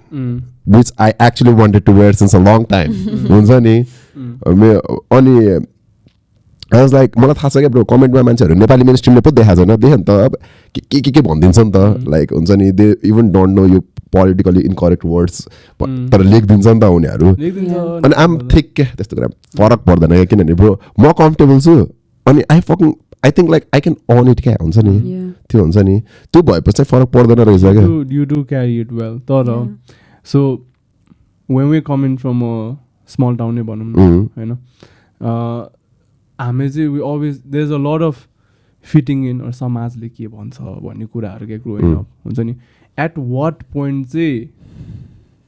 which I actually wanted to wear since a long time हुन्छ नि अनि आई वाज लाइक मलाई थाहा छ क्या ब्रो कमेन्टमा मान्छेहरू नेपाली मेन स्ट्रिमले पो देखाएको छैन देख्यो नि त अब के भनिदिन्छ नि त लाइक हुन्छ नि दे इभन डोन्ट नो यो पोलिटिकली इनकरेक्ट वर्ड्स तर लेखिदिन्छ नि त उनीहरू अनि आम ठिक क्या त्यस्तो कुरा फरक पर्दैन क्या किनभने ब्रो म कम्फर्टेबल छु अनि I think like I can on it क्या हुन्छ नि त्यो हुन्छ नि त्यो भएपछि चाहिँ फरक पर्दैन रहेछ क्या you do carry it well तर so when we coming from a small town नै भनौँ न होइन हामी चाहिँ we always there is a lot of fitting in समाजले के भन्छ भन्ने कुराहरू क्या ग्रोइङ अप हुन्छ नि एट वाट पोइन्ट चाहिँ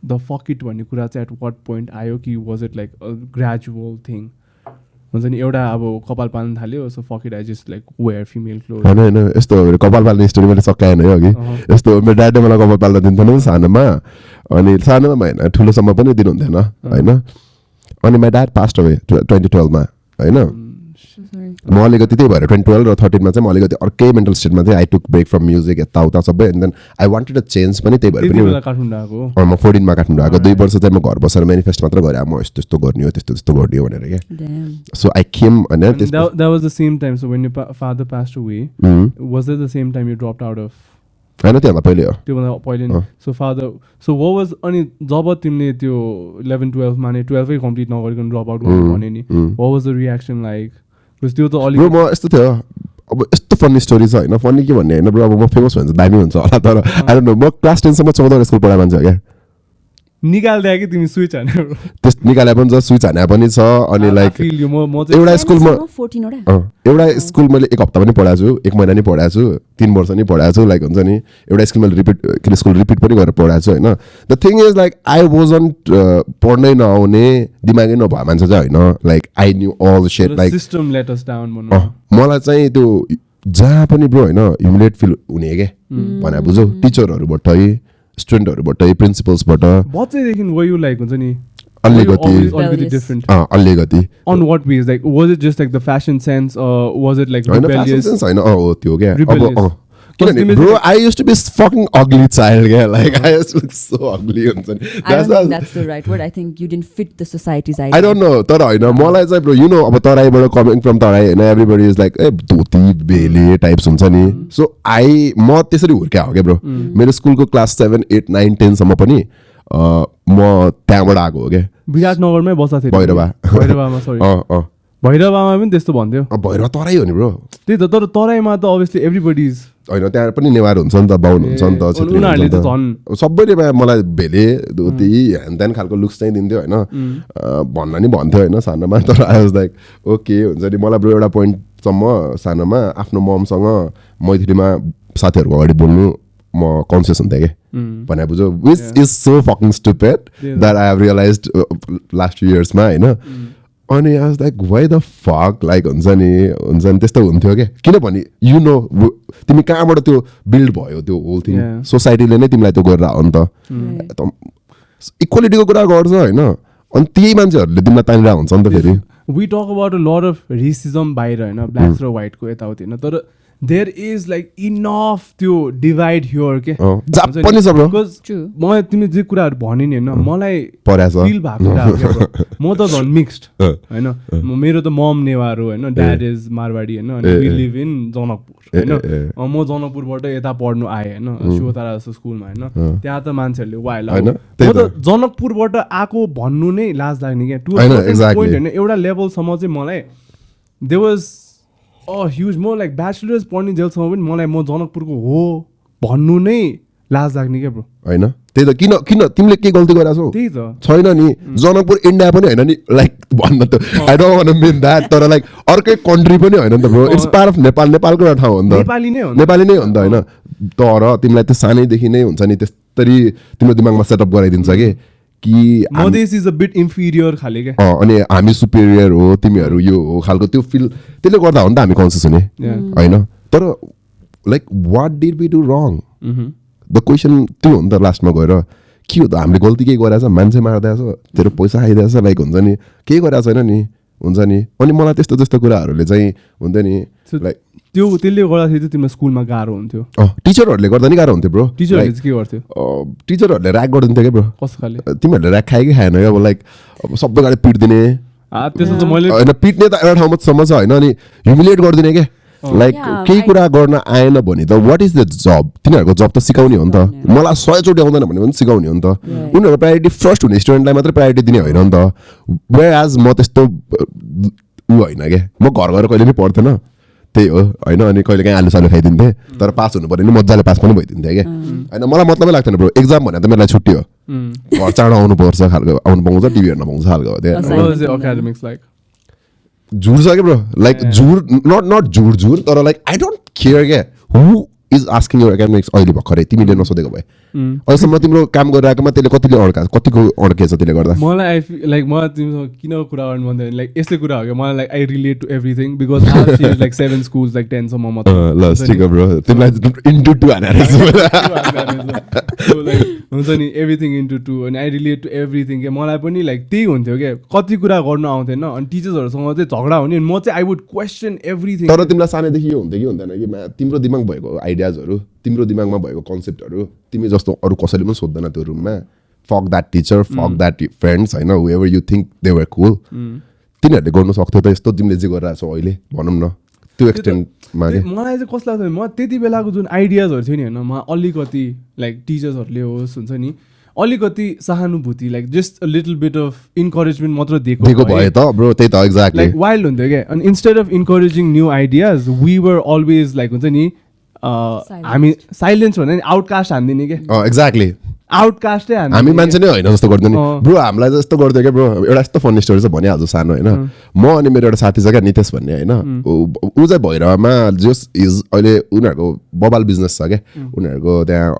द फक इट भन्ने कुरा चाहिँ एट वाट पोइन्ट आयो कि was it like a gradual thing हुन्छ नि एउटा अब कपाल पाल्न थाल्यो so fuck it I just like wear female cloth होइन यस्तो कपाल पाल्ने स्टोरी मैले सकाएन है अघि यस्तो मेरो ड्याडले मलाई कपाल पाल्न दिन्थेन नि सानोमा अनि सानोमा होइन ठुलोसम्म पनि दिनुहुन्थेन होइन अनि माई ड्याड पास्ट अवे 2012 मा होइन म अलिकति त्यही भएर 2012 र 13 मा चाहिँ म अलिकति अर्कै मेन्टल स्टेटमा चाहिँ I took break from music यताउता सबै and then I wanted a change पनि त्यही भएर पनि म 14 मा काठमाडौँ आएको 2 वर्ष चाहिँ म घर बसेर मेनिफेस्ट मात्र गरेँ म यस्तो यस्तो गर्ने हो त्यस्तो त्यस्तो गर्ने हो भनेर क्या सो आई केम होइन that was the same time so when your father passed away was it the same time you dropped out of होइन त्योभन्दा पहिले हो त्योभन्दा पहिले so father so what was अनि जब तिमीले त्यो 11-12 मा नै 12 कै कम्प्लिट नगरिकन ड्रप आउट गर्नु भने नि what was the reaction like त्यो त अलि म यस्तो थियो अब यस्तो फन्नी स्टोरी छ होइन फन्नी के भन्ने होइन ब्रो अब म फेमस भन्छ दामी हुन्छ होला तर आई डोन्ट नो म क्लास 10 सम्म 14 स्कुल पढाएको मान्छे हो क्या निकाल्दै कि तिमी स्विच हाने त्यस निकाले पनि छ स्विच हाने पनि छ अनि लाइक एउटा स्कुलमा एउटा स्कुल मैले 1 हप्ता पनि पढाएको छु 1 महिना नि पढाएको छु 3 वर्ष नि पढाएको छु लाइक हुन्छ नि एउटा स्कुल मैले स्कुल रिपिट पनि गरेर पढाएको छु होइन the thing is like I wasn't पढ्नै नआउने दिमागै नभए मान्छे चाहिँ होइन like I knew all the shit like system let us down भन्नु मलाई चाहिँ त्यो जहाँ पनि ब्रो होइन ह्युमिलेट फिल हुने के भने बुझ्यौ टिचरहरूबाट स्टुडेन्टहरूबाट प्रिन्सिपल्सबाट बच्चैदेखि वयु लाइक हुन्छ नि अलिकति डिफरेन्ट अलिकति on what ways like was it just like the fashion sense or was it like rebellious होइन हो त्यो क्या अब किनभने bro I used to be fucking ugly child क्या like I used to look so ugly हुन्छ नि that's the right word I think you didn't fit the society's idea I don't know तर होइन मलाई चाहिँ ब्रो यु नो अब तराईबाट coming from Terai होइन everybody is like a धोती बेले types हुन्छ नि सो म त्यसरी हुर्क्या हो क्या ब्रो मेरो स्कुलको क्लास 7, 8, 9, 10 सम्म पनि म त्यहाँबाट आएको हो क्या विराटनगरमै बस्दा थिएँ भैरवामा सरी भैरवामा पनि त्यस्तो भन्थ्यो भैरवा तराई हो नि ब्रो त्यही त तर तराईमा त अभियसली एभ्रिबडी इज होइन त्यहाँ पनि नेवार हुन्छ नि त बाहुन हुन्छ नि त उनीहरूले त झन् सबैले मलाई भेले धोती ह्यान त्यान खालको लुक्स चाहिँ दिन्थ्यो होइन भन्न नि भन्थ्यो होइन सानोमा तर आई वाज लाइक ओके हुन्छ नि मलाई ब्रो एउटा पोइन्टसम्म सानोमा आफ्नो ममसँग मैथिलीमा साथीहरूको अगाडि बोल्नु म कन्सियस हुन्थेँ कि भने बुझ्यो which is so fucking stupid that I have realized last 2 इयर्समा होइन अनि I was like why the fuck like हुन्छ नि त्यस्तो हुन्थ्यो क्या किनभने यु नो तिमी कहाँबाट त्यो बिल्ड भयो त्यो होल थिङ सोसाइटीले नै तिमीलाई त्यो गरेर हो नि त इक्वालिटीको कुरा गर्छ होइन अनि त्यही मान्छेहरूले तिमीलाई तानिरहेको हुन्छ नि त फेरि we talk about a lot of racism बाहिर होइन ब्ल्याक्स र व्हाइटको यताउति होइन तर देयर इज लाइक इनफ त्यो डिभाइड हियर के मलाई तिमीले जे कुराहरू भने नि होइन मलाई फिल भएको कुरा म त झन् मिक्स्ड होइन मेरो त मम नेवार हो होइन ड्याड इज मारवाडी होइन अनि वी लिभ इन जनकपुर होइन म जनकपुरबाट यता पढ्नु आएँ होइन शिवतारा जस्तो स्कुलमा होइन त्यहाँ त मान्छेहरूले वाइल म त जनकपुरबाट आएको भन्नु नै लाज लाग्ने क्या टु पोइन्ट होइन एउटा लेभलसम्म चाहिँ मलाई दे वाज ह्युज म लाइक ब्याचलर्स पढ्ने जेलसम्म पनि मलाई म जनकपुरको हो भन्नु नै लाज लाग्ने क्या ब्रो होइन त्यही त किन किन तिमीले के गल्ती गरेको छौ त्यही त छैन नि जनकपुर इन्डिया पनि होइन नि लाइक भन्न त I don't want to mean that तर लाइक अर्कै कन्ट्री पनि होइन नि त bro it's part of Nepal नेपालको एउटा ठाउँ हो नि त नेपाली नै हो नेपाली नै हो नि त होइन तर तिमीलाई त्यो सानैदेखि नै हुन्छ नि त्यसरी तिम्रो दिमागमा सेटअप गराइदिन्छ कि Madhesh is a bit inferior खाले क्या अनि हामी सुपेरियर हो तिमीहरू यो हो खालको त्यो फिल त्यसले गर्दा हो नि त हामी कन्सियस हुने होइन तर like what did we do wrong the question त्यो हो नि त लास्टमा गएर के हो त हामीले गल्ती केही गरेछ मान्छे मारिदिएछ तेरो पैसा खाइदिएछ लाइक हुन्छ नि केही गरेको छैन नि हुन्छ नि अनि मलाई त्यस्तो त्यस्तो कुराहरूले चाहिँ हुन्छ नि लाइक त्यो त्यसले गर्दाखेरि चाहिँ तिम्रो स्कुलमा गाह्रो हुन्थ्यो टिचरहरूले गर्दा नि गाह्रो हुन्थ्यो ब्रो टिचरहरूले चाहिँ के गर्थ्यो टिचरहरूले ऱ्याक गरिदिन्थ्यो क्या ब्रो कस्तो खाले तिमीहरूले ऱ्याक खायो कि खाएन अब लाइक अब सबै गाडी पिट्दिने त्यस्तो त मैले होइन पिट्ने त एउटा ठाउँमा सम्म छ होइन अनि ह्युमिलिएट गरिदिने क्या लाइक केही कुरा गर्न आएन भने त वाट इज द जब तिनीहरूको जब त सिकाउने हो नि त मलाई 100 आउँदैन भने पनि सिकाउने हो नि त उनीहरूको प्रायोरिटी फर्स्ट हुने स्टुडेन्टलाई मात्रै प्रायोरिटी दिने होइन नि त वेयर एज म त्यस्तो ऊ होइन क्या म घर गएर कहिले पनि पढ्थेन त्यही हो होइन अनि कहिले काहीँ आलु सालु खाइदिन्थेँ तर पास हुनु पऱ्यो नि मजाले पास पनि भइदिन्थेँ क्या होइन मलाई मतलबै लाग्थेन ब्रो एक्जाम भने त मेरो लागि छुट्टी हो घर चाँडो आउनुपर्छ खालको आउनु पाउँछ टिभी हेर्न पाउँछ खालको हो त्यो एकाडेमिक्स लाइक झुर छ क्या ब्रो लाइक झुर नट झुर तर लाइक आई डोन्ट केयर क्या हु इज आस्किङ यर एकाडेमिक्स अहिले भर्खरै तिमीले नसोधेको भए अहिलेसम्म तिम्रो काम गरिरहेकोमा त्यसले कतिको अड्केछ त्यसले गर्दा मलाई लाइक मलाई तिमीसँग किन कुरा गर्नु भन्दा लाइक यस्तै कुरा हो क्या मलाई like I relate to everything because like 7 schools like 10 सम्म मात्र ल ठिक हो ब्रो तिमीलाई इन्टु 2 हुन्छ नि एभ्रिथिङ इन्टु 2 अनि आई रिलेट टु एभ्रिथिङ क्या मलाई पनि लाइक त्यही हुन्थ्यो क्या कति कुरा गर्नु आउँथेन अनि टिचर्सहरूसँग चाहिँ झगडा हुने अनि म चाहिँ आई वुड क्वेसन एभ्रिथिङ तर तिमीलाई सानैदेखि यो हुन्थ्यो कि हुँदैन कि तिम्रो दिमाग भएको आइडियाजहरू तिम्रो दिमागमा भएको कन्सेप्टहरू तिमी जस्तो अरू कसैले पनि सोध्दैन त्यो रुममा fuck that teacher fuck that friends होइन हुएभर यु थिङ्क दे वर कुल तिनीहरूले गर्नु सक्थ्यो त यस्तो तिमीले जे गरिरहेको छौ अहिले भनौँ न त्यो एक्सटेन्टमा मलाई चाहिँ कस्तो लाग्छ म त्यति बेलाको जुन आइडियाजहरू थियो नि होइन म अलिकति लाइक टिचर्सहरूले होस् हुन्छ नि अलिकति सहानुभूति like just a little beet of encouragement मात्र दिएको भए त ब्रो त्यही त एक्ज्याक्टली लाइक वाइल्ड हुन्थ्यो क्या अनि instead of encouraging new ideas we were always like हुन्छ नि हामी साइलेन्स भन्दा नि आउटकास्ट हान्दिने क्या एक्ज्याक्टली आउटकास्टै हामी मान्छे नै होइन जस्तो गर्दैन ब्रो हामीलाई जस्तो गर्थ्यो क्या ब्रो एउटा यस्तो फनी स्टोरी चाहिँ भनिहाल्छु सानो होइन म अनि मेरो एउटा साथी छ क्या नितेश भन्ने होइन ऊ चाहिँ भैरवमा जस इज अहिले उनीहरूको बबाल बिजनेस छ क्या उनीहरूको त्यहाँ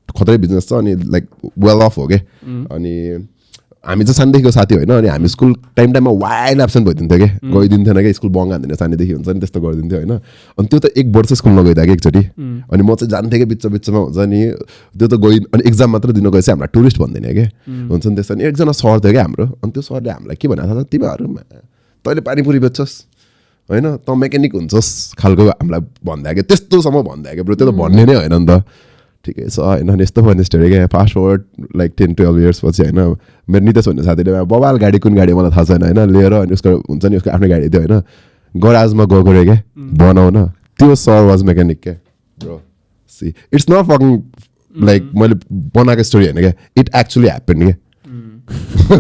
खतरै बिजनेस छ अनि लाइक वेल अफ हो क्या अनि हामी चाहिँ सानैदेखिको साथी होइन अनि हामी स्कुल टाइममा वाइल्ड एब्सेन्ट भइदिन्थ्यो क्या गइदिन्थेन क्या स्कुल बङ्ग हान्दिनँ सानैदेखि हुन्छ नि त्यस्तो गरिदिन्थ्यो होइन अनि त्यो त 1 वर्ष स्कुल नगइदियो कि एकचोटि अनि म चाहिँ जान्थेँ कि बिचमा हुन्छ नि त्यो त गइ अनि एक्जाम मात्र दिन गएपछि हामीलाई टुरिस्ट भन्दैन क्या हुन्छ नि त्यस्तो अनि एकजना सर थियो क्या हाम्रो अनि त्यो सरले हामीलाई के भनेको छ तिमीहरूमा तैँले पानीपुरी बेच्छस् होइन तँ मेकेनिक हुन्छस् खालको हामीलाई भन्दा क्या त्यस्तोसम्म भन्दा क्या ब्रो त्यो त भन्ने नै होइन नि त ठिकै छ होइन यस्तो भन्ने स्टोरी क्या फास्ट फरवर्ड लाइक 10-12 इयर्स पछि होइन मेरो नितेश भन्ने साथीले बबाल गाडी कुन गाडी मलाई थाहा छैन होइन लिएर अनि उसको हुन्छ नि उसको आफ्नै गाडी थियो होइन गराजमा गएको रे क्या बनाउन त्यो सर वाज मेकानिक क्या bro see it's not fucking like मैले बनाएको स्टोरी होइन क्या इट एक्चुली ह्यापन क्या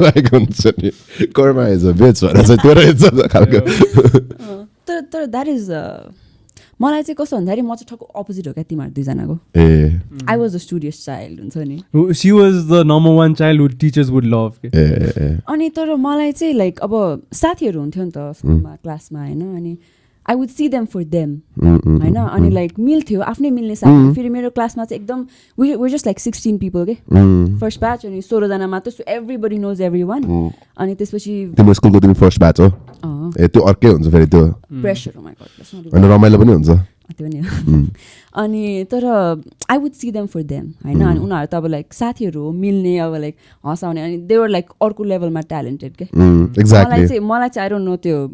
लाइक हुन्छ नि कर्मा इज अ बिच भनेर चाहिँ त्यो रहेछ खालको तर द्याट इज मलाई चाहिँ कस्तो भन्दाखेरि म चाहिँ ठक्क अपोजिट हो क्या तिमीहरू दुईजनाको I was the studious child हुन्छ नि she was the number 1 child hood teachers would love अनि तर मलाई चाहिँ लाइक अब साथीहरू हुन्थ्यो नि त स्कुलमा क्लासमा होइन अनि I would see them for them होइन अनि लाइक मिल्थ्यो आफ्नै मिल्ने साथी फेरि मेरो क्लासमा चाहिँ एकदम वी जस्ट लाइक 16 पिपल के फर्स्ट ब्याच अनि 16जना मात्र so everybody knows everyone अनि त्यसपछि तिम्रो स्कुलको तिमी फर्स्ट ब्याच हो ए त्यो अर्कै हुन्छ फेरि त्यो प्रेसर हो माइ गॉड अनि रमाइलो पनि हुन्छ त्यो पनि हो अनि तर I would see them for them होइन अनि उनीहरू त अब लाइक साथीहरू हो मिल्ने अब लाइक हँसाउने अनि दे वर लाइक अर्को लेभलमा ट्यालेन्टेड के मलाई चाहिँ आई डोन्ट नो त्यो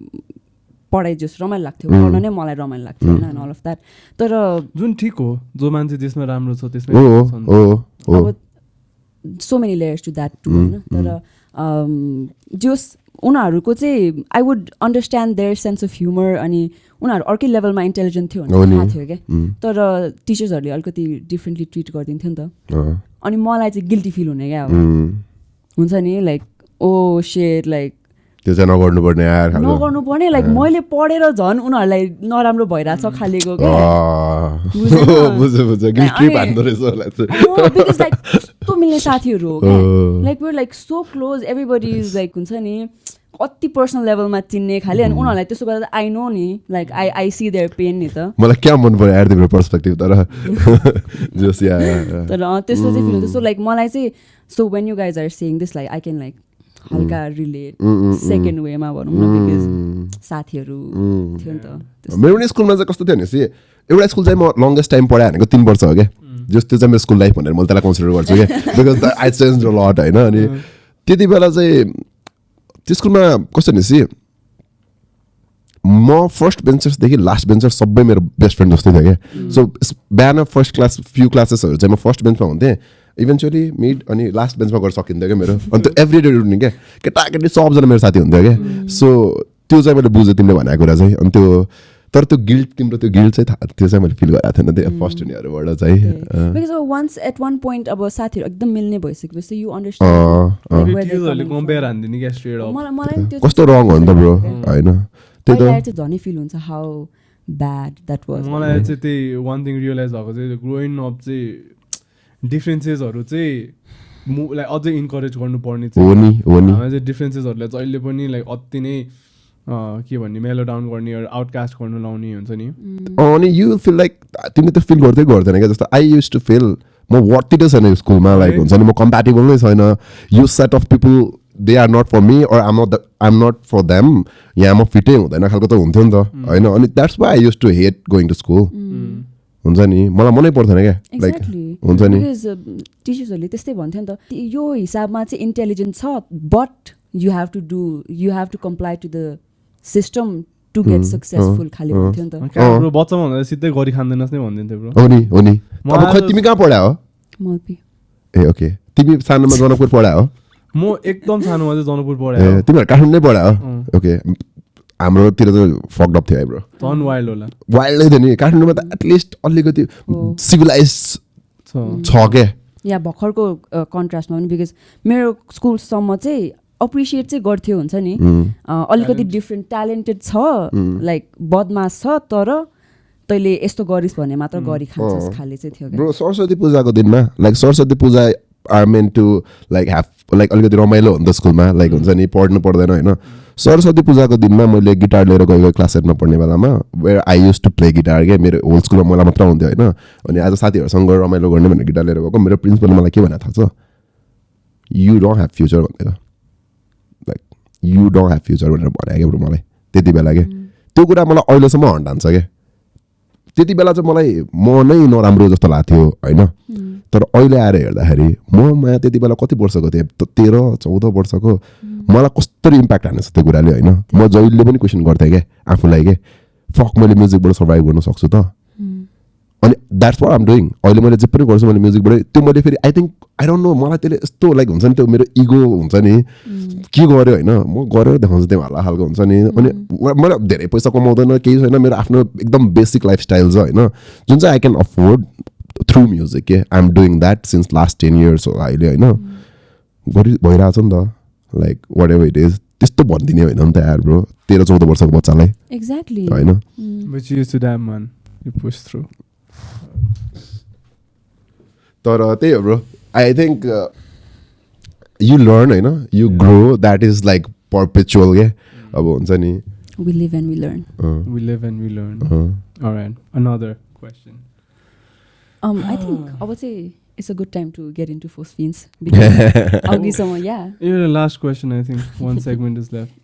पढाइ जस रमाइलो लाग्थ्यो पढ्न नै मलाई रमाइलो लाग्थ्यो होइन अल अफ द्याट तर जुन ठिक हो जो मान्छे त्यसमा राम्रो छ त्यसमा अब so many layers to that too होइन तर जस उनीहरूको चाहिँ I would understand their sense of humour अनि उनीहरू अर्कै लेभलमा इन्टेलिजेन्ट थियो भने थाहा थियो क्या तर टिचर्सहरूले अलिकति डिफ्रेन्टली ट्रिट गरिदिन्थ्यो नि त अनि मलाई चाहिँ गिल्टी फिल हुने क्या अब हुन्छ नि लाइक ओ सेट लाइक त्यो चाहिँ नगर्नुपर्ने यार नगर्नुपर्ने लाइक मैले पढेर झन् उनीहरूलाई नराम्रो भइरहेछ खालेको क्या बुझ्यो गिल्ट ट्रिप हान्दो रहेछ होला चाहिँ बिकज लाइक कस्तो मिल्ने साथीहरू हो क्या like where like so close everybody is like हुन्छ नि कति पर्सनल लेभलमा चिन्ने खालि अनि उनीहरूलाई त्यसो गर्दा आई नो नि like I see their pain नि त मलाई क्या मन पर्यो यार तिम्रो पर्सपेक्टिभ तर जस या तर त्यस्तो चाहिँ फिल हुन्छ सो लाइक मलाई चाहिँ so when you guys are saying this like I can like हल्का रिलेट सेकेन्ड वेमा भनौँ न बिकज साथीहरू थियो नि त मेरो पनि स्कुलमा चाहिँ कस्तो थियो भनेपछि एउटा स्कुल चाहिँ म लङ्गेस्ट टाइम पढाएँ भनेको 3 वर्ष हो क्या जस त्यो चाहिँ मेरो स्कुल लाइफ भनेर मैले त्यसलाई कन्सिडर गर्छु क्या because I change a lot होइन अनि त्यति बेला चाहिँ त्यो स्कुलमा कस्तो भनेपछि म फर्स्ट बेन्चर्सदेखि लास्ट बेन्चर सबै मेरो बेस्ट फ्रेन्ड जस्तो थियो क्या सो बिहान फर्स्ट क्लास फ्यु क्लासेसहरू चाहिँ म फर्स्ट बेन्चमा हुन्थेँ इभेन्चुली मिड अनि लास्ट बेन्चमा गएर सकिन्थ्यो क्या मेरो अनि त्यो एभ्री डे रुटिन क्या केटाकेटी सबजना मेरो साथी हुन्थ्यो क्या सो त्यो चाहिँ मैले बुझेँ तिमीले भनेको कुरा चाहिँ अनि त्यो तर त्यो गिल्ट तिम्रो त्यो गिल्ट चाहिँ त्यो चाहिँ मैले फिल गरेको थिएन त्यो फर्स्ट हुनेहरूबाट चाहिँ because once at one point अब साथीहरू एकदम मिल्ने भइसकेपछि यु अन्डरस्ट्यान्ड कम्पेयर हान्दिने क्या स्ट्रेट अप मलाई त्यो कस्तो रङ हो नि त ब्रो होइन त्यही त चाहिँ झनै फिल हुन्छ हाउ ब्याड द्याट वाज मलाई चाहिँ त्यही वान थिङ रियलाइज भएको चाहिँ ग्रोइङ अप चाहिँ डिफ्रेन्सेसहरू चाहिँ लाइक अझै इन्करेज गर्नुपर्ने चाहिँ डिफ्रेन्सेसहरूलाई चाहिँ अहिले पनि लाइक अति नै के भन्ने मेलो डाउन गर्ने आउटकास्ट गर्नु लाउने हुन्छ नि अनि यु फिल लाइक तिमीले त फिल गर्दै गर्दैन क्या जस्तो आई युज टु फिल म वर्थिटै छैन स्कुलमा लाइक हुन्छ नि म कम्प्याटेबल नै छैन यो set of people they are not for me or I'm not for them यहाँ म फिटै हुँदैन खालको त हुन्थ्यो नि त होइन अनि that's why I use to hate going to school हुन्छ नि मलाई मनै पर्दैन क्या लाइक हुन्छ नि टिचर्सहरूले त्यस्तै भन्थ्यो नि त यो हिसाबमा चाहिँ इन्टेलिजेन्ट छ but you have to comply to the system to get successful खालि भन्थ्यो नि त बच्चामा हुँदा सिधै गरी खाँदैनस् नै भन्दिन्थ्यो ब्रो हो नि अब खै तिमी कहाँ पढायो मल्पी ए ओके तिमी सानोमा जनकपुर पढायो म एकदम सानोमा चाहिँ जनकपुर पढायो तिमीहरू काठमाडौँ नै पढायो ओके हाम्रोतिर चाहिँ फक्ड अप थियो ब्रो झन् वाइल्ड होला वाइल्डै थियो नि काठमाडौँमा त एटलिस्ट अलिकति सिभिलाइज छ क्या या भर्खरको कन्ट्रास्टमा पनि बिकज मेरो स्कुलसम्म चाहिँ अप्रिसिएट चाहिँ गर्थ्यो हुन्छ नि अलिकति डिफ्रेन्ट ट्यालेन्टेड छ लाइक बदमास छ तर तैँले यस्तो गरिस् भने मात्र गरी खान्छस् खाले चाहिँ थियो ब्रो सरस्वती पूजाको दिनमा like Saraswati Puja are meant to like have like अलिकति रमाइलो हो नि त स्कुलमा लाइक हुन्छ नि पढ्नु पर्दैन होइन सरस्वती पूजाको दिनमा मैले गिटार लिएर गएको क्लास 8मा पढ्ने बेलामा where I use to play guitar क्या मेरो होल स्कुलमा मलाई मात्र हुन्थ्यो होइन अनि आज साथीहरूसँग रमाइलो गर्ने भनेर गिटार लिएर गएको मेरो प्रिन्सिपलले मलाई के भनेको थाहा छ यु डोन्ट ह्याभ फ्युचर भनेर like you don't have future भनेर भनेको क्या ब्रो मलाई त्यति बेला क्या त्यो कुरा मलाई अहिलेसम्म हन्डान्छ क्या त्यति बेला चाहिँ मलाई म नै नराम्रो जस्तो लाग्थ्यो होइन तर अहिले आएर हेर्दाखेरि म त्यति बेला कति वर्षको थिएँ 13-14 वर्षको मलाई कस्तो इम्प्याक्ट हानेछ त्यो कुराले होइन म जहिले पनि क्वेसन गर्थेँ क्या आफूलाई के फक मैले म्युजिकबाट सर्भाइभ गर्न सक्छु त अनि द्याट्स वाट आम डुइङ अहिले मैले जे पनि गर्छु मैले म्युजिकबाट त्यो मैले फेरि I think I don't no मलाई त्यसले यस्तो लाइक हुन्छ नि त्यो मेरो इगो हुन्छ नि के गर्यो होइन म गरेर देखाउँछु त्यो हल्ला खालको हुन्छ नि अनि मैले धेरै पैसा कमाउँदैन केही छैन मेरो आफ्नो एकदम बेसिक लाइफस्टाइल छ होइन जुन चाहिँ I can afford through music के I am doing that since last 10 years होला अहिले होइन भइरहेको छ नि त like whatever it is त्यस्तो भनिदिने होइन नि त यार ब्रो 13-14 वर्षको बच्चालाई एक्ज्याक्टली होइन तर त्यही हो bro I think you learn होइन you grow that is like perpetual के अब हुन्छ नि we live and we learn Alright, another question. I think I would say it's a good time to get into force fiends because I'll give someone You're the last question. I think one segment is left.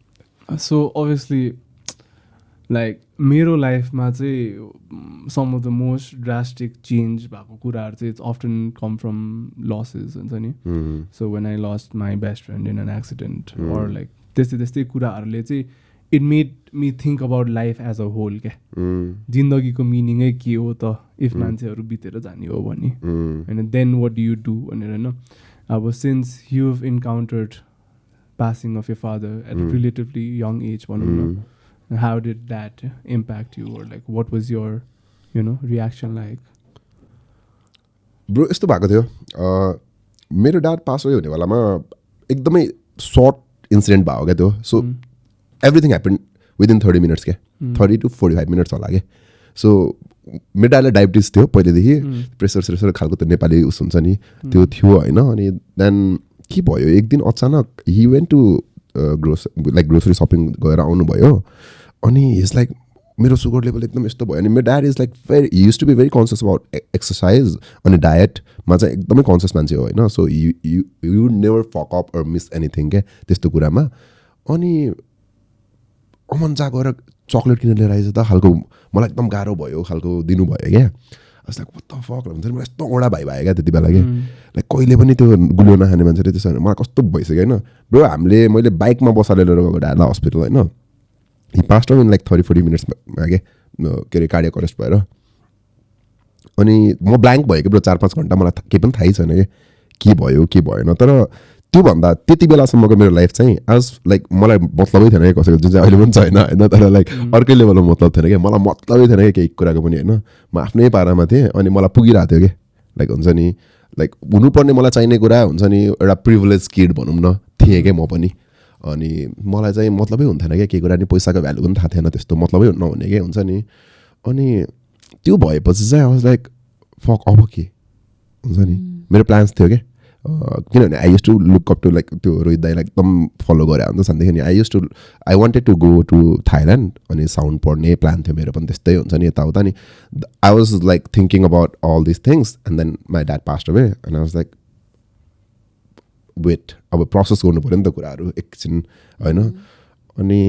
So obviously like मेरो लाइफमा चाहिँ some of the most drastic change भएको कुराहरू चाहिँ it's often come from losses हुन्छ नि so when I lost my best friend in an accident or like त्यस्तै कुराहरूले चाहिँ it made me think about life as a whole क्या जिन्दगीको मिनिङै के हो त इफ मान्छेहरू बितेर जाने हो भने होइन then what do you do भनेर होइन अब since you've encountered passing of your father at a relatively young age भनौँ न how did that impact you or like what was your reaction like? Bro यस्तो भएको थियो मेरो ड्याड पास भयो हुने बेलामा एकदमै सर्ट इन्सिडेन्ट भयो क्या त्यो so everything happen within 30 minutes क्या 30 to 45 minutes होला क्या सो मेरो डाडीलाई डायबिटिज थियो पहिलेदेखि प्रेसर खालको त नेपाली उस हुन्छ नि त्यो थियो होइन अनि देन के भयो एक दिन अचानक he went to grocery shopping गएर आउनुभयो अनि इज लाइक मेरो सुगर लेभल एकदम यस्तो भयो अनि मेरो dad is like very used to be very conscious about exercise अनि डायटमा चाहिँ एकदमै कन्सियस मान्छे हो होइन so you never fuck up or miss anything क्या त्यस्तो कुरामा अनि अमन जा गएर चक्लेट किनेर लिएर आइज त खालको मलाई एकदम गाह्रो भयो खालको दिनुभयो क्या लाइक वाट द फक हुन्छ नि मलाई यस्तो ओडा भाइ भयो क्या त्यति बेला कि लाइक कहिले पनि त्यो गुलियो नखाने मान्छेले त्यसो मलाई कस्तो भइसक्यो होइन ब्रो मैले बाइकमा बसालेर लिएर गएको ड्याडलाई हस्पिटल होइन हि पास्ट इन लाइक 30-40 मिनट्समा के अरे कार्डियक अरेस्ट भएर अनि म ब्ल्याङ्क भयो कि ब्रो 4-5 घन्टा मलाई केही पनि थाहै छैन के भयो के भएन तर त्योभन्दा त्यति बेलासम्मको मेरो लाइफ चाहिँ आज लाइक मलाई मतलबै थिएन कि कसैको जुन चाहिँ अहिले पनि छैन होइन तर लाइक अर्कै लेभलमा मतलब थिएन कि मलाई मतलबै थिएन कि केही कुराको पनि होइन म आफ्नै पारामा थिएँ अनि मलाई पुगिरहेको थियो कि लाइक हुन्छ नि लाइक हुनुपर्ने मलाई चाहिने कुरा हुन्छ नि एउटा प्रिभिलेज किड भनौँ न थिएँ कि म पनि अनि मलाई चाहिँ मतलबै हुन्थेन क्या केही कुरा नि पैसाको भ्यालु पनि थाहा थिएन त्यस्तो मतलबै नहुने के हुन्छ नि अनि त्यो भएपछि चाहिँ आई वाज लाइक फक अब के हुन्छ नि मेरो प्लान्स थियो क्या किनभने I use to look up to like त्यो रोहित दाइलाई एकदम फलो गरेर हुन्छ सानदेखि I wanted to go to Thailand अनि साउन्ड पढ्ने प्लान थियो मेरो पनि त्यस्तै हुन्छ नि यताउता नि I was like thinking about all this things and then my dad passed away and I was like wait अब प्रोसेस गर्नु पऱ्यो नि त कुराहरू एकछिन होइन अनि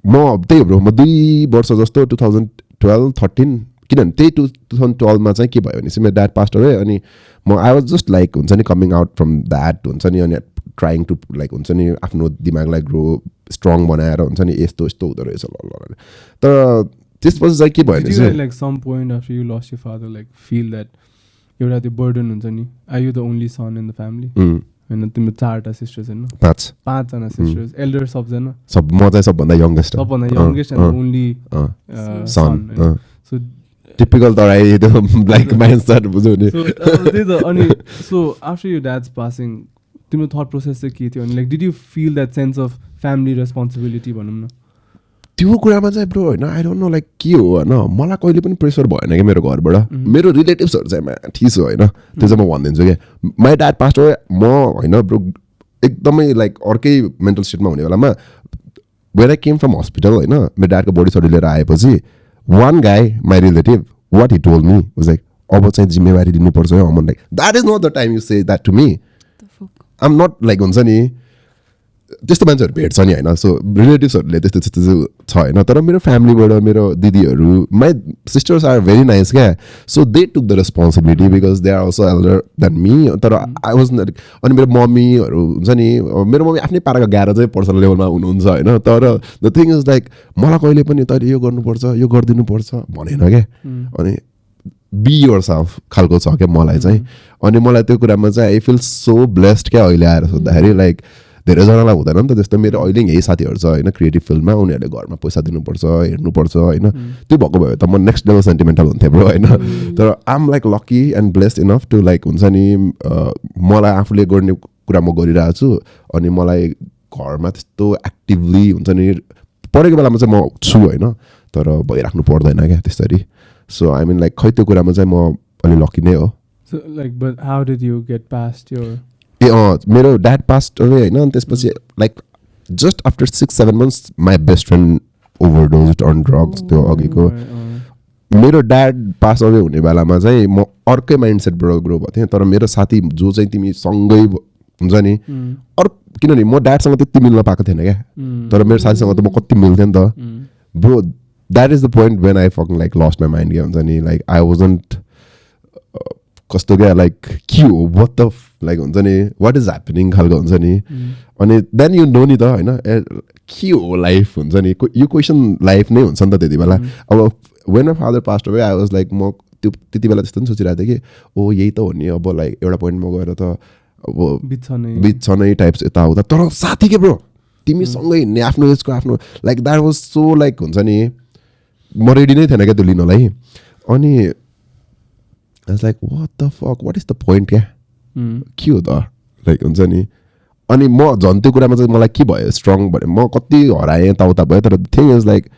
म त्यही हो ब्रो म 2 वर्ष जस्तो 2012-13 किनभने त्यही 2012मा चाहिँ के भयो भने चाहिँ मेरो ड्याड पास्ट अवे अनि म आई वाज जस्ट लाइक हुन्छ नि कमिङ आउट फ्रम द्याट हुन्छ नि अनि ट्राइङ टु लाइक हुन्छ नि आफ्नो दिमागलाई ग्रो स्ट्रङ बनाएर हुन्छ नि यस्तो यस्तो हुँदो रहेछ ल तर त्यसपछि चाहिँ के भयो भने चाहिँ like some point after you lost your father like feel that एउटा त्यो बर्डन हुन्छ नि are you the only son in the family होइन तिम्रो 4टा सिस्टर्स होइन 5जना सिस्टर्स एल्डर सबजना म चाहिँ सबभन्दा youngest and only son so typical Terai त्यो लाइक माइन्डसेट बुझ्यो नि त्यही त अनि so after you dad's passing तिम्रो थट प्रोसेस चाहिँ के थियो अनि like did you feel that sense of family responsibility भनौँ न त्यो कुरामा चाहिँ ब्रो होइन आई डोन्ट नो लाइक के हो होइन मलाई कहिले पनि प्रेसर भएन कि मेरो घरबाट मेरो रिलेटिभ्सहरू चाहिँ माथि छ होइन त्यो चाहिँ म भनिदिन्छु कि माई ड्याड पास्ट अवे म होइन ब्रो एकदमै लाइक अर्कै मेन्टल स्टेटमा हुने बेलामा where I came from hospital होइन मेरो ड्याडको बडी सडी लिएर आएपछि one guy, my relative, what he told me was like, अब चाहिँ जिम्मेवारी लिनुपर्छ है Aman like that is not the time you say that to me I am not like हुन्छ नि त्यस्तो मान्छेहरू भेट्छ नि होइन सो रिलेटिभ्सहरूले त्यस्तो त्यस्तो छ होइन तर मेरो फ्यामिलीबाट मेरो दिदीहरू my sisters are very nice क्या so they took the responsibility because they are also elder than me तर आई वाज अनि मेरो मम्मीहरू हुन्छ नि मेरो मम्मी आफ्नै पाराको 11 चाहिँ पर्सनल लेभलमा हुनुहुन्छ होइन तर द थिङ इज लाइक मलाई कहिले पनि तैँले यो गर्नुपर्छ यो गरिदिनुपर्छ भनेन क्या अनि बी योर सेल्फ खालको छ क्या मलाई चाहिँ अनि मलाई त्यो कुरामा चाहिँ आई फिल सो ब्लेस्ड क्या अहिले आएर सोद्धाखेरि लाइक धेरैजनालाई हुँदैन नि त त्यस्तो मेरो अहिले यही साथीहरू छ होइन क्रिएटिभ फिल्डमा उनीहरूले घरमा पैसा दिनुपर्छ हेर्नुपर्छ होइन त्यो भएको भए त म नेक्स्ट लेभल सेन्टिमेन्टल हुन्थेँ ब्रो होइन तर I'm like lucky and blessed enough to like हुन्छ नि मलाई आफूले गर्ने कुरा म गरिरहेको छु अनि मलाई घरमा त्यस्तो एक्टिभली हुन्छ नि पढेको बेलामा चाहिँ म छु होइन तर भइराख्नु पर्दैन क्या त्यसरी सो आई मिन लाइक खै त्यो कुरामा चाहिँ म अलि लकी नै हो like but how did you get past your मेरो ड्याड पास्ट अवे होइन अनि त्यसपछि like just after 6-7 months my best friend overdose on drugs त्यो अघिको मेरो ड्याड पास अवे हुने बेलामा चाहिँ म अर्कै माइन्डसेटबाट ग्रो भएको थिएँ तर मेरो साथी जो चाहिँ तिमी सँगै हुन्छ नि किनभने म ड्याडसँग त्यति मिल्न पाएको थिएन क्या तर मेरो साथीसँग त म कति मिल्थेँ नि त bro that is the point when I fucking like lost my mind क्या हुन्छ नि लाइक आई वाजन्ट कस्तो क्या लाइक के हो वाट द लाइक हुन्छ नि वाट इज ह्यापनिङ खालको हुन्छ नि अनि देन यु नो नि त होइन के हो लाइफ हुन्छ नि यो क्वेसन लाइफ नै हुन्छ नि त त्यति बेला अब when my father passed away I was like म त्यो त्यति बेला त्यस्तो पनि सोचिरहेको थिएँ कि ओ यही त हो नि अब लाइक एउटा पोइन्टमा गएर त अब बित्छ नै टाइप्स यताउता तर साथी के ब्रो तिमी सँगै हिँड्ने आफ्नो एजको आफ्नो like that was so like हुन्छ नि म रेडी नै थिएन क्या त्यो लिनलाई अनि I was like, what the fuck? What is the point? क्या के हो त लाइक हुन्छ नि अनि म झन् त्यो कुरामा चाहिँ मलाई के भयो स्ट्रङ भने म कति हराएँ यताउता भयो तर थिङ इज लाइक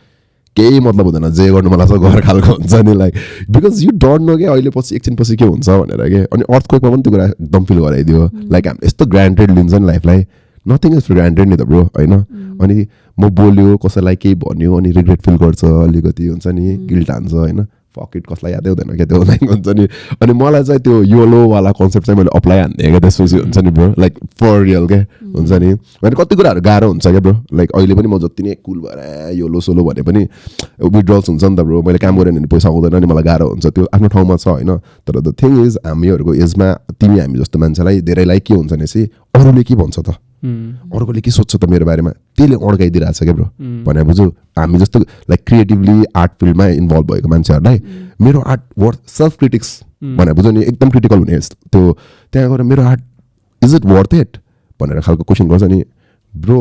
केही मतलब हुँदैन जे गर्नु मलाई छ घर खालको हुन्छ नि like because you don't know क्या अहिले पछि एकछिन पछि के हुन्छ भनेर के अनि अर्थक्वेकमा पनि त्यो कुरा एकदम फिल गराइदियो लाइक हामी यस्तो ग्रान्टेड लिन्छ नि लाइफलाई नथिङ इज फर ग्रान्टेड नि त ब्रो होइन अनि म बोल्यो कसैलाई केही भन्यो अनि रिग्रेट फिल गर्छ अलिकति हुन्छ नि गिल्ट हान्छ होइन फक इट कसलाई यादै हुँदैन क्या त्यो लाइक हुन्छ नि अनि मलाई चाहिँ त्यो योलोवाला कन्सेप्ट चाहिँ मैले अप्लाई हान्ने क्या त्यसपछि हुन्छ नि ब्रो लाइक फर रियल क्या हुन्छ नि अनि कति कुराहरू गाह्रो हुन्छ क्या ब्रो लाइक अहिले पनि म जति नै कुल भएर योलो सोलो भने पनि विड्रल्स हुन्छ नि त ब्रो मैले काम गरेँ भने पैसा आउँदैन नि मलाई गाह्रो हुन्छ त्यो आफ्नो ठाउँमा छ होइन तर द थिङ इज हामीहरूको एजमा हामी जस्तो मान्छेलाई धेरैलाई के हुन्छ भनेपछि अरूले के भन्छ त अर्कोले के सोध्छ त मेरो बारेमा त्यसले अड्काइदिरहेको छ क्या ब्रो भने बुझ्यो हामी जस्तो लाइक क्रिएटिभली आर्ट फिल्डमा इन्भल्भ भएको मान्छेहरूलाई मेरो आर्ट वर्थ सेल्फ क्रिटिक्स भने बुझ्यो नि एकदम क्रिटिकल हुने त्यो त्यहाँ गएर मेरो art is it worth it भनेर खालको क्वेसन गर्छ नि ब्रो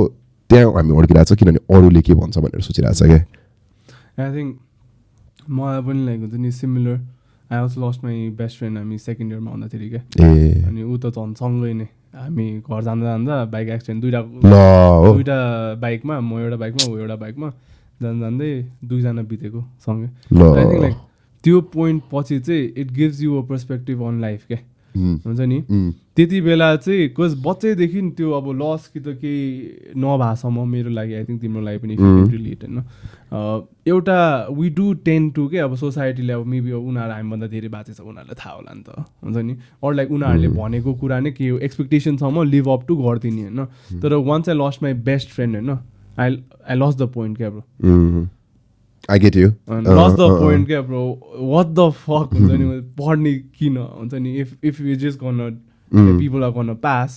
त्यहाँ हामी अड्किरहेको छ किनभने अरूले के भन्छ भनेर सोचिरहेको छ क्या आई थिङ्क मलाई पनि लाइक हुन्छ नि similar I also lost my best friend हामी सेकेन्ड इयरमा आउँदाखेरि क्या अनि ऊ त झन् सँगै नै हामी घर जाँदा जाँदा बाइक एक्सिडेन्ट दुइटा बाइकमा म एउटा बाइकमा ऊ एउटा बाइकमा जाँदै दुईजना बितेको सँगै आई थिङ्क लाइक त्यो पोइन्ट पछि चाहिँ it gives you a perspective on life क्या हुन्छ नि त्यति बेला चाहिँ कज बच्चैदेखि त्यो अब लस कि त केही नभएसम्म मेरो लागि आई थिङ्क तिम्रो लागि पनि रिलेट होइन एउटा वी डु टेन टु के अब सोसाइटीले अब मेबी उनीहरू हामीभन्दा धेरै बाँचे छ उनीहरूलाई थाहा होला नि त हुन्छ नि अरू लाइक उनीहरूले भनेको कुरा नै के हो एक्सपेक्टेसनसम्म लिभ अप टु गरिदिने होइन तर once I lost my best friend होइन आई लस्ट द पोइन्ट क्या bro I get you. Lost the point क्या bro. What the fuck हुन्छ नि पढ्ने किन हुन्छ नि if you just gonna people are gonna pass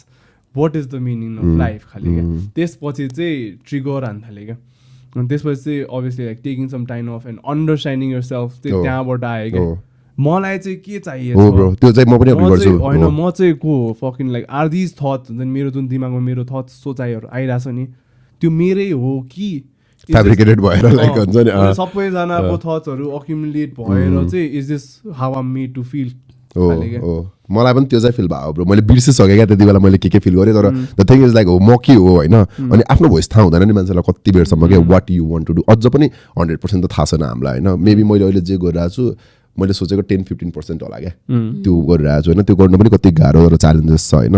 what is the meaning of life खालि क्या त्यसपछि चाहिँ ट्रिगर हान्न थाल्यो क्या अनि त्यसपछि चाहिँ obviously like taking some time off and understanding yourself चाहिँ त्यहाँबाट आयो क्या मलाई चाहिँ के चाहिएको छ त्यो चाहिँ म पनि अप्लाई गर्छु होइन म चाहिँ को fucking like are these thoughts हुन्छ नि मेरो जुन दिमागमा मेरो थट्स सोचाइहरू आइरहेछ नि त्यो मेरै हो कि फ्याब्रिकेटेड भएर लाइक हुन्छ नि सबैजनाको थट्सहरू अक्युमुलेट भएर चाहिँ is this how am made to feel मलाई पनि त्यो चाहिँ फिल भयो ब्रो मैले बिर्सिसकेँ क्या त्यति बेला मैले के फिल गरेँ तर द थिङ इज लाइक हो म के हो होइन अनि आफ्नो भोइस थाहा हुँदैन नि मान्छेलाई कति बेरसम्म क्या what you want to do अझ पनि 100% त थाहा छैन हामीलाई होइन मेबी मैले अहिले जे गरिरहेको छु मैले सोचेको 10-15% होला क्या त्यो गरिरहेको छु होइन त्यो गर्नु पनि कति गाह्रो र च्यालेन्जेस छ होइन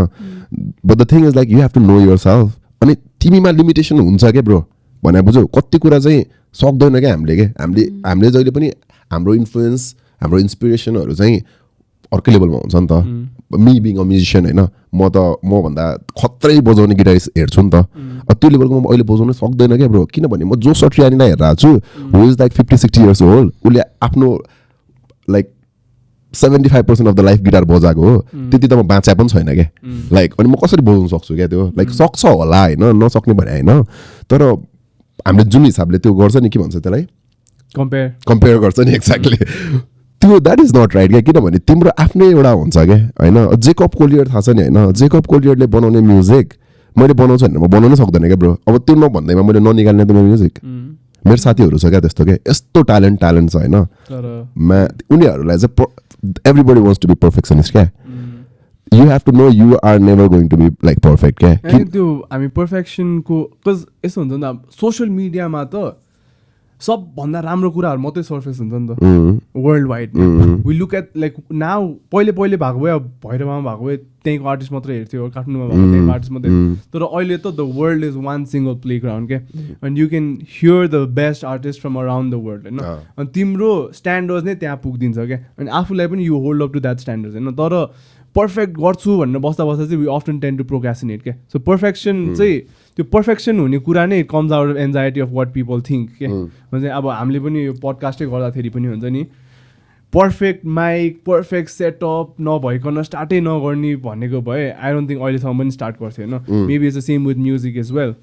but the thing is like you have to know yourself अनि तिमीमा लिमिटेसन हुन्छ क्या ब्रो भने बुझ्यौ कति कुरा चाहिँ सक्दैन क्या हामीले जहिले पनि हाम्रो इन्फ्लुएन्स हाम्रो इन्सपिरेसनहरू चाहिँ अर्कै लेभलमा हुन्छ नि त मी बिङ अ म्युजिसियन होइन म भन्दा खत्रै बजाउने गिटारिस्ट हेर्छु नि त त्यो लेभलको म अहिले बजाउनु सक्दैन क्या ब्रो किनभने म जो सट्रियानीलाई हेरिरहेको छु हु इज लाइक 50-60 इयर्स ओल्ड उसले आफ्नो like 75% of the life guitar बजाएको हो त्यति त म बाँच्या पनि छैन क्या लाइक अनि म कसरी बजाउनु सक्छु क्या त्यो लाइक सक्छ होला होइन नसक्ने भने होइन तर हामीले जुन हिसाबले त्यो गर्छ नि के भन्छ त्यसलाई कम्पेयर गर्छ नि एक्ज्याक्टली त्यो द्याट इज नट राइट क्या किनभने तिम्रो आफ्नै एउटा हुन्छ क्या होइन जेकब कोलियर थाहा छ नि होइन जेकब कोलियरले बनाउने म्युजिक मैले बनाउँछु भने म बनाउनै सक्दैन क्या ब्रो अब त्यो नभन्दैमा मैले ननिकाल्ने त मेरो म्युजिक मेरो साथीहरू छ क्या त्यस्तो क्या यस्तो ट्यालेन्ट छ होइन उनीहरूलाई चाहिँ everybody wants to be perfectionist क्या you have to know you are never going to be like perfect क्या त्यो हामी पर्फेक्सनको कज यस्तो हुन्छ नि त सोसियल मिडियामा त सबभन्दा राम्रो कुराहरू मात्रै सर्फेस हुन्छ नि त worldwide we look at like now पहिले भएको भए अब भैरवमा भएको भए त्यहीँको आर्टिस्ट मात्रै हेर्थ्यो काठमाडौँमा भएको त्यहीँको आर्टिस्ट मात्रै तर अहिले त the world is one single playground क्या and you can hear the best artist from around the world होइन अनि तिम्रो स्ट्यान्डर्ड नै त्यहाँ पुगिदिन्छ क्या अनि आफूलाई पनि you hold up to that standard होइन तर पर्फेक्ट गर्छु भनेर बस्दा चाहिँ we often tend to procrastinate क्या सो पर्फेक्सन चाहिँ त्यो पर्फेक्सन हुने कुरा नै comes out of anxiety of what people think क्या हुन्छ अब हामीले पनि यो पडकास्टै गर्दाखेरि पनि हुन्छ नि पर्फेक्ट माइक पर्फेक्ट सेटअप नभइकन स्टार्टै नगर्ने भनेको भए आई डोन्ट थिङ्क अहिलेसम्म पनि स्टार्ट गर्थ्यो होइन maybe it's the same with music as well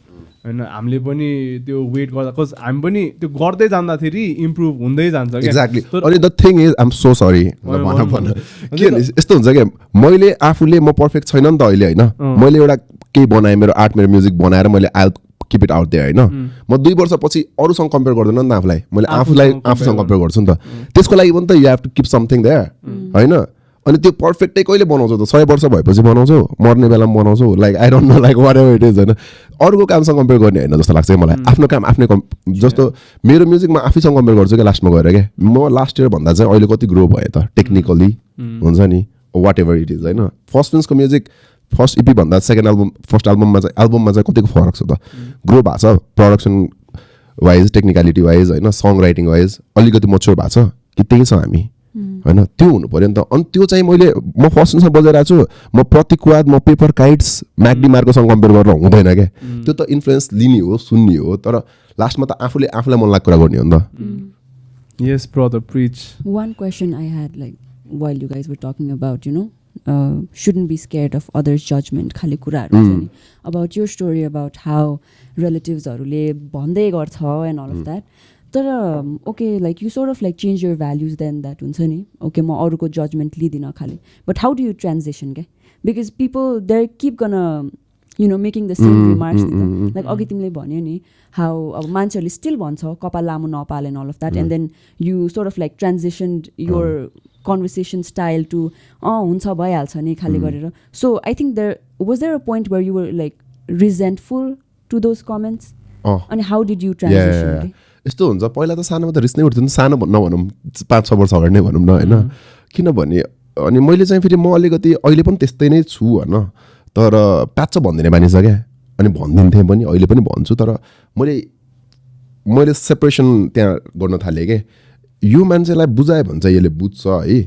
होइन हामीले पनि त्यो वेट गर्दा कज हामी पनि त्यो गर्दै जाँदाखेरि इम्प्रुभ हुँदै जान्छ एक्ज्याक्टली अनि the thing is I'm so sorry के यस्तो हुन्छ क्या मैले आफूले म पर्फेक्ट छैन नि त अहिले होइन मैले एउटा केही बनाएँ मेरो आर्ट मेरो म्युजिक बनाएर मैले आई किप इट आउट दिएँ होइन म 2 वर्षपछि अरूसँग कम्पेयर गर्दैन नि त आफूलाई मैले आफूसँग कम्पेयर गर्छु नि त त्यसको लागि पनि त you have to keep something there होइन अनि त्यो पर्फेक्टै कहिले बनाउँछौ त 100 वर्ष भएपछि बनाउँछौ मर्ने बेलामा बनाउँछौ like I don't know like whatever it is होइन अरूको कामसँग कम्पेयर गर्ने होइन जस्तो लाग्छ मलाई आफ्नो काम आफ्नै जस्तो मेरो म्युजिकमा आफैसँग कम्पेयर गर्छु क्या लास्टमा गएर क्या म लास्ट इयर भन्दा चाहिँ अहिले कति ग्रो भयो त टेक्निकली हुन्छ नि वाट एभर इट इज होइन फर्स्ट प्रिन्सको म्युजिक फर्स्ट इपी भन्दा सेकेन्ड एल्बम फर्स्ट एल्बममा चाहिँ कतिको फरक छ त ग्रो भएको छ प्रोडक्सन वाइज टेक्निकलिटी वाइज होइन सङ राइटिङ वाइज अलिकति मच्योर भएको छ कि त्यही छ हामी होइन त्यो हुनु पऱ्यो नि त अनि त्यो चाहिँ म फर्स्ट प्रिन्समा बजाइरहेको छु म प्रतिकवाद म पेपर काइट्स म्याकडी मार्कोसँग कम्पेयर गरेर हुँदैन क्या त्यो त इन्फ्लुएन्स लिने हो सुन्ने हो तर लास्टमा त आफूलाई मन लाग्ने कुरा गर्ने हो नि त Yes, brother, preach. One question I had, like, while you guys were talking about, shouldn't be scared of others' judgment, khali kuraharu chha ni. About your story about how relatives harule bhandai garcha and all of that. Tara, okay, like, you sort of like change your values then that huncha ni. Okay, ma aruko judgment lidina khali. But how do you transition, ke? Because people, they keep gonna making the same remarks like अघि तिमीले भन्यो नि how अब मान्छेहरूले still भन्छ कपाल लामो Nepal and all of that and then you sort of like transitioned your conversation style to हुन्छ भइहाल्छ नि खाली गरेर so I think was there a point where you were like resentful to those comments and how did you transition यस्तो हुन्छ पहिला त सानोमा त रिस नै उठ्थ्यो नि सानो नभनौँ 5-6 वर्ष अगाडि नै भनौँ न होइन किनभने अनि मैले चाहिँ फेरि म अलिकति अहिले पनि त्यस्तै नै छु होइन तर प्याच भन्दिने बानी छ क्या अनि भनिदिन्थेँ पनि अहिले पनि भन्छु तर मैले सेपरेसन त्यहाँ गर्न थालेँ क्या यो मान्छेलाई बुझायो भने चाहिँ यसले बुझ्छ है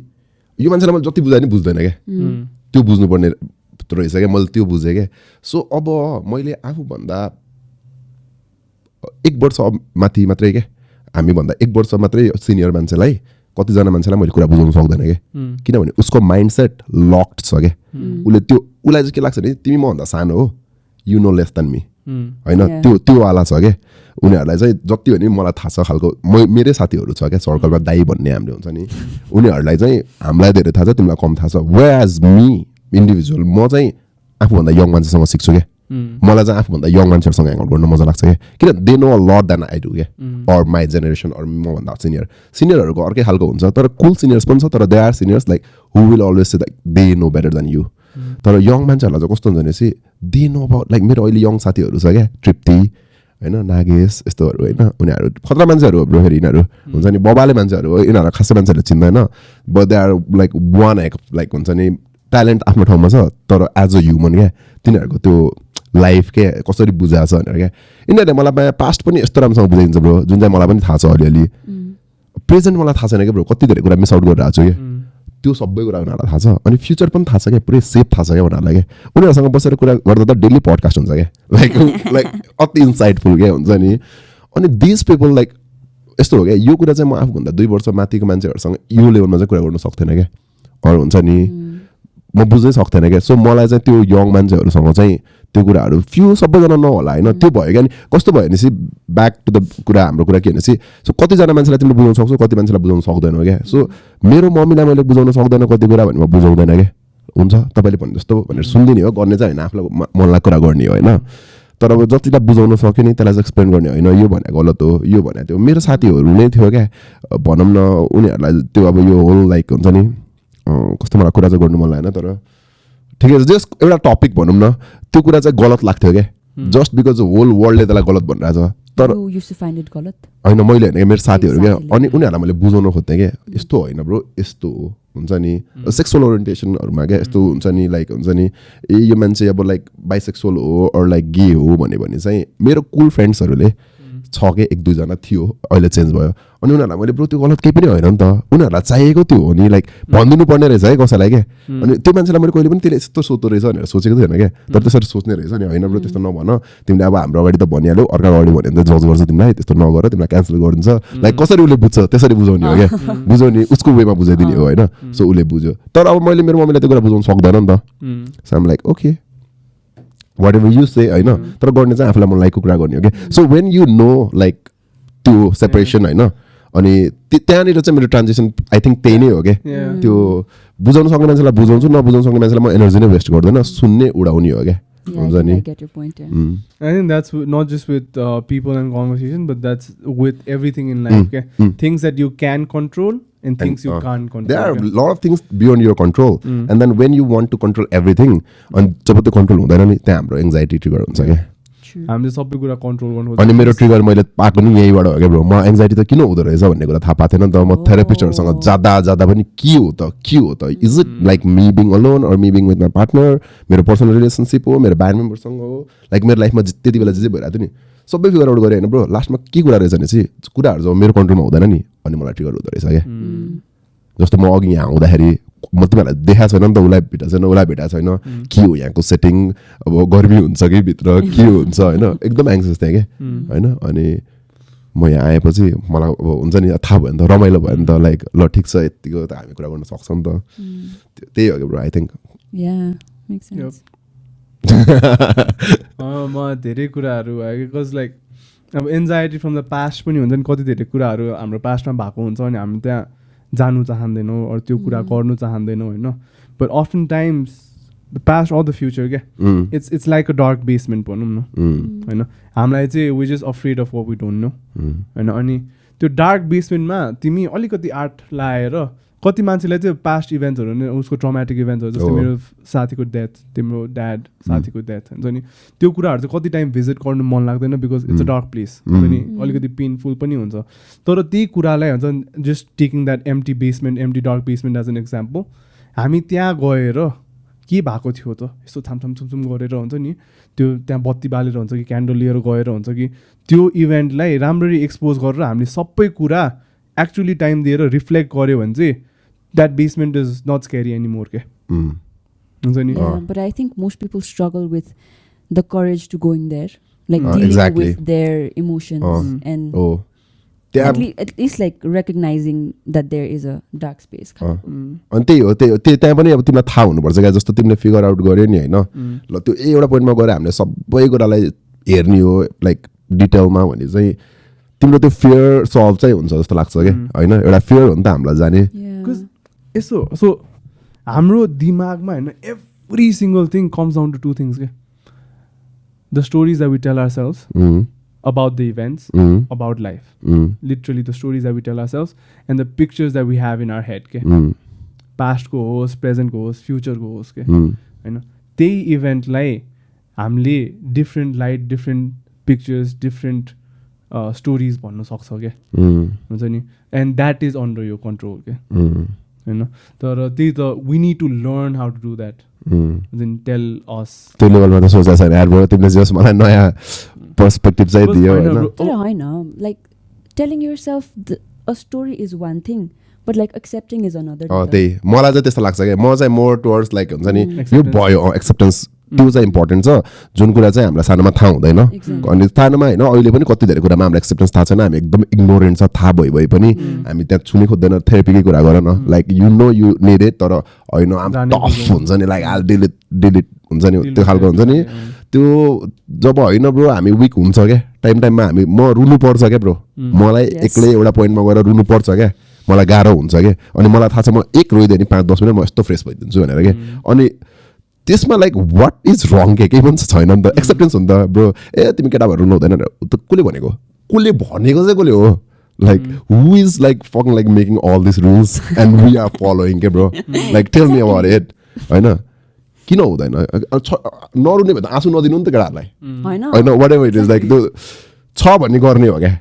यो मान्छेलाई मैले जति बुझाएँ नि बुझ्दैन क्या त्यो बुझ्नुपर्ने रहेछ क्या मैले त्यो बुझेँ क्या सो अब मैले आफूभन्दा 1 वर्ष माथि मात्रै क्या हामीभन्दा 1 वर्ष मात्रै सिनियर मान्छेलाई कतिजना मान्छेलाई मैले कुरा बुझाउनु सक्दैन क्या किनभने उसको माइन्डसेट लक्ड छ क्या उसलाई चाहिँ के लाग्छ भने तिमी मभन्दा सानो हो you know less than me होइन त्यो वाला छ क्या उनीहरूलाई चाहिँ जति भने मलाई थाहा छ खालको मेरै साथीहरू छ क्या सर्कलमा दाई भन्ने हामीले हुन्छ नि उनीहरूलाई चाहिँ हामीलाई धेरै थाहा छ तिमीलाई कम थाहा छ वेज मी इन्डिभिजुअल म चाहिँ आफूभन्दा यङ मान्छेसँग सिक्छु क्या मलाई चाहिँ आफूभन्दा यङ मान्छेहरूसँग ह्याङ आउट गर्न मजा लाग्छ क्या किन they know a lot than I do क्या अर माई जेनेरेसन अर मभन्दा सिनियरहरूको अर्कै खालको हुन्छ तर कुल सिनियर्स पनि छ तर they are seniors like who will always say like they know better than you तर यङ मान्छेहरूलाई चाहिँ कस्तो हुन्छ भनेपछि दे नो अबाउट लाइक मेरो अहिले यङ साथीहरू छ क्या तृप्ति होइन नागेश यस्तोहरू होइन उनीहरू खतरा मान्छेहरू हो फेरि यिनीहरू हुन्छ नि बबाले मान्छेहरू हो यिनीहरू खासै मान्छेहरूले चिन्दैन but they are like one like हुन्छ नि ट्यालेन्ट आफ्नो ठाउँमा छ तर एज अ ह्युमन क्या तिनीहरूको त्यो लाइफ के कसरी बुझाएको छ भनेर क्या यिनीहरूले मलाई पास्ट पनि यस्तो राम्रोसँग बुझाइदिन्छ ब्रो जुन चाहिँ मलाई पनि थाहा छ अलिअलि प्रेजेन्ट मलाई थाहा छैन क्या ब्रो कति धेरै कुरा मिस आउट गरिरहेको छु क्या त्यो सबै कुरा उनीहरूलाई थाहा छ अनि फ्युचर पनि थाहा छ क्या पुरै सेफ थाहा छ क्या उनीहरूलाई क्या उनीहरूसँग बसेर कुरा गर्दा त डेली पडकास्ट हुन्छ क्या लाइक अति इन्साइटफुल क्या हुन्छ नि अनि दिस पिपल लाइक यस्तो हो क्या यो कुरा चाहिँ म आफूभन्दा 2 वर्ष माथिको मान्छेहरूसँग यो लेभलमा चाहिँ कुरा गर्न सक्थेन क्या अरू हुन्छ नि म बुझ्नै सक्थेन क्या सो मलाई चाहिँ त्यो यङ मान्छेहरूसँग चाहिँ त्यो कुराहरू फ्यु सबैजना नहोला होइन त्यो भयो क्या नि कस्तो भयो भनेपछि ब्याक टु द हाम्रो कुरा के भनेपछि सो कतिजना मान्छेलाई तिमीले बुझाउन सक्छौ कति मान्छेलाई बुझाउन सक्दैनौ क्या सो मेरो मम्मीलाई मैले बुझाउन सक्दैन कति कुरा भने म बुझाउँदैन क्या हुन्छ तपाईँले भने जस्तो भनेर सुनिदिने हो गर्ने चाहिँ होइन आफूलाई मनलाई कुरा गर्ने हो होइन तर अब जतिलाई बुझाउन सक्यो नि त्यसलाई चाहिँ एक्सप्लेन गर्ने होइन यो भने गलत हो यो भने त्यो मेरो साथीहरू नै थियो क्या भनौँ न उनीहरूलाई त्यो अब यो होल लाइक हुन्छ नि कस्तो मलाई कुरा चाहिँ गर्नु मन लागेन तर ठिकै छ जस्ट एउटा टपिक भनौँ न त्यो कुरा चाहिँ गलत लाग्थ्यो क्या जस्ट बिकज होल वर्ल्डले त्यसलाई गलत भनिरहेछ तर होइन मैले होइन मेरो साथीहरू क्या अनि उनीहरूलाई मैले बुझाउन खोज्थेँ क्या यस्तो होइन ब्रो यस्तो हो हुन्छ नि सेक्सुअल ओरिएन्टेसनहरूमा क्या यस्तो हुन्छ नि लाइक हुन्छ नि यो मान्छे अब लाइक बाइसेक्सुअल हो अर लाइक गे हो भने चाहिँ मेरो कुल फ्रेन्ड्सहरूले छ के 1-2 जना थियो अहिले चेन्ज भयो अनि उनीहरूलाई मैले ब्रो त्यो गलत केही पनि होइन नि त उनीहरूलाई चाहिएको त्यो हो नि लाइक भनिदिनु पर्ने रहेछ है कसैलाई क्या अनि त्यो मान्छेलाई मैले कहिले पनि त्यसले यस्तो सोध्दो रहेछ भनेर सोचेको थिएन क्या तर त्यसरी सोच्ने रहेछ नि होइन ब्रो त्यस्तो नभन तिमीले अब हाम्रो अगाडि त भनिहाल्यौ अर्को अगाडि भन्यो भने त जज गर्छ तिमीलाई त्यस्तो नगर तिमीलाई क्यान्सल गरिदिन्छ लाइक कसरी उसले बुझ्छ त्यसरी बुझाउने हो क्या बुझाउने उसको वेमा बुझाइदिने हो होइन सो उसले बुझ्यो तर अब मैले मेरो मम्मीलाई त्यो कुरा बुझाउन सक्दैन नि त so I'm like okay whatever you say होइन तर गर्ने चाहिँ आफूलाई मन लागेको कुरा गर्ने हो क्या so when you know like त्यो सेपरेसन होइन अनि त्यहाँनिर चाहिँ मेरो ट्रान्जेक्सन आई थिङ्क त्यही नै हो क्या त्यो बुझाउन सक्ने मान्छेलाई बुझाउँछु नबुझाउन सक्ने मान्छेलाई म एनर्जी नै वेस्ट गर्दैन सुन्ने उडाउने हो क्या हुन्छ नि I think that's not just with people and conversation but that's with everything in life things that you can control and things you can't control. There are a lot of things beyond your control. And then when you want to control everything, and जब त्यो control हुँदैन नि त्यहाँ हाम्रो anxiety trigger हुन्छ क्या. हामीले सबै कुरा कन्ट्रोल गर्नु. अनि मेरो ट्रिगर मैले पाएको नि यहीँबाट हो क्या ब्रो. म एङ्जाइटी त किन हुँदो रहेछ भन्ने कुरा थाहा पाएको थिएन नि त. म थेरापिस्टहरूसँग जाँदा पनि के हो त is it like me being alone or me being with my partner, मेरो पर्सनल रिलेसनसिप हो, मेरो ब्यान्ड मेम्बरसँग हो, लाइक मेरो लाइफमा त्यति बेला जे भइरहेको थियो नि सबै फिगर आउट गरेँ होइन ब्रो. लास्टमा के कुरा रहेछ भने चाहिँ कुराहरू जब मेरो कन्ट्रोलमा हुँदैन नि अनि मलाई ट्रिगर हुँदो रहेछ क्या. जस्तो म अघि यहाँ आउँदाखेरि म तिमीहरूलाई देखाएको छैन नि त, उसलाई भेटाएको छैन के हो यहाँको सेटिङ, अब गर्मी हुन्छ कि भित्र के हुन्छ होइन, एकदम एङ्सियस थिएँ क्या होइन. अनि म यहाँ आएपछि मलाई अब हुन्छ नि थाहा भयो नि त, रमाइलो भयो नि त, लाइक ल ठिक छ यतिको त हामी कुरा गर्न सक्छौँ नि त. त्यही हो कि ब्रो आई थिङ्क. म धेरै कुराहरू बिकज लाइक अब एन्जाइटी फ्रम द पास्ट पनि हुन्छ नि, कति धेरै कुराहरू हाम्रो पास्टमा भएको हुन्छ अनि हामी त्यहाँ जानु चाहँदैनौँ अरू त्यो कुरा गर्नु चाहँदैनौँ होइन. But often times the past or the future क्या it's like a dark basement भनौँ न होइन. हामीलाई चाहिँ we just afraid of what we don't know होइन. अनि त्यो डार्क बेसमेन्टमा तिमी अलिकति आर्ट लाएर कति मान्छेलाई चाहिँ पास्ट इभेन्ट्सहरू नै उसको ट्रमेटिक इभेन्ट्सहरू जस्तै मेरो साथीको डेथ, तिम्रो ड्याड साथीको डेथ हुन्छ नि, त्यो कुराहरू चाहिँ कति टाइम भिजिट गर्नु मन लाग्दैन because it's a dark place हुन्छ नि, अलिकति पेनफुल पनि हुन्छ. तर त्यही कुरालाई हुन्छ just taking that empty basement, empty dark basement as an example, हामी त्यहाँ गएर के भएको थियो त यस्तो छामछुम गरेर हुन्छ नि, त्यो त्यहाँ बत्ती बालेर हुन्छ कि क्यान्डल लिएर गएर हुन्छ कि त्यो इभेन्टलाई राम्ररी एक्सपोज गरेर हामीले सबै कुरा एक्चुअली टाइम दिएर रिफ्लेक्ट गऱ्यो भने चाहिँ that basement is not scary anymore ke but I think most people struggle with the courage to going there, like dealing with their emotions and at least like recognizing that there is a dark space. अनि त्यही हो त्यहाँ पनि अब तिमीलाई थाहा हुनुपर्छ क्या. जस्तो तिमीले फिगर आउट गर्यो नि होइन, ल त्यो एउटा पोइन्टमा गएर हामीले सबै कुरालाई हेर्ने हो लाइक डिटेलमा भने चाहिँ तिम्रो त्यो फियर सल्भ चाहिँ हुन्छ जस्तो लाग्छ क्या होइन. एउटा फियर हो नि त हामीलाई जाने. सो हाम्रो दिमागमा होइन every single thing comes down to two things के, the stories that we tell ourselves about the events, about life. Literally the stories that we tell ourselves and the pictures that we have in our head. Past ko hos, present ko hos, future ko hos. They event like hamle different light, different pictures, different stories bhannu sakcha ke. And that is under your control ke. We need to learn how to do that. Then tell us. त्यो लेभलमा त सोच्दा छैन यार bro, तिमीले जस मलाई नयाँ पर्सपेक्टिभ चाहिँ दियो हैन. तर हैन, like telling yourself a story is one thing, but like accepting is another. त्यही मलाई चाहिँ त्यस्तो लाग्छ के, म चाहिँ मोर टुवर्ड्स लाइक हुन्छ नि यो भयो एक्सेप्टेन्स, त्यो चाहिँ इम्पोर्टेन्ट छ जुन कुरा चाहिँ हामीलाई सानोमा थाहा हुँदैन. अनि सानोमा होइन अहिले पनि कति धेरै कुरामा हामीलाई एक्सेप्टेन्स थाहा छैन, हामी एकदम इग्नोरेन्ट छ, थाहा भए पनि हामी त्यहाँ छुनै खोज्दैन. थेरापीकै कुरा गर न, like you know you need it, तर होइन टफ हुन्छ नि, लाइक आल डिलिट हुन्छ नि, त्यो खालको हुन्छ नि. त्यो जब होइन ब्रो हामी विक हुन्छ क्या टाइममा हामी म रुनु पर्छ क्या ब्रो, मलाई एक्लै एउटा पोइन्टमा गएर रुनु पर्छ क्या, मलाई गाह्रो हुन्छ क्या. अनि मलाई थाहा छ म एक रोइदिएँ नि 5-10 मिनट म यस्तो फ्रेस भइदिन्छु भनेर क्या. अनि त्यसमा लाइक वाट इज रङ के केही पनि छैन नि त, एक्सेप्टेन्स हो नि त ब्रो. ए तिमी केटाहरू रुनु हुँदैन कसले भनेको चाहिँ कसले हो, like who is like fucking like making all these rules and we are following के bro, like tell me about it हैन. किन हुँदैन नरुने भए त आँसु नदिनु नि त केटाहरूलाई हैन, whatever it is like त्यो छ भन्ने गर्ने हो क्या,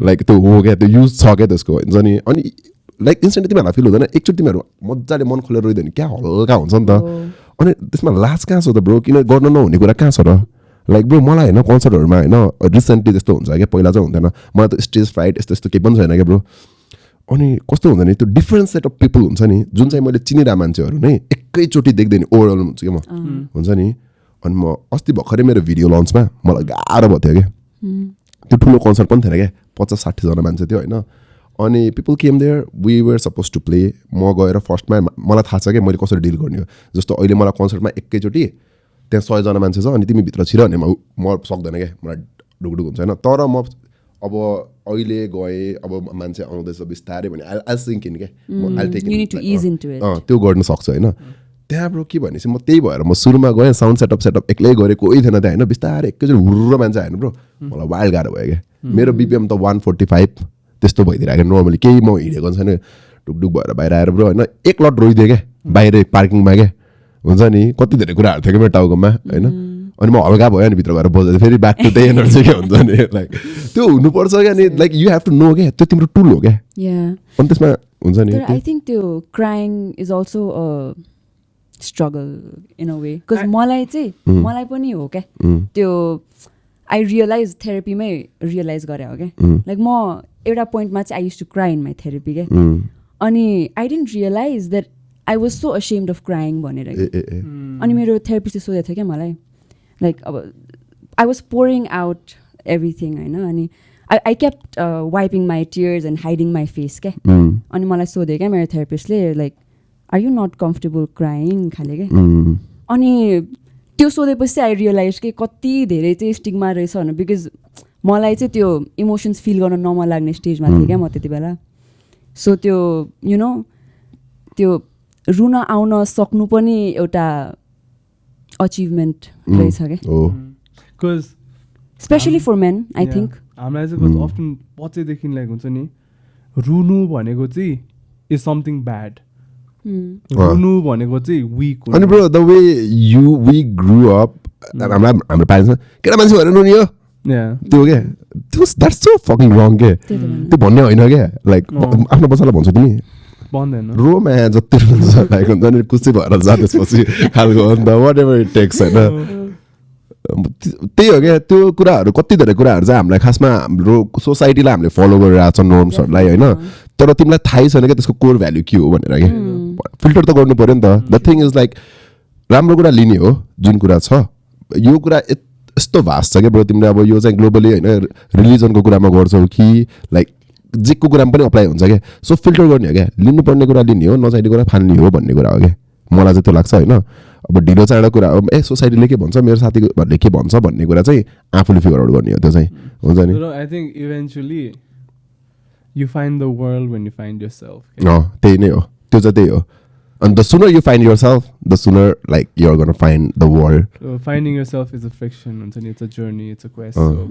लाइक त्यो हो क्या, त्यो युज छ क्या त्यसको हुन्छ नि. अनि लाइक इन्स्टेन्टली तिमीहरूलाई फिल हुँदैन, एकचोटि तिमीहरू मजाले मन खोलेर रोइदियो भने क्या हल्का हुन्छ नि त. अनि त्यसमा लाज कहाँ छ त ब्रो, किन गर्न नहुने कुरा कहाँ छ र. लाइक ब्रो मलाई होइन कन्सर्टहरूमा होइन रिसेन्टली त्यस्तो हुन्छ क्या, पहिला चाहिँ हुँदैन. मलाई त स्टेज फ्राइट यस्तो केही पनि छैन क्या ब्रो. अनि कस्तो हुन्छ नि त्यो डिफ्रेन्ट सेट अफ पिपल हुन्छ नि, जुन चाहिँ मैले चिनिरहेको मान्छेहरू नै एकैचोटि देख्दैन ओभरअल हुन्छ क्या म हुन्छ नि. अनि म अस्ति भर्खरै मेरो भिडियो लन्चमा मलाई गाह्रो भएको थियो क्या, त्यो ठुलो कन्सर्ट पनि थिएन क्या, 50-60 जना मान्छे थियो होइन. अनि people came there, we were suppose to play. म गएर फर्स्टमा मलाई थाहा छ क्या मैले कसरी डिल गर्ने हो. जस्तो अहिले मलाई कन्सर्टमा एकैचोटि त्यहाँ 100 जना मान्छे छ अनि तिमी भित्र छिर भने म सक्दैन क्या, मलाई ढुकढुक हुन्छ होइन. तर म अब अहिले गएँ, अब मान्छे आउँदैछ बिस्तारै भने आई सिङ्क इन क्या, त्यो गर्न सक्छु होइन. त्यहाँ ब्रो के भनेपछि म त्यही भएर म सुरुमा गएँ, साउन्ड सेटअप एक्लै गरेँ, कोही थिएन त्यहाँ होइन. बिस्तारै एकैचोटि हुर्र मान्छे आएन ब्रो, मलाई वाइल्ड गाह्रो भयो क्या. मेरो बिपिएम त 145 त्यस्तो भइदिरहेको नर्मली, केही म हिँडेको छैन. ढुकढुक भएर बाहिर आएर ब्रो होइन एक लट रोइदिएँ क्या बाहिर पार्किङमा क्या हुन्छ नि कति धेरै कुराहरू थियो कि मेरो टाउकोमा होइन अनि म हल्का भयो अनि भित्र गएर बोल्दै फेरि ब्याक टु त्यही एनर्जी क्या हुन्छ नि लाइक त्यो हुनुपर्छ क्या नि like you have to know क्या त्यो तिम्रो टुल हो क्या अनि त्यसमा हुन्छ नि आई थिङ्क त्यो crying is also struggle in a way because मलाई पनि हो क्या त्यो आई रियलाइज थेरापीमै रियलाइज गरे हो क्या लाइक म एउटा पोइन्टमा चाहिँ I use to cry in my therapy क्या अनि I didn't realise that I was so ashamed of crying भनेर अनि मेरो थेरापिस्टले सोधेको थियो क्या मलाई लाइक अब I was pouring out everything होइन अनि I kept wiping my tears and hiding my face क्या अनि मलाई सोध्यो क्या मेरो थेरापिस्टले like are you not comfortable crying खाले क्या अनि त्यो सोधेपछि आई रियलाइज कि कति धेरै चाहिँ स्टिग्मा रहेछ भनेर बिकज मलाई चाहिँ त्यो इमोसन्स फिल गर्न नमन लाग्ने स्टेजमा थिएँ क्या म त्यति बेला सो त्यो यु नो त्यो रुन आउन सक्नु पनि एउटा अचिभमेन्ट रहेछ क्या especially for men I think हामीलाई चाहिँ अफ्टन बच्चैदेखि लाइक हुन्छ नि रुनु भनेको चाहिँ इज समथिङ ब्याड रुनु भनेको चाहिँ विक अनि bro the way we grow up हाम्रो प्यारेन्ट्स केटा मान्छे भनेर रुनी हो त्यो क्या त्यो द्याट्स सो फकिङ रङ के त्यो भन्ने होइन क्या लाइक आफ्नो बच्चालाई भन्छौ तिमी भन्दैन रोमा जति हुन्छ लाइक हुन्छ नि खुसी भएर जा त्यसपछि खालको अन्त वाट एभर इट टेक्स होइन त्यही हो क्या त्यो कुराहरू कति धेरै कुराहरू चाहिँ हामीलाई खासमा हाम्रो सोसाइटीलाई हामीले फलो गरिरहेको छ नर्म्सहरूलाई होइन तर तिमीलाई थाहै छैन क्या त्यसको कोर भ्याल्यु के हो भनेर क्या फिल्टर त गर्नु पऱ्यो नि त द थिङ इज लाइक राम्रो कुरा लिने हो जुन कुरा छ यो कुरा यस्तो भास्ट छ क्या ब्रो तिमीले अब यो चाहिँ ग्लोबली होइन रिलिजनको कुरामा गर्छौ कि लाइक जेको कुरामा पनि अप्लाई हुन्छ क्या सो फिल्टर गर्ने हो क्या लिनुपर्ने कुरा लिने हो नचाहिने कुरा फाल्ने हो भन्ने कुरा हो क्या मलाई चाहिँ त्यो लाग्छ होइन अब ढिलो चाँडो कुरा हो सोसाइटीले के भन्छ मेरो साथीहरूले के भन्छ भन्ने कुरा चाहिँ आफूले फिगर आउट गर्ने हो त्यो चाहिँ हुन्छ नि I think eventually you find the world when you find yourself त्यही नै हो त्यो चाहिँ त्यही हो and the sooner you find yourself the sooner like you're going to find the world finding yourself is a fiction it's a journey it's a quest so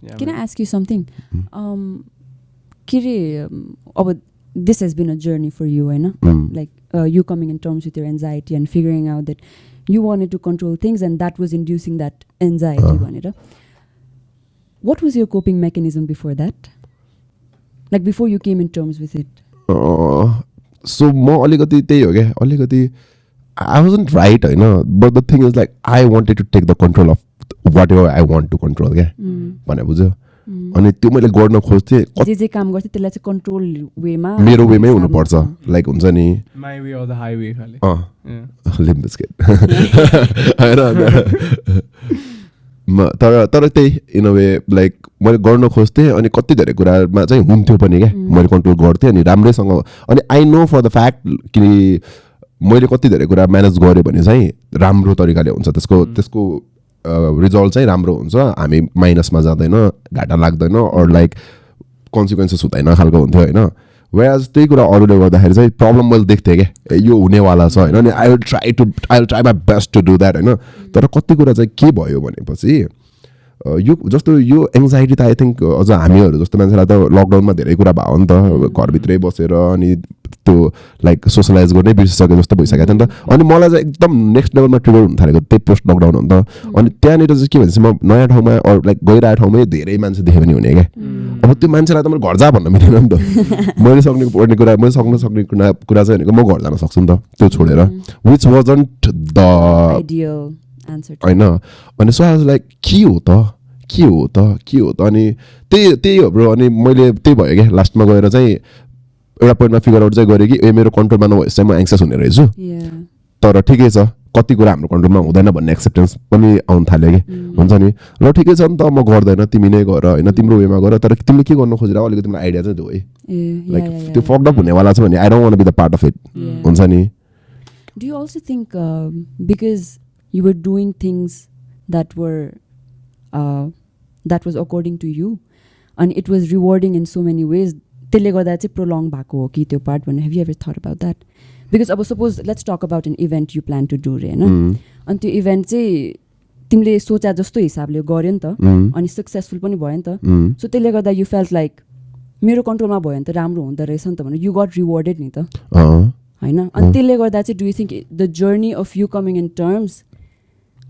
yeah can I ask you something kire this has been a journey for you like you coming in terms with your anxiety and figuring out that you wanted to control things and that was inducing that anxiety bhanera what was your coping mechanism before that like before you came in terms with it so म अलिकति त्यही हो क्या अलिकति I wasn't right होइन but the thing is like I wanted to take the control of whatever I want to control क्या भने बुझ्यो अनि त्यो मैले गर्न खोज्थेँ जे काम गर्थेँ त्यसलाई चाहिँ कन्ट्रोल वेमा मेरो वेमै हुनुपर्छ लाइक हुन्छ नि my way or the highway खाले लिम्ब बिस्किट तर त्यही इन अ वे लाइक मैले गर्न खोज्थेँ अनि कति धेरै कुरामा चाहिँ हुन्थ्यो पनि क्या मैले कन्ट्रोल गर्थेँ अनि राम्रैसँग अनि I know for the fact कि मैले कति धेरै कुरा म्यानेज गरेँ भने चाहिँ राम्रो तरिकाले हुन्छ त्यसको रिजल्ट चाहिँ राम्रो हुन्छ हामी माइनसमा जाँदैन घाटा लाग्दैन अर लाइक कन्सिक्वेन्सेस हुँदैन खालको हुन्थ्यो होइन वेज त्यही कुरा अरूले गर्दाखेरि चाहिँ प्रब्लम मैले देख्थेँ क्या यो हुनेवाला छ होइन अनि I will try my best to do that होइन तर कति कुरा चाहिँ के भयो भनेपछि यो जस्तो यो एङ्जाइटी त आई थिङ्क अझ हामीहरू जस्तो मान्छेलाई त लकडाउनमा धेरै कुरा भयो नि त घरभित्रै बसेर अनि त्यो लाइक सोसलाइज गर्नै बिर्सिसके जस्तो भइसकेको थियो नि त अनि मलाई चाहिँ एकदम नेक्स्ट लेभलमा ट्रिगर हुन थालेको त्यही पोस्ट लकडाउन हो नि त अनि त्यहाँनिर चाहिँ के भन्छ म नयाँ ठाउँमा अरू लाइक गइरहेको ठाउँमै धेरै मान्छे देखेँ पनि हुने क्या अब त्यो मान्छेलाई त मैले घर जा भन्न मिलेन नि त मैले सक्नु सक्ने कुरा चाहिँ भनेको म घर जान सक्छु नि त त्यो छोडेर विच वाजन्ट द होइन अनि सो आज लाइक के हो त अनि त्यही हो ब्रो अनि मैले त्यही भयो क्या लास्टमा गएर चाहिँ एउटा पोइन्टमा फिगर आउट चाहिँ गरेँ कि ए मेरो कन्ट्रोलमा नभएपछि चाहिँ म एङ्सियस हुने रहेछु तर ठिकै छ कति कुरा हाम्रो कन्ट्रोलमा हुँदैन भन्ने एक्सेप्टेन्स पनि आउनु थाल्यो कि हुन्छ नि ल ठिकै छ नि त म गर्दैन तिमी नै गर होइन तिम्रो वेमा गर तर तिमीले के गर्न खोजिरहेको अलिकति तिमीलाई आइडिया चाहिँ दियो है लाइक त्यो फक्ड अप हुनेवाला छ भने I don't want to be the part of it हुन्छ नि do you also think because you were doing things that was according to you and it was rewarding in so many ways त्यसले गर्दा चाहिँ prolong भएको हो कि त्यो part भन्ने have you ever thought about that because अब suppose let's talk about an event you plan to do हैन अनि त्यो इभेन्ट चाहिँ तिमीले सोचा जस्तो हिसाबले गर्यो नि त अनि सक्सेसफुल पनि भयो नि त सो त्यसले गर्दा you felt like मेरो कन्ट्रोलमा भयो भने त राम्रो हुँदो रहेछ नि त भने यु गट रिवार्डेड नि त होइन अनि त्यसले गर्दा चाहिँ do you think the journey of you coming in terms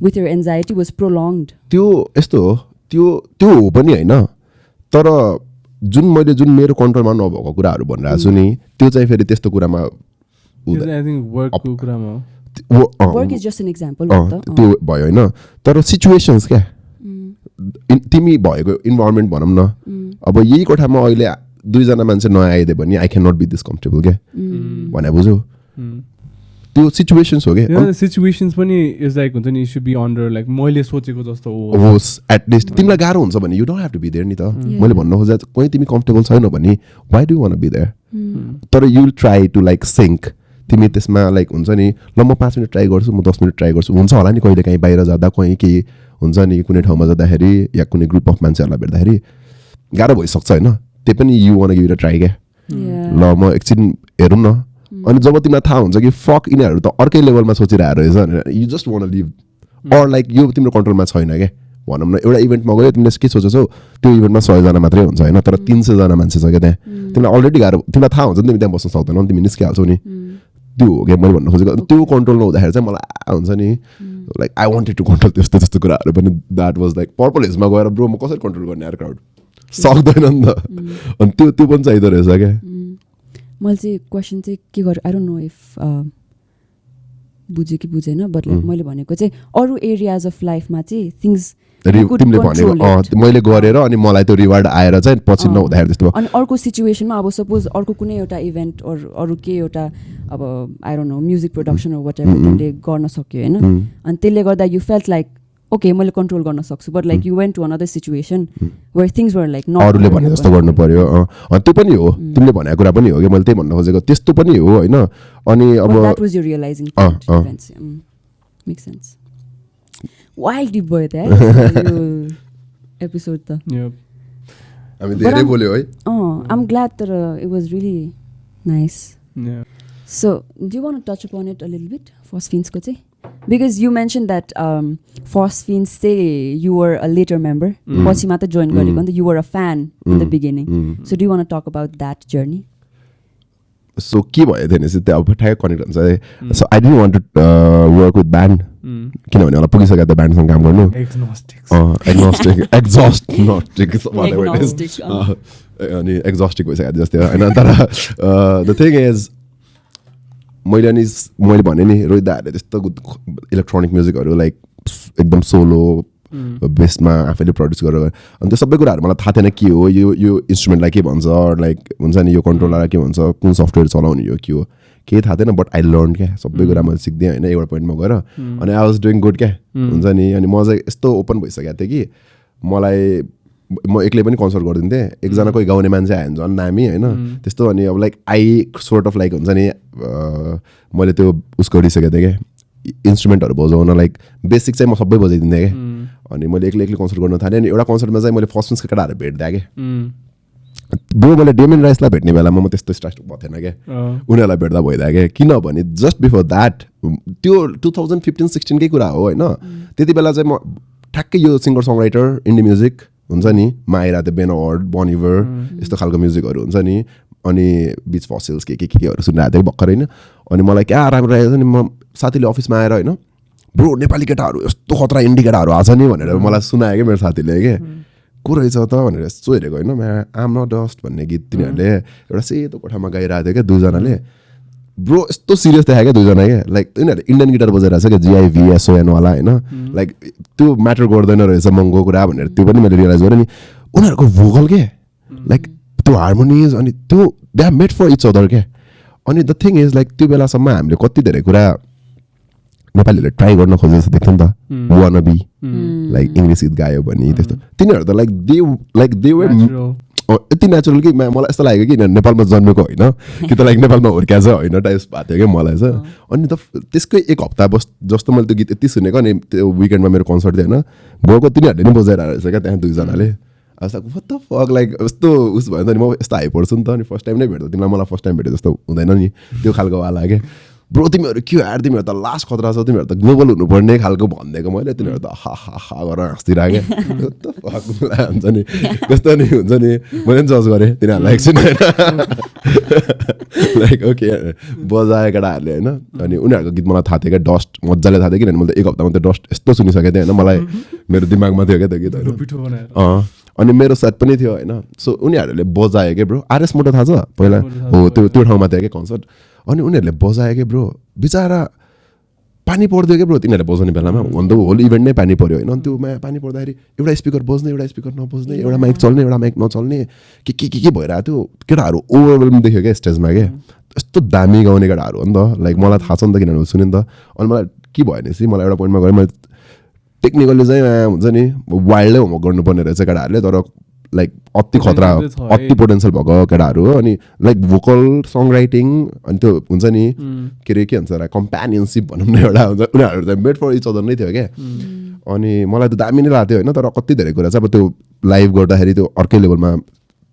with your anxiety was prolonged त्यो यस्तो हो त्यो हो पनि होइन तर जुन मेरो कन्ट्रोलमा नभएको कुराहरू भनिरहेको छु नि त्यो चाहिँ फेरि त्यस्तो कुरामा work is just an example त्यो भयो होइन तर सिचुएसन्स क्या तिमी भएको इन्भाइरोमेन्ट भनौँ न अब यही कोठामा अहिले 2 जना मान्छे नयाँ आइदियो भने I can not be this comfortable क्या भने बुझ्यौ त्यो सिचुएसन्स हो क्या सिचुएसन्स पनि इज लाइक हुन्छ नि सुड बी अन्डर लाइक मैले सोचेको जस्तो होस् एटलिस्ट तिमीलाई गाह्रो हुन्छ भने you don't have to be there नि त मैले भन्न खोजेँ कोही तिमी कम्फर्टेबल छैन भने why do want be there तर you will try to like sink तिमी त्यसमा लाइक हुन्छ नि ल म 5 मिनट ट्राई गर्छु म 10 मिनट ट्राई गर्छु हुन्छ होला नि कहिले काहीँ बाहिर जाँदा कहीँ केही हुन्छ नि कुनै ठाउँमा जाँदाखेरि या कुनै ग्रुप अफ मान्छेहरूलाई भेट्दाखेरि गाह्रो भइसक्छ होइन त्यही पनि you one give it a try क्या ल म एकछिन हेरौँ न अनि जब तिमीलाई थाहा हुन्छ कि फक यिनीहरू त अर्कै लेभलमा सोचिरहेको रहेछ भनेर you just want live or like यो तिम्रो कन्ट्रोलमा छैन क्या भनौँ न एउटा इभेन्टमा गयो तिमीले के सोचेछौ त्यो इभेन्टमा 100 जना मात्रै हुन्छ होइन तर 300 जना मान्छे छ क्या त्यहाँ तिमीलाई अलरेडी गाह्रो तिमीलाई थाहा हुन्छ नि तिमी त्यहाँ बस्न सक्दैनौ तिमी निस्किहाल्छौ नि त्यो हो क्या मैले भन्न खोजेको त्यो कन्ट्रोल नहुँदाखेरि चाहिँ मलाई हुन्छ नि like I wanted to control त्यस्तो कुराहरू पनि द्याट वाज लाइक पर्पल हिल्समा गएर ब्रो म कसरी कन्ट्रोल गर्ने यार क्राउड सक्दैन नि त अनि त्यो पनि चाहिँदो रहेछ क्या मैले चाहिँ क्वेसन चाहिँ के गरेँ आई डोन्ट नो इफ बुझेँ कि बुझेन बट लाइक मैले भनेको चाहिँ अरू एरियाज अफ लाइफमा चाहिँ थिङ्स तिमीले भनेको मैले गरेर अनि मलाई त्यो रिवार्ड आएर चाहिँ पछि नहुँदाखेरि त्यस्तो अनि अर्को सिचुएसनमा अब सपोज अर्को कुनै एउटा इभेन्ट अरू के एउटा अब I don't know music production whatever तिमीले गर्न सक्यो होइन अनि त्यसले गर्दा यु फेल्ट लाइक ओके मैले कन्ट्रोल गर्न सक्छु but like you went to another situation where things were like अरूले भने जस्तो गर्नु पर्यो त्यो पनि हो तिमीले भनेको कुरा पनि हो कि मैले त्यही भन्न खोजेको त्यस्तो पनि हो होइन अनि अब that was you realizing events make sense wild deep भयो त एपिसोड त हामी धेरै बोल्यो है आइम ग्ल्याड तर it was really nice so do you want to touch upon it a little bit फस्फिन्सको चाहिँ because you mentioned that Phosphines say you were a later member पछि मात्र join गरेको नि you were a fan in the beginning so do you want to talk about that journey so के भयो then is it अब ठ्याक्कै connect हुन्छ so I didn't want to work with band किनभने होला पुगिसक्यो त ब्यान्डसँग काम गर्नु agnostic अनि एक्जस्टिक भइसक्यो जस्तै होइन तर द थिङ इज मैले भने नि रोहित दाहरूले त्यस्तो इलेक्ट्रोनिक म्युजिकहरू लाइक एकदम सोलो बेसमा आफैले प्रड्युस गरेर अनि त्यो सबै कुराहरू मलाई थाहा थिएन के हो यो इन्स्ट्रुमेन्टलाई के भन्छ लाइक हुन्छ नि यो कन्ट्रोलरलाई के भन्छ कुन सफ्टवेयर चलाउने यो के हो केही थाहा थिएन बट आई लर्न क्या सबै कुरा मैले सिक्दिएँ होइन एउटा पोइन्टमा गएर अनि आई वाज डुइङ गुड क्या हुन्छ नि अनि म चाहिँ यस्तो ओपन भइसकेको थिएँ कि मलाई म एक्लै पनि कन्सर्ट गरिदिन्थेँ एकजना कोही गाउने मान्छे आयो भने झन् दामी होइन त्यस्तो अनि अब like I sort of like हुन्छ नि मैले त्यो उसको गरिसकेको थिएँ क्या इन्स्ट्रुमेन्टहरू बजाउन लाइक बेसिक चाहिँ म सबै बजाइदिन्थेँ क्या अनि मैले एक्लै कन्सर्ट गर्न थालेँ अनि एउटा कन्सर्टमा चाहिँ मैले फर्स्ट केटाहरू भेट्दै क्या ब्रो मैले डेमिन राइसलाई भेट्ने बेलामा म त्यस्तो स्टार्ट भएको थिएन क्या उनीहरूलाई भेट्दा भइदियो क्या किनभने जस्ट बिफोर द्याट त्यो 2015-16 कै कुरा हो होइन त्यति बेला चाहिँ म ठ्याक्कै यो सिङ्गर सङ राइटर इन्डी म्युजिक हुन्छ नि माइरा द बेन अवार्ड बनिभर यस्तो खालको म्युजिकहरू हुन्छ नि अनि बिच फसिल्स केहरू सुनिरहेको थिएँ भर्खर होइन अनि मलाई क्या राम्रो लागेको छ नि म साथीले अफिसमा आएर होइन ब्रो नेपाली केटाहरू यस्तो खतरा इन्डी केटाहरू आएको छ नि भनेर मलाई सुनायो क्या मेरो साथीले क्या को रहेछ त भनेर यस्तो हेरेको होइन आम नट डस्ट भन्ने गीत तिनीहरूले एउटा सेतो कोठामा गाइरहेको थियो क्या 2 जनाले ब्रो यस्तो सिरियस देखायो क्या 2 जना क्या लाइक तिनीहरूले इन्डियन गिटार बजाइरहेको छ क्या GIVSON वाला होइन लाइक त्यो म्याटर गर्दैन रहेछ महँगो कुरा भनेर त्यो पनि मैले रियलाइज गरेँ नि उनीहरूको भोकल के लाइक त्यो हार्मोनिज अनि त्यो they are made for each other क्या अनि द थिङ इज लाइक त्यो बेलासम्म हामीले कति धेरै कुरा नेपालीहरूले ट्राई गर्न खोजेको देख्थ्यौँ नि त वान बी लाइक इङ्ग्लिस गीत गायो भने त्यस्तो तिनीहरू त लाइक दे वर यति नेचुरल कि मलाई यस्तो लाग्यो कि नेपालमा जन्मेको होइन कि त लाइक नेपालमा हुर्किया छ होइन टाइप्स भएको थियो क्या मलाई चाहिँ अनि त त्यसकै 1 हप्ता जस्तो मैले त्यो गीत यति सुनेको अनि त्यो विकेन्डमा मेरो कन्सर्ट थियो होइन भएको तिनीहरूले नि बजाइरहेको रहेछ क्या त्यहाँ 2 जनाले व्हाट द फक लाइक यस्तो उस भयो नि त नि म यस्तो हाई पर्छु नि त अनि फर्स्ट टाइम नै भेट्दा तिमीलाई मलाई फर्स्ट टाइम भेटेँ जस्तो हुँदैन नि त्यो खालको वाला क्या ब्रो तिमीहरू के यार तिमीहरू त लास्ट खतरा छ तिमीहरू त ग्लोबल हुनुपर्ने खालको भनिदिएको मैले तिनीहरू त हा हा हा गरेर हाँस्दिरहेँ हुन्छ नि कस्तो नि हुन्छ नि मैले पनि जज गरेँ तिनीहरूलाई एकछिन लाइक ओके बजाए केटाहरूले होइन अनि उनीहरूको गीत मलाई थाहा थियो क्या डस्ट मजाले थाहा थियो किनभने मैले त एक हप्तामा त्यो डस्ट यस्तो सुनिसकेको थिएँ होइन मलाई मेरो दिमागमा थियो क्या त्यो गीतहरू अनि मेरो साथ पनि थियो होइन सो उनीहरूले बजायो क्या ब्रो आरएस मोटो थाहा छ पहिला हो त्यो ठाउँमा थियो क्या कन्सर्ट अनि उनीहरूले बजायो क्या ब्रो बिचरा पानी पर्दियो क्या ब्रो तिनीहरूले बजाउने बेलामा भन्दा होल इभेन्ट नै पानी पऱ्यो होइन अनि त्योमा पानी पर्दाखेरि एउटा स्पिकर बज्ने एउटा स्पिकर नबज्ने एउटा माइक चल्ने एउटा माइक नचल्ने के भइरहेको थियो केटाहरू ओभरवेल्म देख्यो क्या स्टेजमा क्या यस्तो दामी गाउने केटाहरू हो नि त लाइक मलाई थाहा छ नि त किनभने सुने नि त अनि मलाई के भयो भनेपछि मलाई एउटा पोइन्टमा गएँ मैले टेक्निकली चाहिँ हुन्छ नि वाइल्डै होमवर्क गर्नुपर्ने रहेछ केटाहरूले तर लाइक अति खतरा अति पोटेन्सियल भएको केटाहरू हो अनि लाइक भोकल सङ राइटिङ अनि त्यो हुन्छ नि के अरे के भन्छ कम्प्यानियनसिप भनौँ न एउटा हुन्छ उनीहरू चाहिँ मेड फर इच अदर नै थियो क्या अनि मलाई त दामी नै लाग्थ्यो होइन तर कति धेरै कुरा चाहिँ अब त्यो लाइभ गर्दाखेरि त्यो अर्कै लेभलमा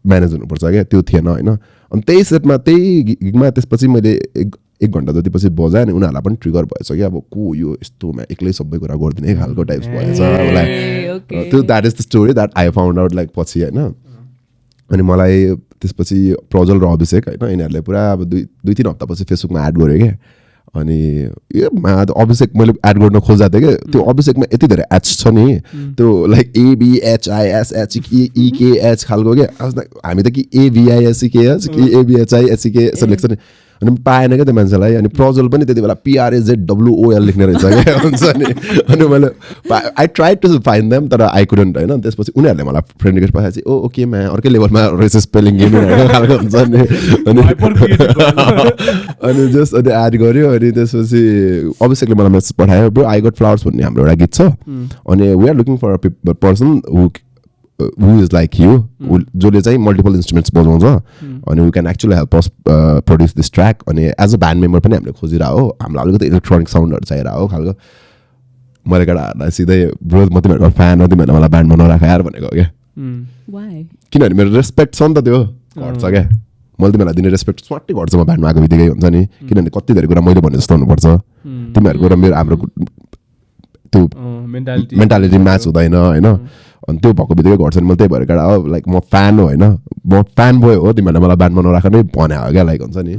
म्यानेज हुनुपर्छ क्या त्यो थिएन होइन अनि त्यही सेटमा त्यही गिगमा त्यसपछि मैले एक घन्टा जति पछि बजाएँ अनि उनीहरूलाई पनि ट्रिगर भएछ कि अब को यो यस्तोमा एक्लै सबै कुरा गरिदिने खालको टाइप्स भएछ मलाई त्यो that is the story that I found out like पछि होइन अनि मलाई त्यसपछि प्रज्वल र अभिषेक होइन यिनीहरूले पुरा अब दुई तिन हप्तापछि फेसबुकमा एड गऱ्यो क्या अनि अभिषेक मैले एड गर्न खोजेको थिएँ कि त्यो अभिषेकमा यति धेरै एच छ नि त्यो लाइक ABHISHEKH खालको क्या हामी त कि AVISEKH कि ABHISEK यसो लेख्छ नि अनि पाएन क्या त्यो मान्छेलाई अनि प्रज्वल पनि त्यति बेला PRAZWOL लेख्ने रहेछ क्या हुन्छ नि अनि मैले I try to find them तर आई कुडन्ट होइन त्यसपछि उनीहरूले मलाई फ्रेन्ड रिक्वेस्ट पठाएपछि ओके म्या अर्कै लेभलमा रहेछ स्पेलिङ गेम खालको हुन्छ नि अनि जस्ट अनि एड गऱ्यो अनि त्यसपछि अभिषेकले मलाई मेसेज पठायो ब्रो आई गट फ्लावर्स भन्ने हाम्रो एउटा गीत छ अनि we are looking for a person who is like you जसले चाहिँ मल्टिपल इन्स्ट्रुमेन्ट्स बजाउँछ अनि we can actually help us produce this track अनि एज अ ब्यान्ड मेम्बर पनि हामीले खोजिरहेको हो हामीलाई अलिकति इलेक्ट्रोनिक साउन्डहरू चाहिरहेको खालको मैले केटाहरूलाई सिधै ब्रो म तिमीहरूको फ्यान हो तिमीहरूले मलाई ब्यान्डमा नराख यार भनेको क्या किनभने मेरो रेस्पेक्ट छ नि त त्यो घट्छ क्या मैले तिमीहरूलाई दिने रेस्पेक्ट स्वाट्टै घट्छ म ब्यान्डमा आएको बित्तिकै हुन्छ नि किनभने कति धेरै कुरा मैले भने जस्तो हुनुपर्छ तिमीहरूको र मेरो हाम्रो त्यो मेन्टालिटी म्याच हुँदैन होइन अनि त्यो भएको बित्तिकै घट्छ नि मैले त्यही भएर केटा हो लाइक म फ्यान हो होइन म फ्यान बोय हो तिमीहरूले मलाई ब्यान्डमा नराख्नु नै भने हो क्या लाइक हुन्छ नि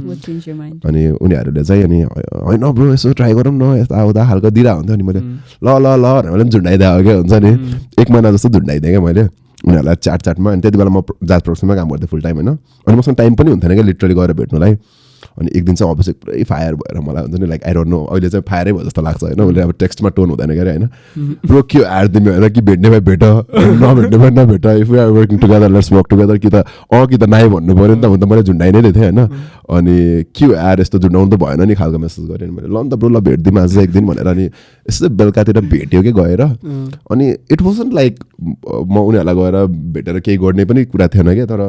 अनि उनीहरूले चाहिँ अनि होइन ब्रो यसो ट्राई गरौँ न यता आउँदा खालको दिइरहेको हुन्थ्यो अनि मैले ल भनेर मैले पनि झुन्डाइदिएको हो क्या हुन्छ नि 1 महिना जस्तो झुन्डाइदिएँ क्या मैले उनीहरूलाई चाटमा अनि त्यति बेला म जाज प्रोडक्सनमा काम गर्थेँ फुल टाइम होइन अनि मसँग टाइम पनि हुन्थेन क्या लिटरली गएर भेट्नुलाई अनि एक दिन चाहिँ अभिषेक पुरै फायर भएर मलाई हुन्छ नि लाइक आई डोन्ट नो अहिले चाहिँ फायरै भयो जस्तो लाग्छ होइन उसले अब टेक्स्टमा टोन हुँदैन क्या होइन ब्रो के आएर तिमी होइन कि भेट्ने भए भेट नभेट्ने भए नभेट if we are working together let's work together कि त नाइ भन्नु पऱ्यो नि त हुन त मैले झुन्डाइ नै थिएँ होइन अनि के आएर यस्तो झुन्डाउनु त भएन नि खालको मेसेज गरेँ अनि मैले ल नि त ब्रो ल भेटिदिउँ आज एक दिन भनेर अनि यस्तै बेलुकातिर भेट्यो कि गएर अनि इट वाजन्ट लाइक म उनीहरूलाई गएर भेटेर केही गर्ने पनि कुरा थिएन क्या तर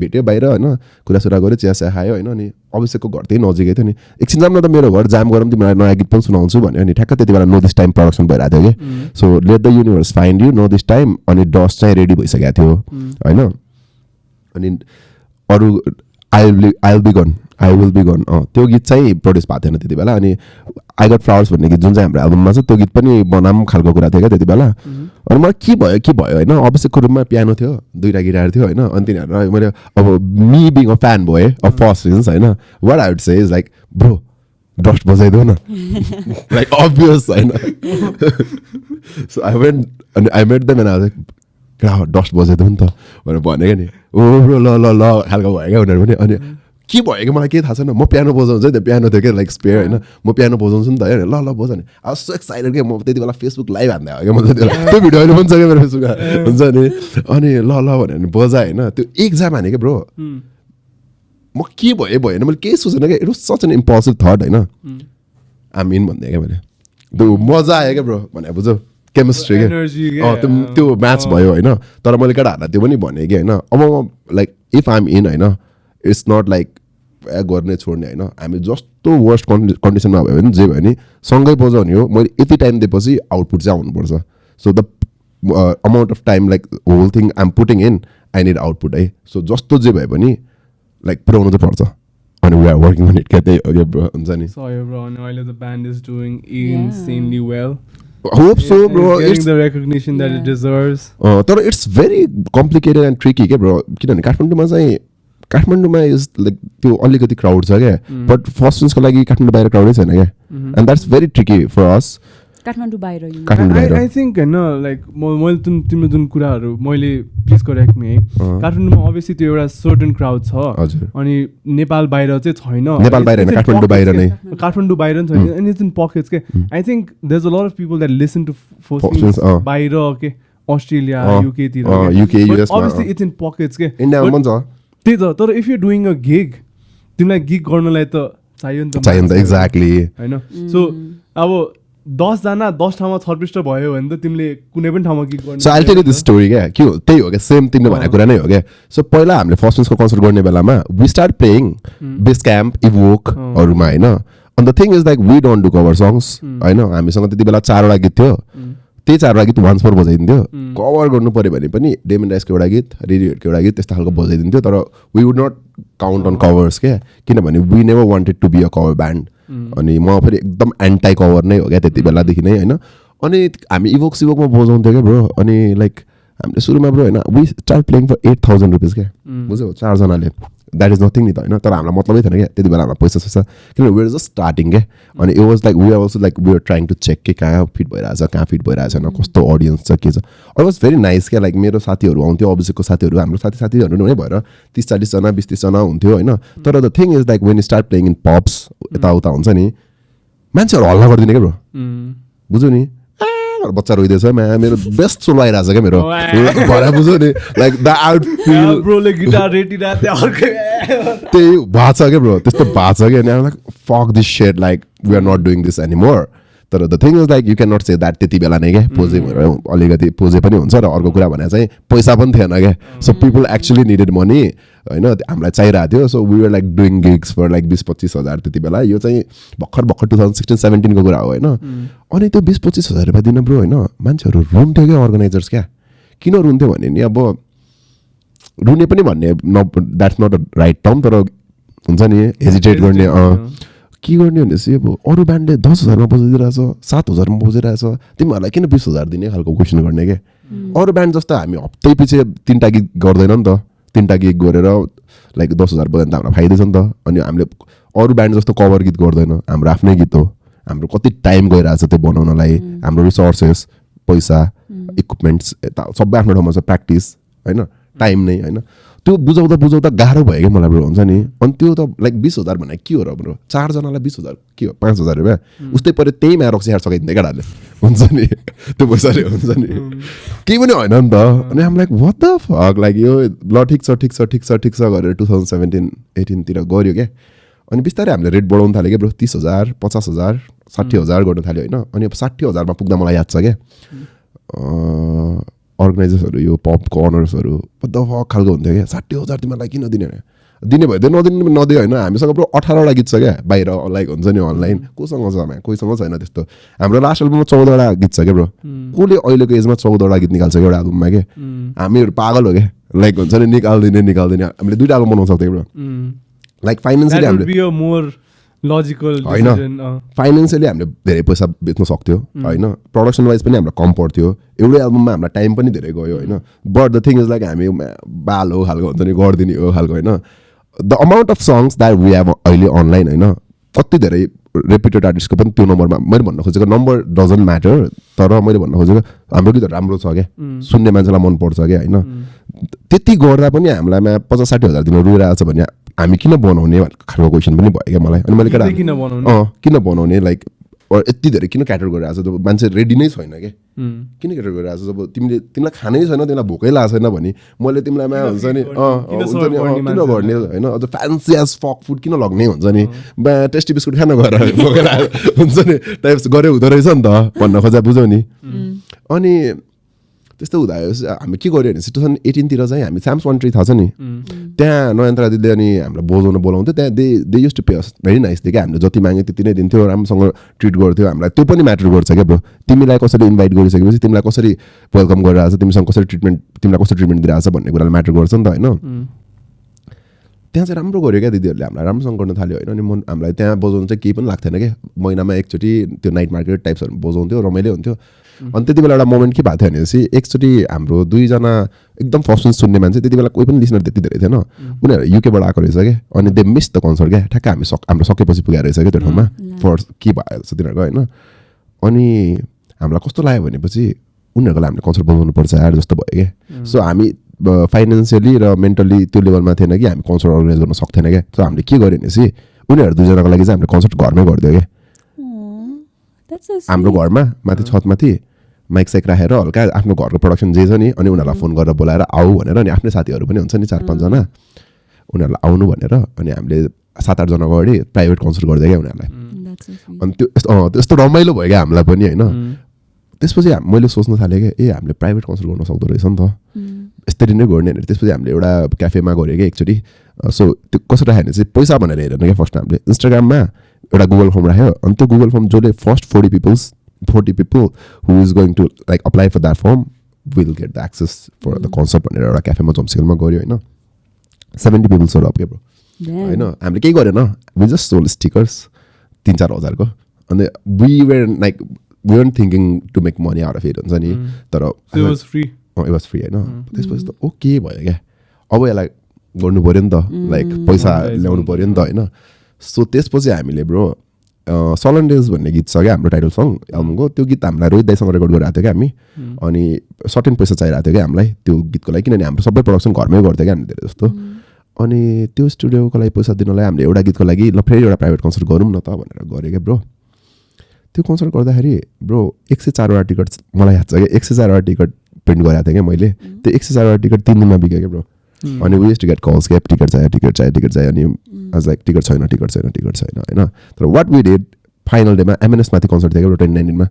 भेट्यो बाहिर होइन कुरासुरा गऱ्यो चिया खायो होइन अनि अभिषेकको घर त्यही नजिकै थियो नि एकछिन जाम न त मेरो घर जाम गरौँ तिमीलाई नयाँ गीत पनि सुनाउँछु भन्यो अनि ठ्याक्क त्यति बेला नो दिस टाइम प्रडक्सन भइरहेको थियो कि so let the universe find you know this time अनि डस्ट चाहिँ रेडी भइसकेको थियो होइन अनि अरू आई विल बी गन त्यो गीत चाहिँ प्रड्युस भएको थिएन त्यति बेला अनि आई गट फ्लावर्स भन्ने गीत जुन चाहिँ हाम्रो एल्बममा छ त्यो गीत पनि बनाम खालको कुरा थियो क्या त्यति बेला अनि मलाई के भयो होइन अभिषेकको रुममा पियानो थियो 2टा गिटार थियो होइन अनि तिनीहरू मैले अब मी बिङ अ फ्यान भएँ अब फर्स्ट रिजन्स होइन what I would say is like bro dust बजाइदेऊ न लाइक अभियस होइन सो आई वेन्ट अनि I met them and I like dust बजाइदेऊ नि त भनेर भनेको नि ओ ब्रो ल खालको भयो क्या उनीहरू पनि अनि के भयो कि मलाई केही थाहा छैन म पियानो बजाउँछु त्यो पियानो थियो क्या लाइक स्पेयर होइन म पियानो बजाउँछु नि त होइन ल बजाउने अब सो एक्साइटेड क्या म त्यति बेला फेसबुक लाइभ हान्दै हो क्या मतलब त्यो भिडियो अहिले पनि छ क्या मेरो फेसबुकमा हुन्छ नि अनि ल भनेर बजाएँ होइन त्यो एक्जाम हाने क्या ब्रो म के भएन मैले केही सोचेन क्या it was such an impulsive thought होइन आम इन भनिदिएँ क्या मैले त्यो मजा आयो क्या ब्रो भने बुझ्यो केमिस्ट्री क्या त्यो म्याच भयो होइन तर मैले केटाहरूलाई त्यो पनि भनेँ कि होइन अब म लाइक इफ आइम इन होइन इट्स नट लाइक गर्ने छोड्ने होइन हामी जस्तो वर्स्ट कन्डिसनमा भयो भने जे भयो नि सँगै बजाउने हो मैले यति टाइम दिएपछि आउटपुट चाहिँ आउनुपर्छ so the amount of time like whole thing I'm putting in I need output है सो जस्तो जे भयो भने लाइक पुऱ्याउनु चाहिँ पर्छ अनि we are working on it क्या त्यही हो क्या bro हुन्छ नि Sorry bro, and अहिले the band is doing insanely well. hope so bro It's getting it's the recognition that it deserves. तर it's very complicated and tricky क्या bro किनभने काठमाडौँमा इज लाइक त्यो अलिकति क्राउड छ क्या बट फर्स्ट लागि काठमाडौँ बाहिर क्राउडै छैन क्या and that's very tricky for us Kathmandu बाहिर I think होइन लाइक मैले तिम्रो जुन कुराहरू मैले प्लिज करेक्ट मी है काठमाडौँमा अभियसली त्यो एउटा सर्टन क्राउड छ अनि नेपाल बाहिर चाहिँ छैन नेपाल बाहिर होइन काठमाडौँ बाहिर नै काठमाडौँ बाहिर नि छैन एन्ड इट्स इन पकेट्स के I think there is a lot of people that listen to force बाहिर के अस्ट्रेलिया युकेतिर अभियसली इट्स इन पकेट्स के इन्डियामा पनि छ त्यही त तर if you doing a gig तिमीलाई गिग गर्नलाई त चाहियो नि त एक्ज्याक्टली होइन सो अब 10 जना 10 ठाउँमा छरपृष्ठ भयो भने त तिमीले कुनै पनि ठाउँमा गिग गर्न so I tell you this story क्या के हो त्यही हो क्या सेम तिमीले भनेको कुरा नै हो क्या सो पहिला हामीले फर्स्ट वेन्सको कन्सर्ट गर्ने बेलामा we start playing base camp इभोकहरूमा होइन अन्त the thing is like we don't do cover songs होइन हामीसँग त्यति बेला 4वटा गीत थियो त्यही 4वटा गीत वान्स मोर बजाइदिन्थ्यो कभर गर्नु पऱ्यो भने पनि डेमन राइसको एउटा गीत रेडियोको एउटा गीत त्यस्तो खालको बजाइदिन्थ्यो तर we would not count on covers क्या किनभने we never wanted to be a cover band अनि म फेरि एकदम एन्टाई कभर नै हो क्या त्यति बेलादेखि नै होइन अनि हामी इभोकमा बजाउँथ्यो क्या ब्रो अनि लाइक हामीले सुरुमा ब्रो होइन we start playing for 8,000 rupees क्या बुझ्यौ 4जनाले द्याट इज नथिङ नि त होइन तर हामीलाई मतलबै थिएन क्या त्यति बेला हामीलाई पैसा किनभने वी आर जस्ट स्टार्टिङ क्या अनि it was like we are also like we are trying to check के कहाँ फिट भइरहेछ कहाँ फिट भइरहेको छैन कस्तो अडियन्स छ के छ आई वाज भेरी नाइस क्या लाइक मेरो साथीहरू आउँथ्यो अभिषेकको साथीहरू हाम्रो साथीहरू नै भएर 30-40 जना 20-30 जना हुन्थ्यो होइन तर the thing is like when start playing in pubs यताउता हुन्छ नि मान्छेहरू हल्ला गरिदिने क्या ब्रो बुझ्यौ नि बच्चा रोइदिएछ मेरो बेस्ट सोलो आइरहेछ क्या मेरो भरे बुझ्यौ नि लाइक द आउटफिल ब्रोले गिटार रेटिरहेको त्यही भएको छ क्या ब्रो त्यस्तो भएको छ क्या अनि like fuck this set like we are not doing this anymore तर the thing is like you can not say that त्यति बेला नै क्या पोजे अलिकति पोजे पनि हुन्छ र अर्को कुरा भने चाहिँ पैसा पनि थिएन क्या so people actually needed money होइन हामीलाई चाहिरहेको थियो so we were like doing gigs for like 20-25 हजार त्यति बेला यो चाहिँ भर्खर 2016-17 को कुरा हो होइन अनि त्यो 20-25 हजार रुपियाँ दिन ब्रो होइन मान्छेहरू रुन्थ्यो क्या अर्गनाइजर्स क्या किन रुन्थ्यो भने नि अब रुने पनि भन्ने that's not a right term तर हुन्छ नि हेजिटेट गर्ने के गर्ने भनेपछि अब अरू ब्यान्डले 10,000मा बजाइदिरहेछ 7,000मा बजाइरहेछ तिमीहरूलाई किन 20,000 दिने खालको क्वेसन गर्ने क्या अरू ब्यान्ड जस्तो हामी हप्तै पछि 3टा गीत गर्दैन नि त 3टा गीत गरेर लाइक 10,000 बजायो भने त हामीलाई फाइदै छ नि त अनि हामीले अरू ब्यान्ड जस्तो कभर गीत गर्दैन हाम्रो आफ्नै गीत हो हाम्रो कति टाइम गइरहेछ त्यो बनाउनलाई हाम्रो रिसोर्सेस पैसा इक्विपमेन्ट्स सबै आफ्नो ठाउँमा छ प्र्याक्टिस होइन टाइम नै होइन त्यो बुझाउँदा गाह्रो भयो क्या मलाई ब्रो हुन्छ नि अनि त्यो त लाइक 20,000 भने के हो र ब्रो 4जनालाई 20,000 के हो 5,000 रुपियाँ उस्तै पऱ्यो त्यही म्यारोक स्याहार सकाइदिँदै केटाहरूले हुन्छ नि त्यो पैसाले हुन्छ नि केही पनि होइन नि त अनि हामी like what the fuck like यो ल ठिक छ गरेर 2017-18 तिर गऱ्यो क्या अनि बिस्तारै हामीले रेट बढाउनु थाल्यो क्या ब्रो 30,000 50,000 60,000 गर्नु थाल्यो होइन अनि अब 60,000मा पुग्दा मलाई याद छ क्या अर्गनाइजर्सहरू यो पपको अनर्सहरू बद्ध खालको हुन्थ्यो क्या 60,000 तिमीलाई किन दिने भयो नदियो होइन हामीसँग पुरा 18वटा गीत छ क्या बाहिर लाइक हुन्छ नि अनलाइन कोसँग छ कोहीसँग छैन त्यस्तो हाम्रो लास्ट एल्बममा 14वटा गीत छ क्या ब्रो कसले अहिलेको एजमा 14वटा गीत निकाल्छ एउटा एल्बममा क्या हामीहरू पागल हो क्या लाइक हुन्छ नि निकाल्दिने हामीले 2टा एल्बम बनाउन सक्थ्यौँ ब्रो लाइक फाइनेन्सियली हामीले लजिकल होइन फाइनेन्सियली हामीले धेरै पैसा बेच्न सक्थ्यो होइन प्रडक्सन वाइज पनि हामीलाई कम पर्थ्यो एउटै एल्बममा हामीलाई टाइम पनि धेरै गयो होइन but the thing is like हामी बाल हो खालको हुन्छ नि गरिदिने हो खालको होइन the amount of songs that we have अहिले अनलाइन होइन कति धेरै रेप्युटेड आर्टिस्टको पनि त्यो नम्बरमा मैले भन्न खोजेको नम्बर डजन्ट म्याटर तर मैले भन्न खोजेको हाम्रो गीतहरू राम्रो छ क्या सुन्ने मान्छेलाई मनपर्छ क्या होइन त्यति गर्दा पनि हामीलाई 50-60 हजार दिन रुइरहेको छ भने हामी किन बनाउने खालको क्वेसन पनि भयो क्या मलाई अनि मैले किन बनाउने लाइक यति धेरै किन क्याटर गरिरहेको छ जब मान्छे रेडी नै छैन क्या किन क्याटर गरिरहेको छ जब तिमीलाई खानै छैन तिमीलाई भोकै लागेको छैन भने मैले तिमीलाई हुन्छ नि किन गर्ने होइन अझ फ्यान्सी एज फक फुड किन लग्ने हुन्छ नि टेस्टी बिस्कुट खान गएर भोकै लाग्यो हुन्छ नि टाइप्स गरे हुँदो रहेछ नि त भन्न खोजा बुझ्यौ नि अनि त्यस्तो हुँदा हामी के गऱ्यो भने 2018 तिर चाहिँ हामी स्याम्स 1 ट्री थाहा छ नि त्यहाँ नयन्त्रा दिदीले अनि हामीलाई बोलाउँथ्यो त्यहाँ they used to pay us very nice थियो क्या हामीले जति माग्यो त्यति नै दिन्थ्यो राम्रोसँग ट्रिट गर्थ्यो हामीलाई त्यो पनि म्याटर गर्छ क्या ब्रो तिमीलाई कसरी इन्भाइट गरिसकेपछि तिमीलाई कसरी वेलकम गरिरहेको छ तिमीसँग कसरी ट्रिटमेन्ट दिइरहेको छ भन्ने कुराले म्याटर गर्छ नि त होइन त्यहाँ चाहिँ राम्रो गऱ्यो क्या दिदीहरूले हामीलाई राम्रोसँग गर्न थाल्यो होइन अनि हामीलाई त्यहाँ बजाउनु चाहिँ केही पनि लाग्थेन क्या महिनामा एकचोटि त्यो नाइट मार्केट टाइप्सहरू बजाउँथ्यो रमाइलो हुन्थ्यो अनि त्यति बेला एउटा मोमेन्ट के भएको थियो भनेपछि एकचोटि हाम्रो दुईजना एकदम फर्स्ट सुन्ने मान्छे त्यति बेला कोही पनि लिसनर त्यति धेरै थिएन उनीहरू युकेबाट आएको रहेछ क्या अनि दे मिस द कन्सर्ट क्या ठ्याक्क हाम्रो सकेपछि पुगेको रहेछ क्या त्यो ठाउँमा फर्स्ट के भयो जस्तो तिनीहरूको होइन अनि हामीलाई कस्तो लाग्यो भनेपछि उनीहरूको लागि हामीले कन्सर्ट बजाउनु पर्छ यार जस्तो भयो क्या सो हामी फाइनेन्सियली र मेन्टली त्यो लेभलमा थिएन कि हामी कन्सर्ट अर्गनाइज गर्न सक्थेन क्या सो हामीले के गर्यो भनेपछि उनीहरू दुईजनाको लागि चाहिँ हामीले कन्सर्ट घरमै गरिदियो क्या हाम्रो घरमा माथि छतमाथि माइक साइक राखेर हल्का आफ्नो घरको प्रडक्सन जे छ नि अनि उनीहरूलाई फोन गरेर बोलाएर आऊ भनेर अनि आफ्नै साथीहरू पनि हुन्छ नि 4-5 जना उनीहरूलाई आउनु भनेर अनि हामीले 7-8 जना अगाडि प्राइभेट कन्सर्ट गरिदियो क्या उनीहरूलाई अनि त्यो यस्तो रमाइलो भयो क्या हामीलाई पनि होइन त्यसपछि मैले सोच्न थालेँ क्या हामीले प्राइभेट कन्सर्ट गर्न सक्दो रहेछ नि त यसरी नै गर्ने भनेर त्यसपछि हामीले एउटा क्याफेमा गऱ्यो क्या एकचोटि सो त्यो कसरी राख्यो भने चाहिँ पैसा भनेर हेरेन क्या फर्स्ट हामीले इन्स्टाग्राममा एउटा गुगल फर्म राख्यो अनि त्यो गुगल फर्म जसले first 40 people who is going to like apply for that form will get the access for the concert भनेर एउटा क्याफेमा जम्सिकलमा गऱ्यो होइन 70 people showed up ब्रो होइन हामीले केही गरेन we just sold stickers 3-4 हजारको अनि we weren't thinking to make money out of it हुन्छ नि तर it was free होइन त्यसपछि त ओके भयो क्या अब यसलाई गर्नु पऱ्यो नि त लाइक पैसा ल्याउनु पऱ्यो नि त होइन सो त्यसपछि हामीले ब्रो सलन डेज भन्ने गीत छ क्या हाम्रो टाइटल सङ एल्बमको त्यो गीत हामीलाई रोहित दाइसँग रेकर्ड गरिरहेको थियो क्या हामी अनि सर्टेन पैसा चाहिरहेको थियो क्या हामीलाई त्यो गीतको लागि किनभने हाम्रो सबै प्रडक्सन घरमै गर्थ्यो क्या हामी धेरै जस्तो अनि त्यो स्टुडियोको लागि पैसा दिनलाई हामीले एउटा गीतको लागि ल फेरि एउटा प्राइभेट कन्सर्ट गरौँ न त भनेर गरेँ क्या ब्रो त्यो कन्सर्ट गर्दाखेरि ब्रो 104 वटा टिकट मलाई याद छ क्या 104 वटा टिकट प्रिन्ट गरेको थिएँ क्या मैले त्यो 104 वटा टिकट 3 दिनमा बिक्यो क्या ब्रो अनि वी टिकट कल्स क्या टिकट चाहियो अनि आज लाइक टिकट छैन होइन तर वाट वी डिड फाइनल डेमा एमएनएस माथि कन्सर्ट थियो क्या 2019 मा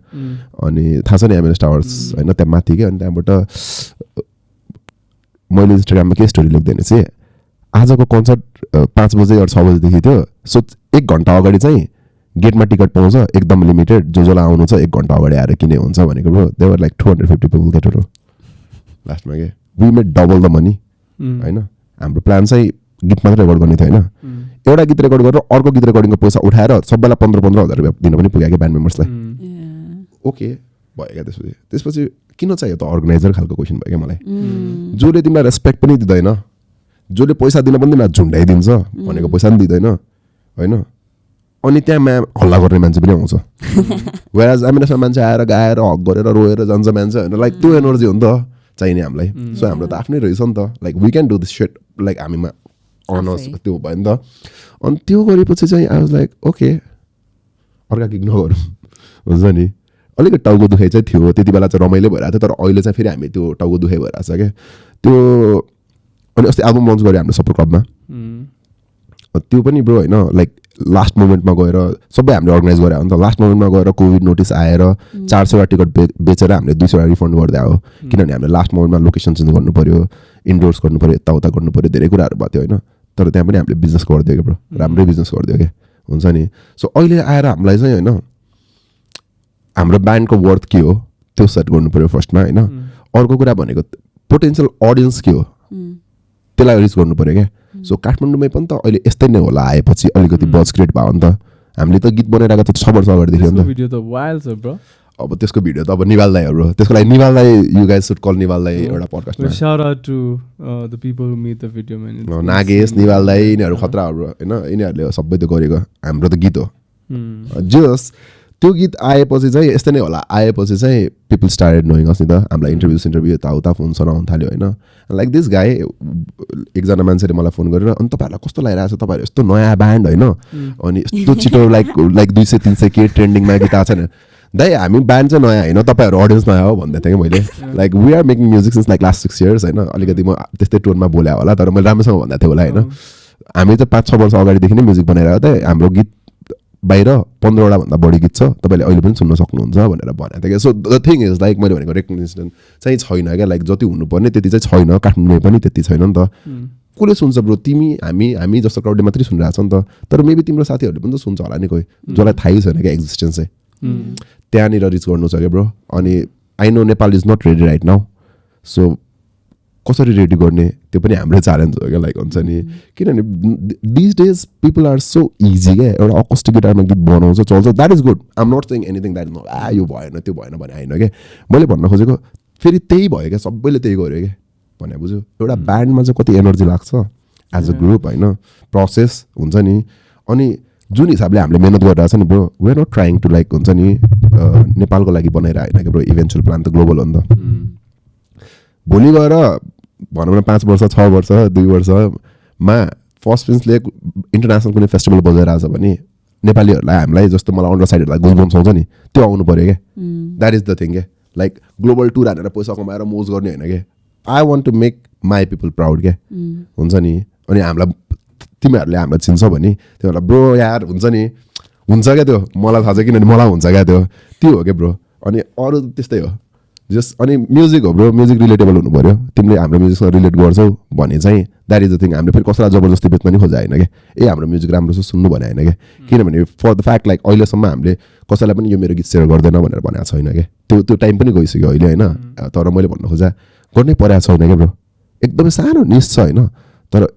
अनि थाहा छ नि एमएनएस टावर्स होइन त्यहाँ माथि क्या अनि त्यहाँबाट मैले इन्स्टाग्राममा के स्टोरी लेख्दैन चाहिँ आजको कन्सर्ट 5 बजे या 6 बजेदेखि थियो सो 1 घन्टा अगाडि चाहिँ गेटमा टिकट पाउँछ एकदम लिमिटेड जसलाई आउनु छ 1 घन्टा अगाडि आएर किने हुन्छ भनेको bro they were like 250 people get लास्टमा के we made double the money होइन हाम्रो प्लान चाहिँ गीत मात्रै रेकर्ड गर्ने थियो होइन एउटा गीत रेकर्ड गरेर अर्को गीत रेकर्डिङको पैसा उठाएर सबैलाई 15,000 रुपियाँ दिन पनि पुग्यो क्या ब्यान्ड मेम्बर्सलाई ओके भयो क्या त्यसपछि किन चाहियो त अर्गनाइजर खालको क्वेसन भयो क्या मलाई जसले तिमीलाई रेस्पेक्ट पनि दिँदैन जसले पैसा दिन पनि तिमीलाई झुन्डाइदिन्छ भनेको पैसा पनि दिँदैन होइन अनि त्यहाँ हल्ला गर्ने मान्छे पनि आउँछ वेयरएज एमएनएसमा मान्छे आएर गाएर हक गरेर रोएर जान्छ मान्छे होइन लाइक त्यो एनर्जी हो नि त चाहिने हामीलाई सो हाम्रो त आफ्नै रहेछ नि त like we can do this set like हामीमा अनर्स त्यो भयो नि त अनि त्यो गरेपछि चाहिँ आई वाज लाइक ओके अर्का किक नगरौँ हुन्छ नि अलिकति टाउको दुखाइ चाहिँ थियो त्यति बेला चाहिँ रमाइलो भइरहेको थियो तर अहिले चाहिँ फेरि हामी त्यो टाउको दुखाइ भइरहेको छ क्या त्यो अनि अस्ति एल्बम लन्च गऱ्यो हाम्रो सपोर्ट क्लबमा त्यो पनि ब्रो होइन लाइक लास्ट मोमेन्टमा गएर सबै हामीले अर्गनाइज गरे हो नि त लास्ट मोमेन्टमा गएर कोभिड नोटिस आएर 400 वटा टिकट बेचेर हामीले 200 वटा रिफन्ड गर्दै आयो किनभने हामीले लास्ट मोमेन्टमा लोकेसन चेन्ज गर्नु पऱ्यो इन्डोर्स गर्नु पऱ्यो यताउता गर्नु पऱ्यो धेरै कुराहरू भयो होइन तर त्यहाँ पनि हामीले बिजनेस गरिदियो क्या ब्रो राम्रै बिजनेस गरिदियो क्या हुन्छ नि सो अहिले आएर हामीलाई चाहिँ होइन हाम्रो ब्यान्डको वर्थ के हो त्यो सेट गर्नु पऱ्यो फर्स्टमा होइन अर्को कुरा भनेको पोटेन्सियल अडियन्स के हो त्यसलाई रिच गर्नु पऱ्यो क्या सो काठमाडौँमै पनि त अहिले यस्तै नै होला आएपछि अलिकति बज क्रिएट भयो नि त हामीले त गीत बनाइरहेको त 6 वर्ष अगाडिदेखि नि त अब त्यसको भिडियो त अब निवाल दाइ ब्रो त्यसको लागि निवाल दाइ यु गाइज शुड कल निवाल दाइ एउटा पडकास्टमा shout out to the people who made the video man Nagesh निवाल दाइ यिनीहरू खतरा ब्रो हैन यिनीहरूले सबै त्यो गरेको हाम्रो त गीत हो जस त्यो गीत आएपछि चाहिँ यस्तै नै होला आएपछि चाहिँ पिपल स्टार्टेड नोइङ अस नि त हामीलाई इन्टरभ्यू यताउता फोन सराउन थाल्यो होइन लाइक दिस गाई एकजना मान्छेले मलाई फोन गरेर अनि तपाईँहरूलाई कस्तो लागिरहेको छ तपाईँहरू यस्तो नयाँ ब्यान्ड होइन अनि यस्तो छिटो लाइक 200-300 के ट्रेन्डिङमा गीत आएको छैन दाइ हामी ब्यान्ड चाहिँ नयाँ होइन तपाईँहरू अडियन्स नयाँ हो भन्दै थिएँ कि मैले like we are making music since like last 6 years होइन अलिकति म त्यस्तै टोनमा बोले होला तर मैले राम्रोसँग भन्दा थिएँ होला होइन हामी चाहिँ 5-6 वर्ष अगाडिदेखि नै म्युजिक बनाइरहेको थिएँ हाम्रो गीत बाहिर 15 भन्दा बढी गीत छ तपाईँले अहिले पनि सुन्न सक्नुहुन्छ भनेर भनेको थिएँ क्या so the thing is like मैले भनेको रेकग्निसन चाहिँ छैन क्या लाइक जति हुनुपर्ने त्यति चाहिँ छैन काठमाडौँमै पनि त्यति छैन नि त कसले सुन्छ ब्रो तिमी हामी जस्तो क्राउडले मात्रै सुनिरहेको छ नि त तर मेबी तिम्रो साथीहरूले पनि त सुन्छ होला नि कोही जसलाई थाहै छैन क्या एक्जिस्टेन्स चाहिँ त्यहाँनिर रिच गर्नु छ क्या ब्रो अनि I know Nepal is not ready right now so कसरी रेडी गर्ने त्यो पनि हाम्रै च्यालेन्ज हो क्या लाइक हुन्छ नि किनभने this days people are so easy क्या एउटा अकोस्टिक गिटारमा गीत बनाउँछ चल्छ that is good I am not saying anything that is यो भएन त्यो भएन भने होइन क्या मैले भन्न खोजेको फेरि त्यही भयो क्या सबैले त्यही गर्यो क्या भने बुझ्यो एउटा ब्यान्डमा चाहिँ कति एनर्जी लाग्छ एज अ ग्रुप होइन प्रोसेस हुन्छ नि अनि जुन हिसाबले हामीले मेहनत गरिरहेको छ नि bro we are not trying to like हुन्छ नि नेपालको लागि बनाएर होइन कि ब्रो इभेन्चुअल प्लान त ग्लोबल हो नि त भोलि गएर भनौँ न 5 वर्ष 6 वर्ष 2 वर्षमा फर्स्ट प्रिन्सले इन्टरनेसनल कुनै फेस्टिभल बजाइरहेको छ भने नेपालीहरूलाई हामीलाई जस्तो मलाई अन्डर साइडहरूलाई गुजबम्स आउँछ नि त्यो आउनु पऱ्यो क्या द्याट इज द थिङ क्या लाइक ग्लोबल टुर हानेर पैसा कमाएर मोज गर्ने होइन क्या I want to make my people proud क्या हुन्छ नि अनि हामीलाई तिमीहरूले हामीलाई चिन्छ भने तिमीहरूलाई ब्रो यार हुन्छ नि हुन्छ क्या त्यो मलाई थाहा छ किनभने मलाई हुन्छ क्या त्यो हो क्या ब्रो अनि अरू त्यस्तै हो जस्ट अनि म्युजिक हो ब्रो म्युजिक रिलेटेबल हुनु पऱ्यो तिमीले हाम्रो म्युजिकसँग रिलेट गर्छौ भने चाहिँ द्याट इज द थिङ हामीले फेरि कसैलाई जबरजस्ती बेच्न नि खोजे होइन क्या हाम्रो म्युजिक राम्रो छ सुन्नु भने होइन क्या किनभने फर द फ्याक्ट लाइक अहिलेसम्म हामीले कसैलाई पनि यो मेरो गीत सेयर गर्दैन भनेर भनेको छैन क्या त्यो टाइम पनि गइसक्यो अहिले होइन तर मैले भन्न खोजा गर्नै परेको छैन क्या ब्रो एकदमै सानो निस छ होइन तर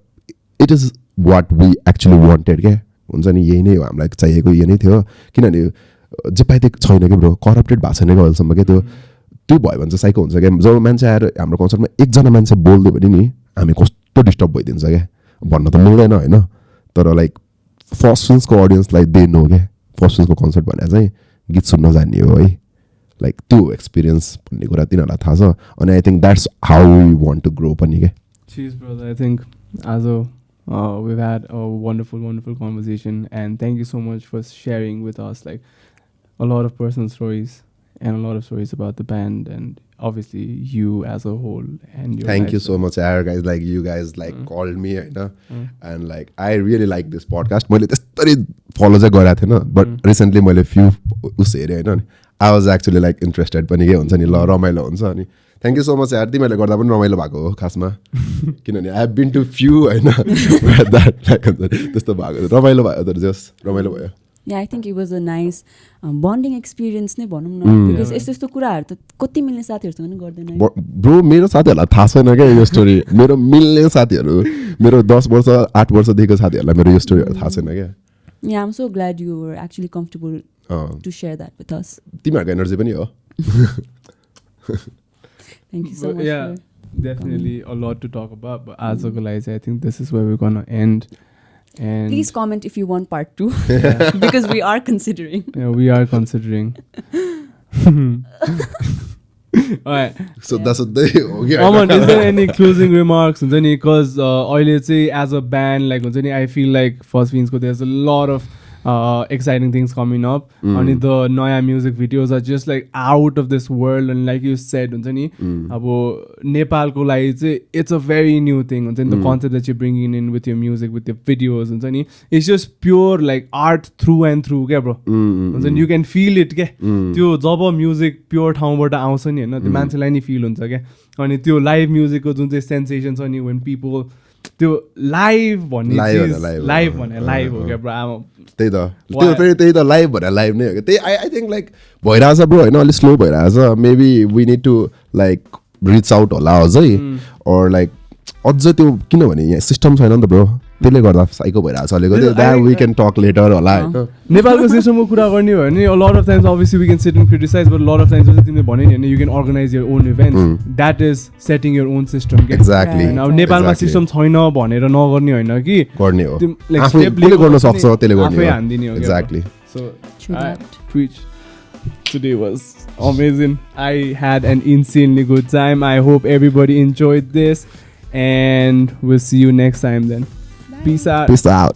it is what we actually wanted क्या हुन्छ नि यही नै हो हामीलाई चाहिएको यही नै थियो किनभने जे पाइदिक छैन कि ब्रो करप्टेड भएको छैन क्या अहिलेसम्म क्या त्यो भयो भने चाहिँ साइको हुन्छ क्या जब मान्छे आएर हाम्रो कन्सर्टमा एकजना मान्छे बोल्दियो भने नि हामी कस्तो डिस्टर्ब भइदिन्छ क्या भन्न त मिल्दैन होइन तर लाइक फर्स्ट फिल्मको अडियन्सलाई दे नो क्या फर्स्ट फिल्मको कन्सर्ट भनेर चाहिँ गीत सुन्न जाने हो है लाइक त्यो एक्सपिरियन्स भन्ने कुरा तिनीहरूलाई थाहा छ अनि I think that's how we want to grow पनि क्या Cheers, brother. I think as we've had a wonderful conversation, and thank you so much for sharing with us like a lot of personal stories and a lot of stories about the band and obviously you as a whole and your thank you so much guys like you guys like called me and like I really like this podcast मैले त्यस्तरी follow चाहिँ गरेको थिएन but recently मैले few उस हेरेँ होइन I was actually like interested पनि के हुन्छ नि ल रमाइलो हुन्छ अनि थ्याङ्क यू सो मच यार तिमीहरूले गर्दा पनि रमाइलो भएको हो खासमा किनभने I have been to few होइन त्यस्तो भएको रमाइलो भयो तर जस्ट रमाइलो भयो Yeah, I think it was a nice bonding experience नै भनौँ न because यस्तो कुराहरू त कति मिल्ने साथीहरूसँग पनि गर्दैन ब्रो मेरो साथीहरूलाई थाहा छैन क्या यो स्टोरी मेरो मिल्ने साथीहरू मेरो 10 वर्ष 8 वर्षदेखिको साथीहरूलाई मेरो यो स्टोरीहरू थाहा छैन क्या Yeah, I'm so glad you were actually comfortable to share that with us. तिमीहरूको एनर्जी पनि हो Thank you so much. Yeah, definitely a lot to talk about, but as a guys, I think this is where we're gonna end. And please comment if you want part 2 because we are considering. Yeah, we are considering. Alright. So that's what they. Okay. Aman, is there any closing remarks? Because let's say as a band, like I feel like First Fiends, there's a lot of exciting things coming up. And the Noya music videos are just like out of this world. And like you said, Nepal ko it's a very new thing. The concept that you're bringing in with your music, with your videos, it's just pure like art through and through, bro. And you can feel it. त्यो जब music pure ठाउँबाट आउँछ नि हैन त्यो मान्छेलाई नि feel हुन्छ के अनि त्यो live music को जुन चाहिँ sensation छ नि when people त्यो लाइभ भन्ने लाइभ भने लाइभ हो क्या ब्रो त्यही त त्यो फेरि त्यही त लाइभ भनेर लाइभ नै हो क्या त्यही आई थिङ्क लाइक भइरहेछ ब्रो होइन अलिक स्लो भइरहेछ maybe we need to like reach out होला अझै अर लाइक अझ त्यो किनभने यहाँ सिस्टम छैन नि त ब्रो त्यसले गर्दा साइको भइरहेछ अलिकति that we can talk later होला होइन नेपालको सिस्टमको कुरा गर्ने हो भने lot of times obviously we can sit and criticize but lot of times जस्तो तिमीले भने नि होइन you can organize your own event that is setting your own system exactly अब नेपालमा सिस्टम छैन भनेर नगर्ने होइन कि गर्ने हो आफूले गर्न सक्छ त्यसले गर्ने आफै हान्दिने हो exactly so preach today was amazing. I had an insanely good time. I hope everybody enjoyed this and we'll see you next time then. Peace out. Peace out.